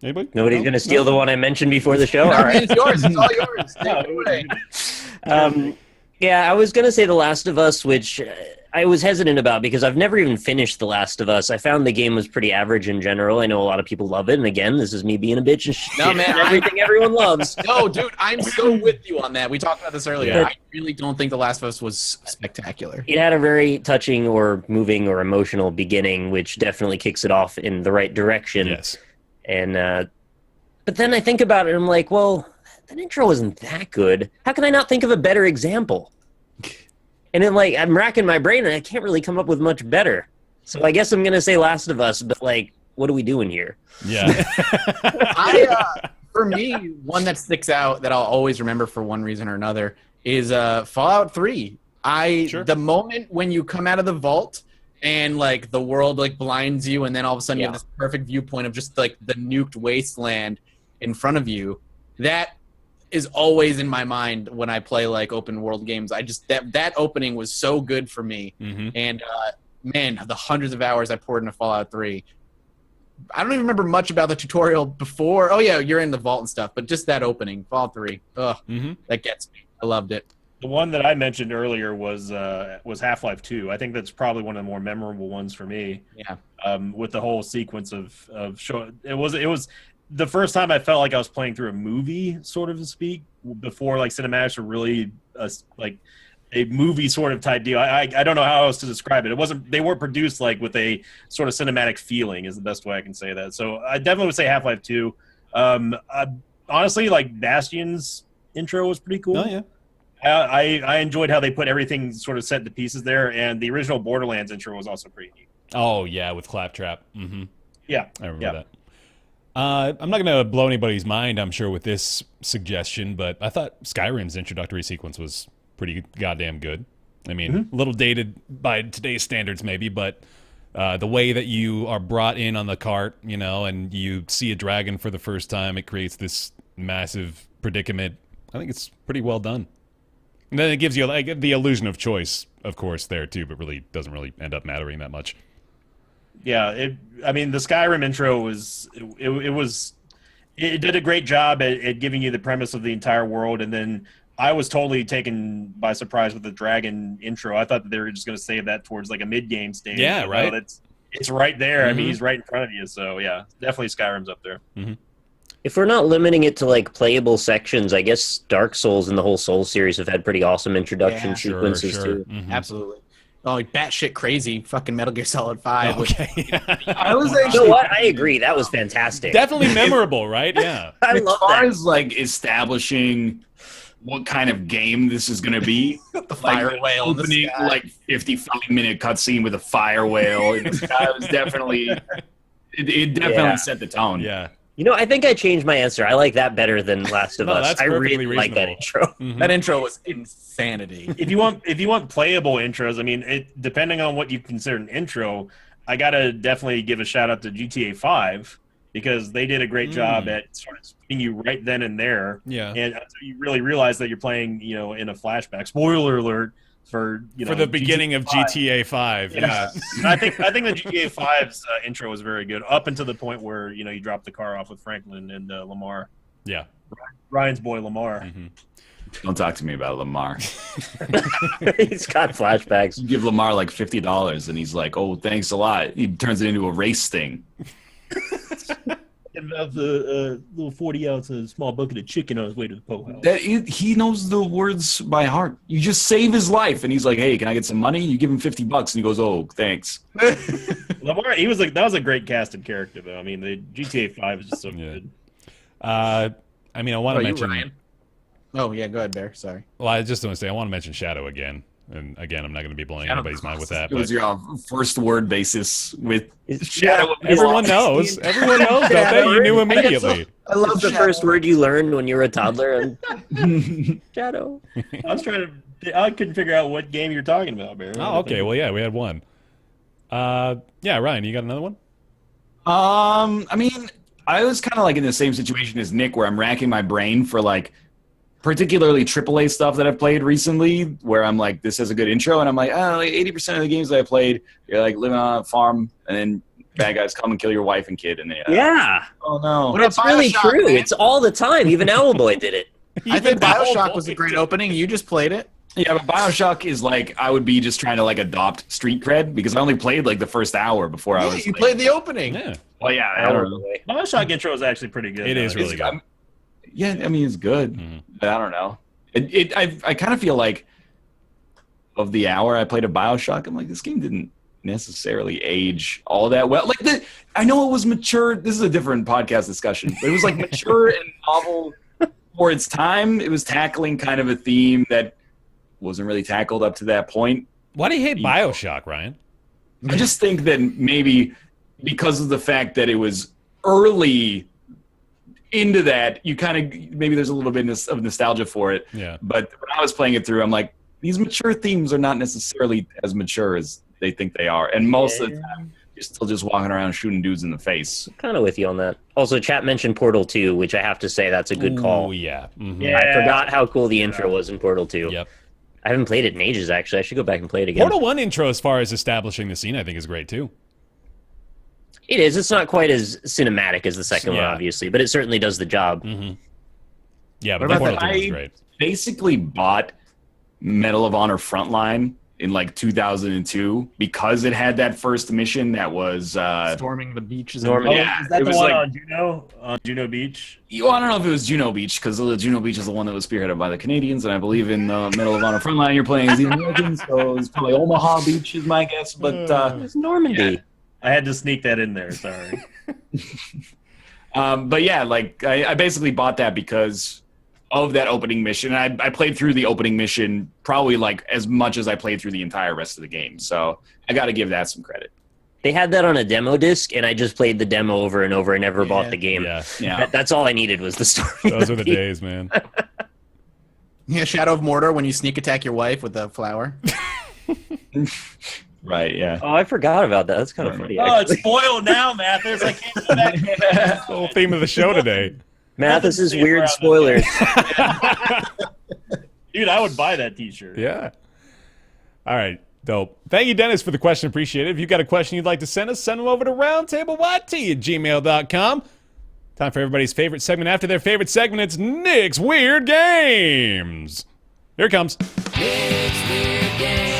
[SPEAKER 1] Anybody?
[SPEAKER 3] Nobody's going to steal the one I mentioned before the show?
[SPEAKER 5] No,
[SPEAKER 3] All right.
[SPEAKER 5] it's yours. It's all yours. Take it away.
[SPEAKER 3] Yeah, I was going to say The Last of Us, which I was hesitant about because I've never even finished The Last of Us. I found the game was pretty average in general. I know a lot of people love it, and again, this is me being a bitch and shit.
[SPEAKER 5] No, man,
[SPEAKER 3] everything everyone loves.
[SPEAKER 5] No, dude, I'm so with you on that. We talked about this earlier.
[SPEAKER 3] Yeah.
[SPEAKER 5] I really don't think The Last of Us was spectacular.
[SPEAKER 3] It had a very touching or moving or emotional beginning, which definitely kicks it off in the right direction.
[SPEAKER 1] Yes.
[SPEAKER 3] And but then I think about it, and I'm like, well, that intro wasn't that good. How can I not think of a better example? And then, I'm racking my brain, and I can't really come up with much better. So I guess I'm going to say Last of Us, but, what are we doing here?
[SPEAKER 1] Yeah.
[SPEAKER 5] For me, one that sticks out that I'll always remember for one reason or another is Fallout 3.
[SPEAKER 1] Sure.
[SPEAKER 5] The moment when you come out of the vault and the world blinds you, and then all of a sudden you have this perfect viewpoint of just the nuked wasteland in front of you. That is always in my mind when I play open world games. I just that opening was so good for me.
[SPEAKER 1] Mm-hmm.
[SPEAKER 5] And man, the hundreds of hours I poured into Fallout 3. I don't even remember much about the tutorial before. Oh yeah, you're in the vault and stuff, but just that opening, Fallout 3. That gets me. I loved it.
[SPEAKER 2] The one that I mentioned earlier was Half-Life 2. I think that's probably one of the more memorable ones for me.
[SPEAKER 5] Yeah.
[SPEAKER 2] With the whole sequence of show, it was the first time I felt like I was playing through a movie, sort of to speak, before cinematics were really a movie sort of type deal. I don't know how else to describe it. They weren't produced with a sort of cinematic feeling is the best way I can say that. So I definitely would say Half-Life 2. Honestly, Bastion's intro was pretty cool.
[SPEAKER 1] Oh yeah.
[SPEAKER 2] I enjoyed how they put everything sort of set to pieces there, and the original Borderlands intro was also pretty neat.
[SPEAKER 1] Oh yeah, with Claptrap. Mm-hmm.
[SPEAKER 2] Yeah,
[SPEAKER 1] I remember that. I'm not going to blow anybody's mind, I'm sure, with this suggestion, but I thought Skyrim's introductory sequence was pretty goddamn good. I mean, a little dated by today's standards maybe, but the way that you are brought in on the cart, and you see a dragon for the first time, it creates this massive predicament. I think it's pretty well done. And then it gives you the illusion of choice, of course, there too, but really doesn't really end up mattering that much.
[SPEAKER 2] Yeah, the Skyrim intro it did a great job at giving you the premise of the entire world, and then I was totally taken by surprise with the dragon intro. I thought that they were just going to save that towards a mid-game stage.
[SPEAKER 1] Yeah, right.
[SPEAKER 2] It's right there. I mean, he's right in front of you. So yeah, definitely Skyrim's up there.
[SPEAKER 1] Mm-hmm.
[SPEAKER 3] If we're not limiting it to playable sections, I guess Dark Souls and the whole Souls series have had pretty awesome introduction sequences too.
[SPEAKER 1] Mm-hmm.
[SPEAKER 5] Absolutely. Oh, batshit crazy, fucking Metal Gear Solid 5.
[SPEAKER 1] Okay.
[SPEAKER 5] I was
[SPEAKER 3] You know what? I agree. That was fantastic.
[SPEAKER 1] Definitely memorable, right? Yeah.
[SPEAKER 3] I
[SPEAKER 4] As
[SPEAKER 3] love
[SPEAKER 4] far
[SPEAKER 3] that.
[SPEAKER 4] as establishing what kind of game this is going to be,
[SPEAKER 5] the fire whale in the
[SPEAKER 4] opening
[SPEAKER 5] sky.
[SPEAKER 4] 55-minute cutscene with a fire whale in the sky was definitely it definitely set the tone.
[SPEAKER 1] Yeah.
[SPEAKER 3] I think I changed my answer. I like that better than Last of
[SPEAKER 1] No,
[SPEAKER 3] Us.
[SPEAKER 1] that's
[SPEAKER 3] I
[SPEAKER 1] perfectly
[SPEAKER 3] really like that
[SPEAKER 1] reasonable.
[SPEAKER 3] intro.
[SPEAKER 1] Mhm.
[SPEAKER 5] That intro was insanity.
[SPEAKER 2] If you want playable intros, I mean, depending on what you consider an intro, I gotta definitely give a shout out to GTA 5 because they did a great job at sort of putting you right then and there.
[SPEAKER 1] Yeah.
[SPEAKER 2] And until you really realize that you're playing, in a flashback. Spoiler alert for
[SPEAKER 1] the beginning of
[SPEAKER 2] 5.
[SPEAKER 1] GTA 5. Yeah.
[SPEAKER 2] And I think the GTA 5's intro was very good up until the point where you drop the car off with Franklin and Lamar.
[SPEAKER 1] Yeah.
[SPEAKER 2] Ryan's boy Lamar.
[SPEAKER 1] Mm-hmm.
[SPEAKER 4] Don't talk to me about Lamar.
[SPEAKER 3] He's got flashbacks.
[SPEAKER 4] You give Lamar $50 and he's like, "Oh, thanks a lot." He turns it into a race thing.
[SPEAKER 2] Of the little 40-ounce small bucket of chicken on his way to the po house.
[SPEAKER 4] He knows the words by heart. You just save his life, and he's like, "Hey, can I get some money?" You give him $50, and he goes, "Oh, thanks."
[SPEAKER 2] Lamar, he was like, that was a great casted character, though. I mean, the GTA 5 is just so good.
[SPEAKER 1] I mean, I want to mention.
[SPEAKER 5] Ryan? Oh yeah, go ahead, Bear. Sorry.
[SPEAKER 1] Well, I just want to say I want to mention Shadow again. And again, I'm not going to be blowing anybody's mind with that.
[SPEAKER 4] It was
[SPEAKER 1] But
[SPEAKER 4] your first word basis with Shadow.
[SPEAKER 1] everyone knows. Everyone knows, don't they? You knew immediately.
[SPEAKER 3] I love the first word you learned when you were a toddler. Shadow.
[SPEAKER 2] I couldn't figure out what game you're talking about, Bear.
[SPEAKER 1] Oh, okay. Well, yeah, we had one. Yeah, Ryan, you got another one?
[SPEAKER 4] I mean, I was kind of like in the same situation as Nick, where I'm racking my brain for like particularly AAA stuff that I've played recently, where I'm like, this has a good intro, and I'm like, oh, like 80% of the games that I played, you're like living on a farm, and then bad guys come and kill your wife and kid, and they
[SPEAKER 3] Yeah.
[SPEAKER 4] oh no.
[SPEAKER 3] But it's really true. Man. It's all the time. Even Owlboy did it.
[SPEAKER 5] I think BioShock was a great opening. You just played it.
[SPEAKER 4] Yeah, but BioShock is like, I would be just trying to like adopt street cred because I only played like the first hour before I was.
[SPEAKER 5] You
[SPEAKER 4] like,
[SPEAKER 5] played the opening.
[SPEAKER 1] Yeah.
[SPEAKER 4] Well, yeah, I don't know.
[SPEAKER 2] BioShock intro is actually pretty good.
[SPEAKER 1] It is really good.
[SPEAKER 4] Yeah, I mean, it's good. But I don't know. I kind of feel like of the hour I played a BioShock, I'm like, this game didn't necessarily age all that well. Like, I know it was mature. This is a different podcast discussion, but it was like mature and novel for its time. It was tackling kind of a theme that wasn't really tackled up to that point.
[SPEAKER 1] Why do you hate BioShock, Ryan?
[SPEAKER 4] I just think that maybe because of the fact that it was early into that, you kind of maybe there's a little bit of nostalgia for it.
[SPEAKER 1] Yeah.
[SPEAKER 4] But when I was playing it through, I'm like, these mature themes are not necessarily as mature as they think they are, and most of the time, you're still just walking around shooting dudes in the face.
[SPEAKER 3] Kind of with you on that. Also, chat mentioned Portal 2, which I have to say that's a good call.
[SPEAKER 1] Oh yeah. Mm-hmm.
[SPEAKER 3] Yeah. I forgot how cool the intro was in Portal 2.
[SPEAKER 1] Yep.
[SPEAKER 3] I haven't played it in ages, actually. I should go back and play it again.
[SPEAKER 1] Portal 1 intro, as far as establishing the scene, I think is great too.
[SPEAKER 3] It is. It's not quite as cinematic as the second one, obviously, but it certainly does the job.
[SPEAKER 1] Mm-hmm. Yeah, but the Portal 2 is great.
[SPEAKER 4] Basically bought Medal of Honor Frontline in like 2002 because it had that first mission that was
[SPEAKER 5] Storming the beaches.
[SPEAKER 4] Yeah,
[SPEAKER 2] is that
[SPEAKER 4] it
[SPEAKER 2] the
[SPEAKER 4] was
[SPEAKER 2] one
[SPEAKER 4] like,
[SPEAKER 2] on Juno Beach?
[SPEAKER 4] Well, I don't know if it was Juno Beach because Juno Beach is the one that was spearheaded by the Canadians, and I believe in Medal of Honor Frontline you're playing as the Americans, so it's probably Omaha Beach is my guess. But
[SPEAKER 3] it's Normandy.
[SPEAKER 4] Yeah.
[SPEAKER 2] I had to sneak that in there. Sorry.
[SPEAKER 4] But yeah, like I basically bought that because of that opening mission. I played through the opening mission probably like as much as I played through the entire rest of the game. So I got to give that some credit.
[SPEAKER 3] They had that on a demo disc, and I just played the demo over and over and never bought the game.
[SPEAKER 1] Yeah.
[SPEAKER 3] That's all I needed was the story.
[SPEAKER 1] Those are the days, man.
[SPEAKER 5] Yeah, Shadow of Mordor when you sneak attack your wife with the flower.
[SPEAKER 4] Right, yeah.
[SPEAKER 3] Oh, I forgot about that. That's kind of funny.
[SPEAKER 2] Oh, it's spoiled now, Mathis. I can't go back.
[SPEAKER 1] The whole theme of the show today.
[SPEAKER 3] Mathis's weird spoilers.
[SPEAKER 2] Dude, I would buy that t-shirt.
[SPEAKER 1] Yeah. All right. Dope. Thank you, Dennis, for the question. Appreciate it. If you've got a question you'd like to send us, send them over to roundtableyt@gmail.com. Time for everybody's favorite segment. After their favorite segment, it's Nick's Weird Games. Here it comes.
[SPEAKER 6] Nick's Weird Games.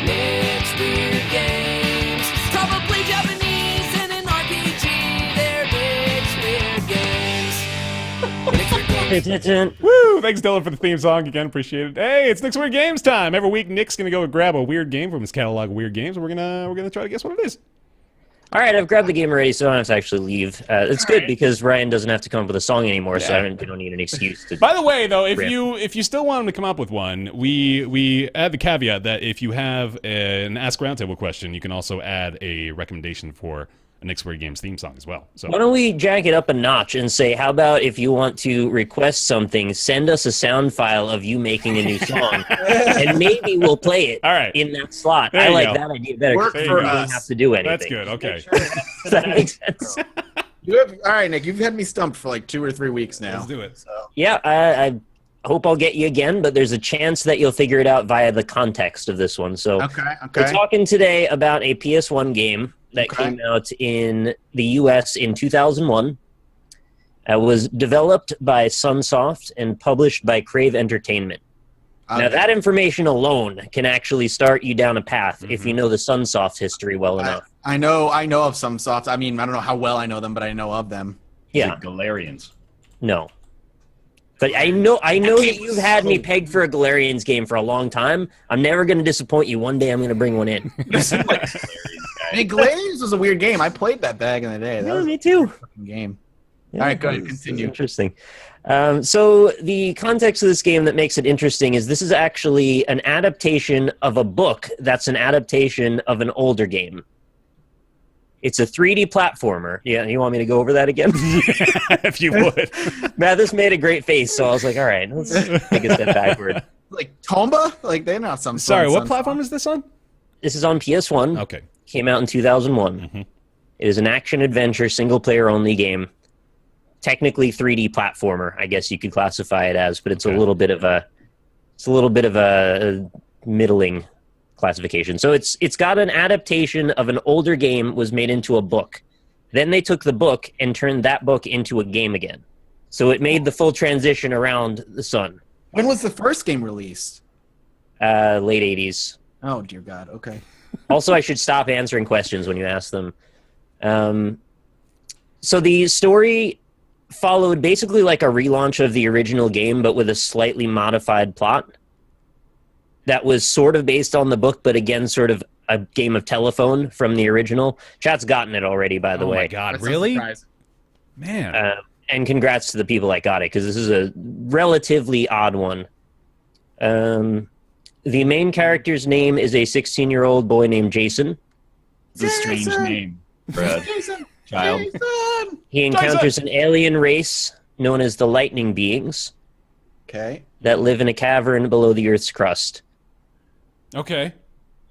[SPEAKER 6] Nick's Weird Games. Probably Japanese and an RPG. They're Nick's Weird Games. Nick's Weird Games.
[SPEAKER 1] Woo! Thanks, Dylan, for the theme song. Again, appreciate it. Hey, it's Nick's Weird Games time. Every week, Nick's gonna go grab a weird game from his catalog of weird games, and we're gonna try to guess what it is.
[SPEAKER 3] All right, I've grabbed the game already, so I don't have to actually leave. It's good because Ryan doesn't have to come up with a song anymore, so we don't need an excuse to.
[SPEAKER 1] By the way, though, if you still want him to come up with one, we add the caveat that if you have an Ask Roundtable question, you can also add a recommendation for a Nick's Weird Games theme song as well. So
[SPEAKER 3] why don't we jack it up a notch and say, how about if you want to request something, send us a sound file of you making a new song, and maybe we'll play it in that slot. I like that idea better.
[SPEAKER 5] Work
[SPEAKER 3] because
[SPEAKER 5] for
[SPEAKER 3] we don't
[SPEAKER 5] us.
[SPEAKER 3] have to do anything.
[SPEAKER 1] That's good. Okay.
[SPEAKER 3] Does that make sense?
[SPEAKER 5] All right, Nick, you've had me stumped for like 2 or 3 weeks now.
[SPEAKER 1] Let's do it.
[SPEAKER 5] So.
[SPEAKER 3] Yeah, I hope I'll get you again, but there's a chance that you'll figure it out via the context of this one. So we're talking today about a PS1 game that came out in the U.S. in 2001. It was developed by Sunsoft and published by Crave Entertainment. Now, that information alone can actually start you down a path if
[SPEAKER 1] Mm-hmm.
[SPEAKER 3] you know the Sunsoft history well enough.
[SPEAKER 5] I know of some softs. I mean, I don't know how well I know them, but I know of them.
[SPEAKER 3] Yeah,
[SPEAKER 4] Galarians.
[SPEAKER 3] no. But I know that you've had me pegged for a Galarians game for a long time. I'm never going to disappoint you. One day I'm going to bring one in.
[SPEAKER 5] Hey, Galarians was a weird game. I played that back in the day. That
[SPEAKER 3] Yeah,
[SPEAKER 5] was
[SPEAKER 3] me too.
[SPEAKER 5] a fucking game.
[SPEAKER 3] Yeah,
[SPEAKER 5] All right, go ahead.
[SPEAKER 3] this is
[SPEAKER 5] Continue.
[SPEAKER 3] Interesting. So the context of this game that makes it interesting is this is actually an adaptation of a book that's an adaptation of an older game. It's a 3D platformer. Yeah, you want me to go over that again?
[SPEAKER 1] If you would.
[SPEAKER 3] Mathis made a great face, so I was like, all right, let's take a step backward.
[SPEAKER 5] Like Tomba? Like they're not some.
[SPEAKER 1] Sorry, what platform is this on?
[SPEAKER 3] This is on PS1.
[SPEAKER 1] Okay.
[SPEAKER 3] Came out in 2001.
[SPEAKER 1] Mhm.
[SPEAKER 3] It is an action-adventure, single-player only game. Technically 3D platformer, I guess you could classify it as, but it's a little bit of a middling classification. So it's got an adaptation of an older game was made into a book. Then they took the book and turned that book into a game again. So it made the full transition around the sun.
[SPEAKER 5] When was the first game released?
[SPEAKER 3] Late 80s.
[SPEAKER 5] Oh dear God. Okay.
[SPEAKER 3] Also, I should stop answering questions when you ask them. So the story followed basically like a relaunch of the original game, but with a slightly modified plot that was sort of based on the book, but again, sort of a game of telephone from the original. Chat's gotten it already, by the
[SPEAKER 1] Oh
[SPEAKER 3] way.
[SPEAKER 1] my God,
[SPEAKER 5] That's
[SPEAKER 1] really?
[SPEAKER 5] surprising.
[SPEAKER 1] Man.
[SPEAKER 3] And congrats to the people that got it, because this is a relatively odd one. The main character's name is a 16-year-old boy named Jason.
[SPEAKER 4] It's a strange
[SPEAKER 5] Jason!
[SPEAKER 4] name for a
[SPEAKER 5] Jason.
[SPEAKER 4] child.
[SPEAKER 5] Jason!
[SPEAKER 3] He encounters an alien race known as the Lightning Beings
[SPEAKER 5] Okay.
[SPEAKER 3] that live in a cavern below the Earth's crust.
[SPEAKER 1] Okay.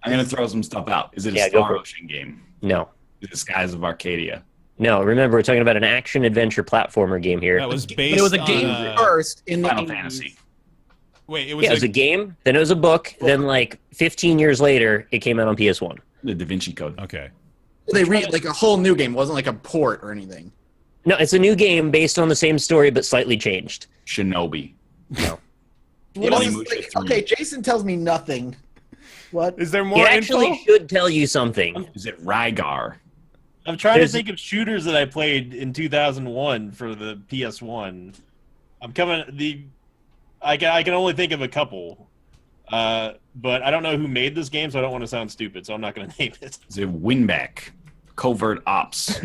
[SPEAKER 4] I'm gonna throw some stuff out. Is it a
[SPEAKER 3] Yeah, go
[SPEAKER 4] Star
[SPEAKER 3] for it.
[SPEAKER 4] Ocean game?
[SPEAKER 3] No.
[SPEAKER 4] Is it Skies of Arcadia?
[SPEAKER 3] No, remember, we're talking about an action-adventure platformer game here.
[SPEAKER 1] That was
[SPEAKER 5] But
[SPEAKER 1] based
[SPEAKER 5] it was a
[SPEAKER 1] on,
[SPEAKER 5] game first in the
[SPEAKER 4] Final
[SPEAKER 5] 80s.
[SPEAKER 4] Fantasy.
[SPEAKER 1] Wait, it was,
[SPEAKER 3] Yeah, it was a game, then it was a book, then like 15 years later, it came out on PS1.
[SPEAKER 4] The Da Vinci Code.
[SPEAKER 1] Okay.
[SPEAKER 5] They read like a whole new game. It wasn't like a port or anything.
[SPEAKER 3] No, it's a new game based on the same story, but slightly changed.
[SPEAKER 4] Shinobi.
[SPEAKER 3] No.
[SPEAKER 5] What
[SPEAKER 4] Only
[SPEAKER 5] is
[SPEAKER 4] Musha
[SPEAKER 5] this, like,
[SPEAKER 4] 3.
[SPEAKER 5] Okay, Jason tells me nothing. What?
[SPEAKER 1] Is there more
[SPEAKER 3] It actually
[SPEAKER 1] info?
[SPEAKER 3] should tell you something.
[SPEAKER 4] Is it Rygar?
[SPEAKER 2] I'm trying
[SPEAKER 3] There's-
[SPEAKER 2] to think of shooters that I played in 2001 for the PS1. I can only think of a couple, but I don't know who made this game, so I don't want to sound stupid, so I'm not going to name it.
[SPEAKER 4] Is it Winback? Covert Ops.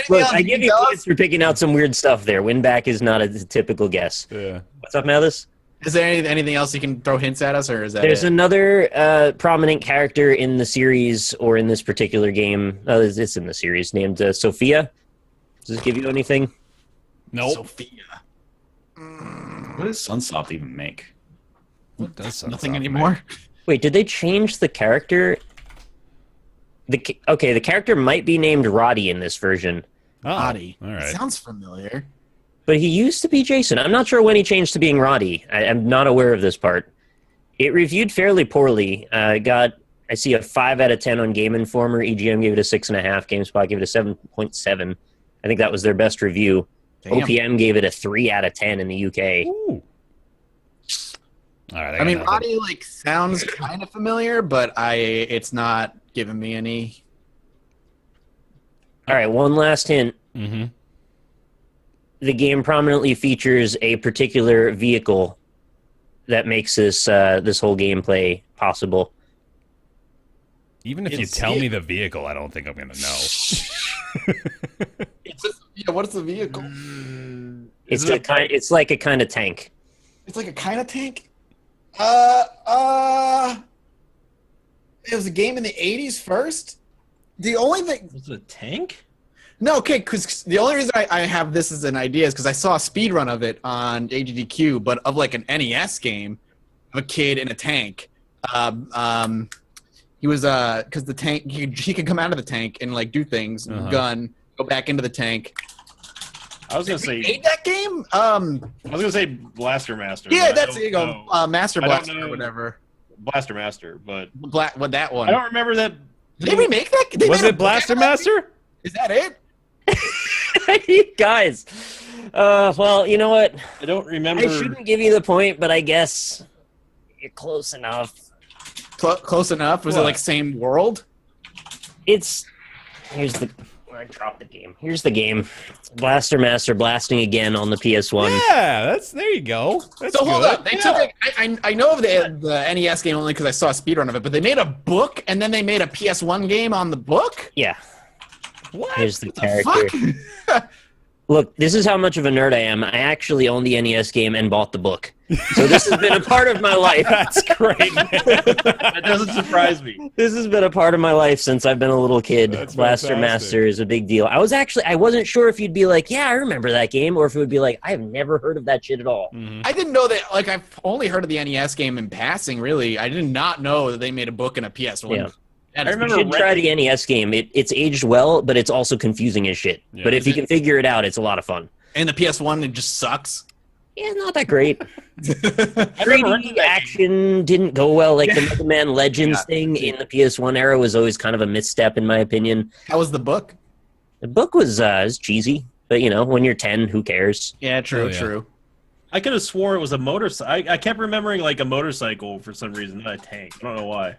[SPEAKER 3] Look, I give you points for picking out some weird stuff there. Winback is not a typical guess.
[SPEAKER 1] Yeah.
[SPEAKER 3] What's up, Mathis?
[SPEAKER 5] Is there anything else you can throw hints at us, or is that
[SPEAKER 3] There's
[SPEAKER 5] it?
[SPEAKER 3] another prominent character in the series or in this particular game. It's in the series named Sophia. Does this give you anything?
[SPEAKER 1] Nope.
[SPEAKER 5] Sophia.
[SPEAKER 4] What does Sunsoft even make?
[SPEAKER 1] What does
[SPEAKER 5] Nothing
[SPEAKER 1] Sunsoft
[SPEAKER 5] anymore.
[SPEAKER 3] Wait, did they change the character? The character might be named Roddy in this version,
[SPEAKER 1] make? Oh,
[SPEAKER 5] Body.
[SPEAKER 1] all right.
[SPEAKER 5] Sounds familiar.
[SPEAKER 3] but he used to be Jason. I'm not sure when he changed to being Roddy. I'm not aware of this part. It reviewed fairly poorly. I see a 5 out of 10 on Game Informer. EGM gave it a 6.5. GameSpot gave it a 7.7. I think that was their best review.
[SPEAKER 5] Damn.
[SPEAKER 3] OPM gave it a 3 out of 10 in the UK.
[SPEAKER 1] Ooh. All right.
[SPEAKER 5] I mean,
[SPEAKER 1] got nothing.
[SPEAKER 5] Roddy like sounds kind of familiar, but it's not giving me any.
[SPEAKER 3] All right, one last hint.
[SPEAKER 1] Mm-hmm.
[SPEAKER 3] The game prominently features a particular vehicle that makes this whole gameplay possible.
[SPEAKER 1] Even if you
[SPEAKER 2] It's-
[SPEAKER 1] tell me the vehicle, I don't think I'm going to know.
[SPEAKER 5] Yeah, what is the vehicle?
[SPEAKER 3] It's like a kind of tank.
[SPEAKER 5] It's like a kind of tank. It was a game in the 80s first. The only thing,
[SPEAKER 2] Was it a tank?
[SPEAKER 5] no, okay, because the only reason I have this as an idea is because I saw a speed run of it on AGDQ, but of like an NES game of a kid in a tank. He was because the tank he could come out of the tank and like do things, gun, go back into the tank.
[SPEAKER 2] I was gonna say
[SPEAKER 5] Made that game?
[SPEAKER 2] Blaster Master.
[SPEAKER 5] Yeah,
[SPEAKER 2] but I
[SPEAKER 5] that's
[SPEAKER 2] don't
[SPEAKER 5] it. You go,
[SPEAKER 2] know.
[SPEAKER 5] Master
[SPEAKER 2] I don't
[SPEAKER 5] Blaster or
[SPEAKER 2] know.
[SPEAKER 5] whatever.
[SPEAKER 2] Blaster Master, but
[SPEAKER 5] What that one?
[SPEAKER 2] I don't remember that.
[SPEAKER 5] Did they remake that? They
[SPEAKER 1] Was
[SPEAKER 5] made a
[SPEAKER 1] it Blaster
[SPEAKER 5] book out of that?
[SPEAKER 1] Master?
[SPEAKER 5] Is that it?
[SPEAKER 3] You guys, Well, you know what?
[SPEAKER 2] I don't remember.
[SPEAKER 3] I shouldn't give you the point, but I guess you're close enough.
[SPEAKER 5] Close enough. Was it
[SPEAKER 1] What?
[SPEAKER 5] like same world?
[SPEAKER 3] I dropped the game. Here's the game. It's Blaster Master blasting again on the PS1.
[SPEAKER 1] Yeah, there you go. That's
[SPEAKER 5] So hold
[SPEAKER 1] good.
[SPEAKER 5] up. They took. I know of the NES game only because I saw a speedrun of it, but they made a book and then they made a PS1 game on the book.
[SPEAKER 3] Yeah.
[SPEAKER 1] What?
[SPEAKER 3] Here's the
[SPEAKER 5] The
[SPEAKER 3] character.
[SPEAKER 5] fuck?
[SPEAKER 3] Look, this is how much of a nerd I am. I actually own the NES game and bought the book. So this has been a part of my life.
[SPEAKER 1] That's great.
[SPEAKER 2] That doesn't surprise me.
[SPEAKER 3] This has been a part of my life since I've been a little kid.
[SPEAKER 1] That's
[SPEAKER 3] Blaster
[SPEAKER 1] fantastic.
[SPEAKER 3] Master is a big deal. I wasn't sure if you'd be like, yeah, I remember that game, or if it would be like, I have never heard of that shit at all.
[SPEAKER 5] I didn't know that. Like I've only heard of the NES game in passing. Really, I did not know that they made a book and a PS1.
[SPEAKER 3] Yeah.
[SPEAKER 5] That
[SPEAKER 2] I
[SPEAKER 5] is-
[SPEAKER 2] remember
[SPEAKER 3] You should try the NES game. It's aged well, but it's also confusing as shit.
[SPEAKER 1] Yeah.
[SPEAKER 3] But if you can figure it out, it's a lot of fun.
[SPEAKER 5] and the PS1 it just sucks.
[SPEAKER 3] Yeah, not that great.
[SPEAKER 2] I remember
[SPEAKER 3] 3D action didn't go well. Like the Mega Man Legends thing in the PS1 era was always kind of a misstep, in my opinion.
[SPEAKER 5] How was the book?
[SPEAKER 3] The book was cheesy, but when you're 10, who cares?
[SPEAKER 5] Yeah, true,
[SPEAKER 1] Oh, yeah.
[SPEAKER 5] true.
[SPEAKER 2] I could have swore it was a motorcycle. I kept remembering like a motorcycle for some reason, not a tank. I don't know why.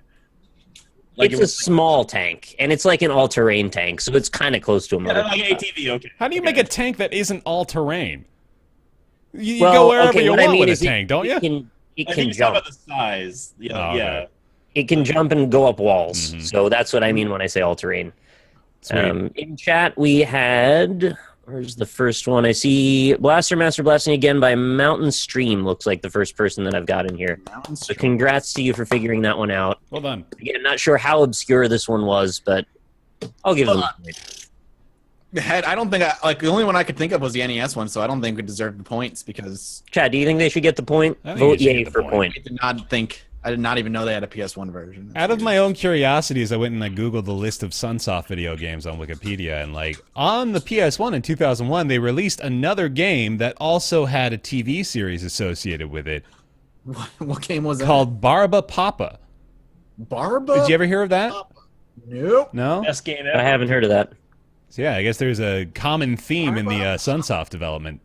[SPEAKER 2] Like
[SPEAKER 3] It's a small tank, and it's like an all-terrain tank, so it's kind of close to a
[SPEAKER 2] yeah,
[SPEAKER 3] motor.
[SPEAKER 2] like ATV. Okay.
[SPEAKER 1] How do you make a tank that isn't all terrain? You
[SPEAKER 3] Well,
[SPEAKER 1] go wherever
[SPEAKER 3] okay,
[SPEAKER 1] you
[SPEAKER 3] what I
[SPEAKER 1] want
[SPEAKER 3] mean
[SPEAKER 1] with a
[SPEAKER 3] is
[SPEAKER 1] tank, don't you?
[SPEAKER 3] It
[SPEAKER 2] I
[SPEAKER 3] can
[SPEAKER 2] think it's
[SPEAKER 3] jump.
[SPEAKER 2] about the size. Yeah,
[SPEAKER 1] Oh,
[SPEAKER 2] yeah.
[SPEAKER 1] okay.
[SPEAKER 3] It can jump and go up walls.
[SPEAKER 1] Mhm.
[SPEAKER 3] So that's what I mean when I say all-terrain.
[SPEAKER 1] Sweet.
[SPEAKER 3] In chat, we had... Where's the first one? I see Blaster Master blasting again by Mountain Stream. Looks like the first person that I've got in here. So congrats to you for figuring that one out.
[SPEAKER 1] Well done.
[SPEAKER 3] Again, not sure how obscure this one was, but I'll give them a point.
[SPEAKER 5] I don't think the only one I could think of was the NES one, so I don't think it deserved the points because
[SPEAKER 3] Chad, do you think they should get the point?
[SPEAKER 1] I think
[SPEAKER 3] Vote
[SPEAKER 1] they should
[SPEAKER 3] yay
[SPEAKER 1] get the
[SPEAKER 3] for
[SPEAKER 1] point.
[SPEAKER 3] point.
[SPEAKER 5] I did not even know they had a PS1 version.
[SPEAKER 1] Out of my own curiosities, I went and I Googled the list of Sunsoft video games on Wikipedia, and on the PS1 in 2001, they released another game that also had a TV series associated with it
[SPEAKER 5] What game was that?
[SPEAKER 1] called Barba Papa.
[SPEAKER 5] Barba?
[SPEAKER 1] Did you ever hear of that?
[SPEAKER 5] Nope.
[SPEAKER 1] No?
[SPEAKER 2] Best game
[SPEAKER 3] I
[SPEAKER 2] ever.
[SPEAKER 3] haven't heard of that.
[SPEAKER 1] So yeah, I guess there's a common theme in the Sunsoft development.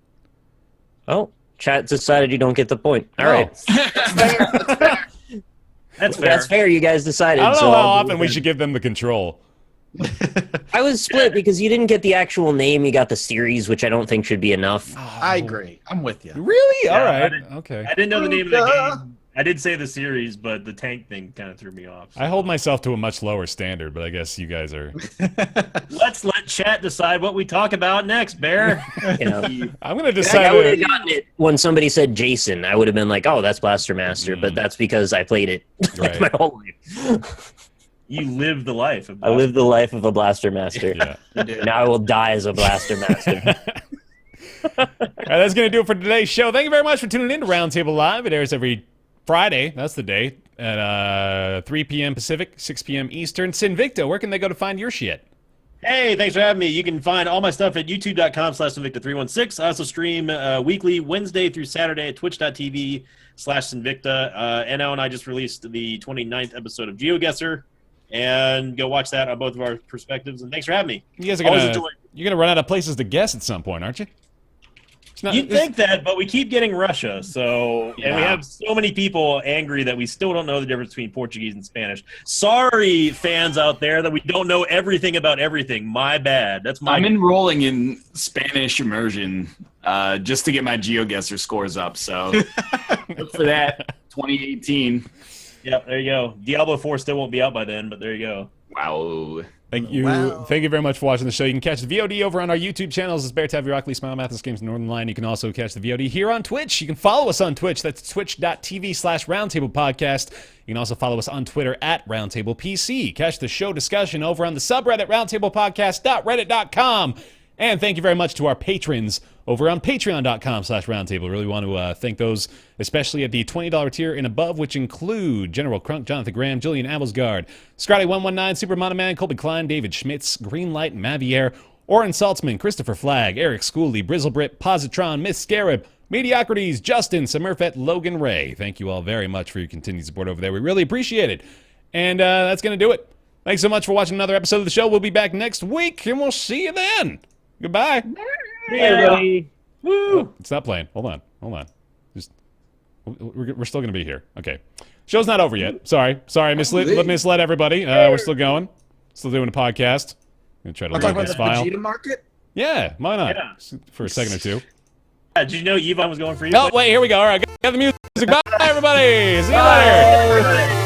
[SPEAKER 3] Oh, chat decided you don't get the point. All
[SPEAKER 1] Oh.
[SPEAKER 3] right.
[SPEAKER 2] That's fair.
[SPEAKER 3] That's fair. You guys decided.
[SPEAKER 1] I don't
[SPEAKER 3] so
[SPEAKER 1] know how
[SPEAKER 3] I'll do
[SPEAKER 1] often
[SPEAKER 3] it
[SPEAKER 1] we
[SPEAKER 3] then.
[SPEAKER 1] should give them the control.
[SPEAKER 3] I was split because you didn't get the actual name. You got the series, which I don't think should be enough.
[SPEAKER 5] I agree. I'm with you.
[SPEAKER 1] Really?
[SPEAKER 2] Yeah,
[SPEAKER 1] All
[SPEAKER 2] I
[SPEAKER 1] right.
[SPEAKER 2] didn't-
[SPEAKER 1] Okay.
[SPEAKER 2] I didn't know the name of the game. I did say the series, but the tank thing kind of threw me off.
[SPEAKER 1] I hold myself to a much lower standard, but I guess you guys are.
[SPEAKER 2] Let's let chat decide what we talk about next, Bear.
[SPEAKER 3] You know,
[SPEAKER 1] I'm gonna
[SPEAKER 3] I
[SPEAKER 1] decide.
[SPEAKER 3] would have gotten it when somebody said Jason. I would have been like, "Oh, that's Blaster Master," but that's because I played it like
[SPEAKER 1] Right.
[SPEAKER 3] my whole life.
[SPEAKER 2] You live the life. Of
[SPEAKER 3] I lived the life of a Blaster Master.
[SPEAKER 1] Yeah.
[SPEAKER 3] Now I will die as a Blaster Master.
[SPEAKER 1] All right, that's going to do it for today's show. Thank you very much for tuning in to Roundtable Live. It airs every Friday. That's the day at 3 p.m. Pacific, 6 p.m. Eastern. Sinvicta, where can they go to find your shit?
[SPEAKER 2] Hey, thanks for having me. You can find all my stuff at youtube.com/Sinvicta316. I also stream weekly, Wednesday through Saturday at twitch.tv/Sinvicta. NL and I just released the 29th episode of GeoGuessr, and go watch that on both of our perspectives. And thanks for having me.
[SPEAKER 1] You guys are
[SPEAKER 2] Always
[SPEAKER 1] going to
[SPEAKER 2] enjoy.
[SPEAKER 1] you're gonna run out of places to guess at some point, aren't you? It's not,
[SPEAKER 2] You'd think that, but we keep getting Russia, and we
[SPEAKER 5] Yeah.
[SPEAKER 2] have so many people angry that we still don't know the difference between Portuguese and Spanish. Sorry, fans out there, that we don't know everything about everything. My bad. That's my.
[SPEAKER 4] I'm enrolling in Spanish immersion just to get my GeoGuessr scores up. So look for that 2018.
[SPEAKER 2] Yep, there you go. Diablo 4 still won't be out by then, but there you go.
[SPEAKER 4] Wow.
[SPEAKER 1] Thank you.
[SPEAKER 5] Wow.
[SPEAKER 1] Thank you very much for watching the show. You can catch the VOD over on our YouTube channels. It's BaerTaffy, Rockley, Smile Mathis Games, Northern Line. You can also catch the VOD here on Twitch. You can follow us on Twitch. That's twitch.tv/Roundtable Podcast. You can also follow us on Twitter at Roundtable PC. Catch the show discussion over on the subreddit, roundtablepodcast.reddit.com. And thank you very much to our patrons over on patreon.com/roundtable. Really want to thank those, especially at the $20 tier and above, which include General Crunk, Jonathan Graham, Julian Abelsgard, Scotty119, Super Monoman, Colby Klein, David Schmitz, Greenlight, Mavier, Oren Saltzman, Christopher Flagg, Eric Schooley, Brizzlebrit, Positron, Miss Scarab, Mediocrities, Justin, Smurfette, Logan Ray. Thank you all very much for your continued support over there. We really appreciate it. And that's going to do it. Thanks so much for watching another episode of the show. We'll be back next week, and we'll see you then. Goodbye.
[SPEAKER 3] Hey, everybody.
[SPEAKER 2] Woo!
[SPEAKER 1] It's not playing. Hold on. Just we're still gonna be here. Okay. Show's not over yet. Sorry, misled everybody. We're still going. Still doing a podcast. I'm gonna try to
[SPEAKER 5] Want
[SPEAKER 1] load
[SPEAKER 5] to talk about
[SPEAKER 1] this
[SPEAKER 5] the
[SPEAKER 1] file.
[SPEAKER 5] Vegeta market?
[SPEAKER 1] Yeah, why not?
[SPEAKER 2] Yeah.
[SPEAKER 1] For a second or two.
[SPEAKER 2] Did you know Yvonne was going for you?
[SPEAKER 1] Oh, wait, here we go. All right, got the music. Bye, everybody. See you later.
[SPEAKER 2] Bye.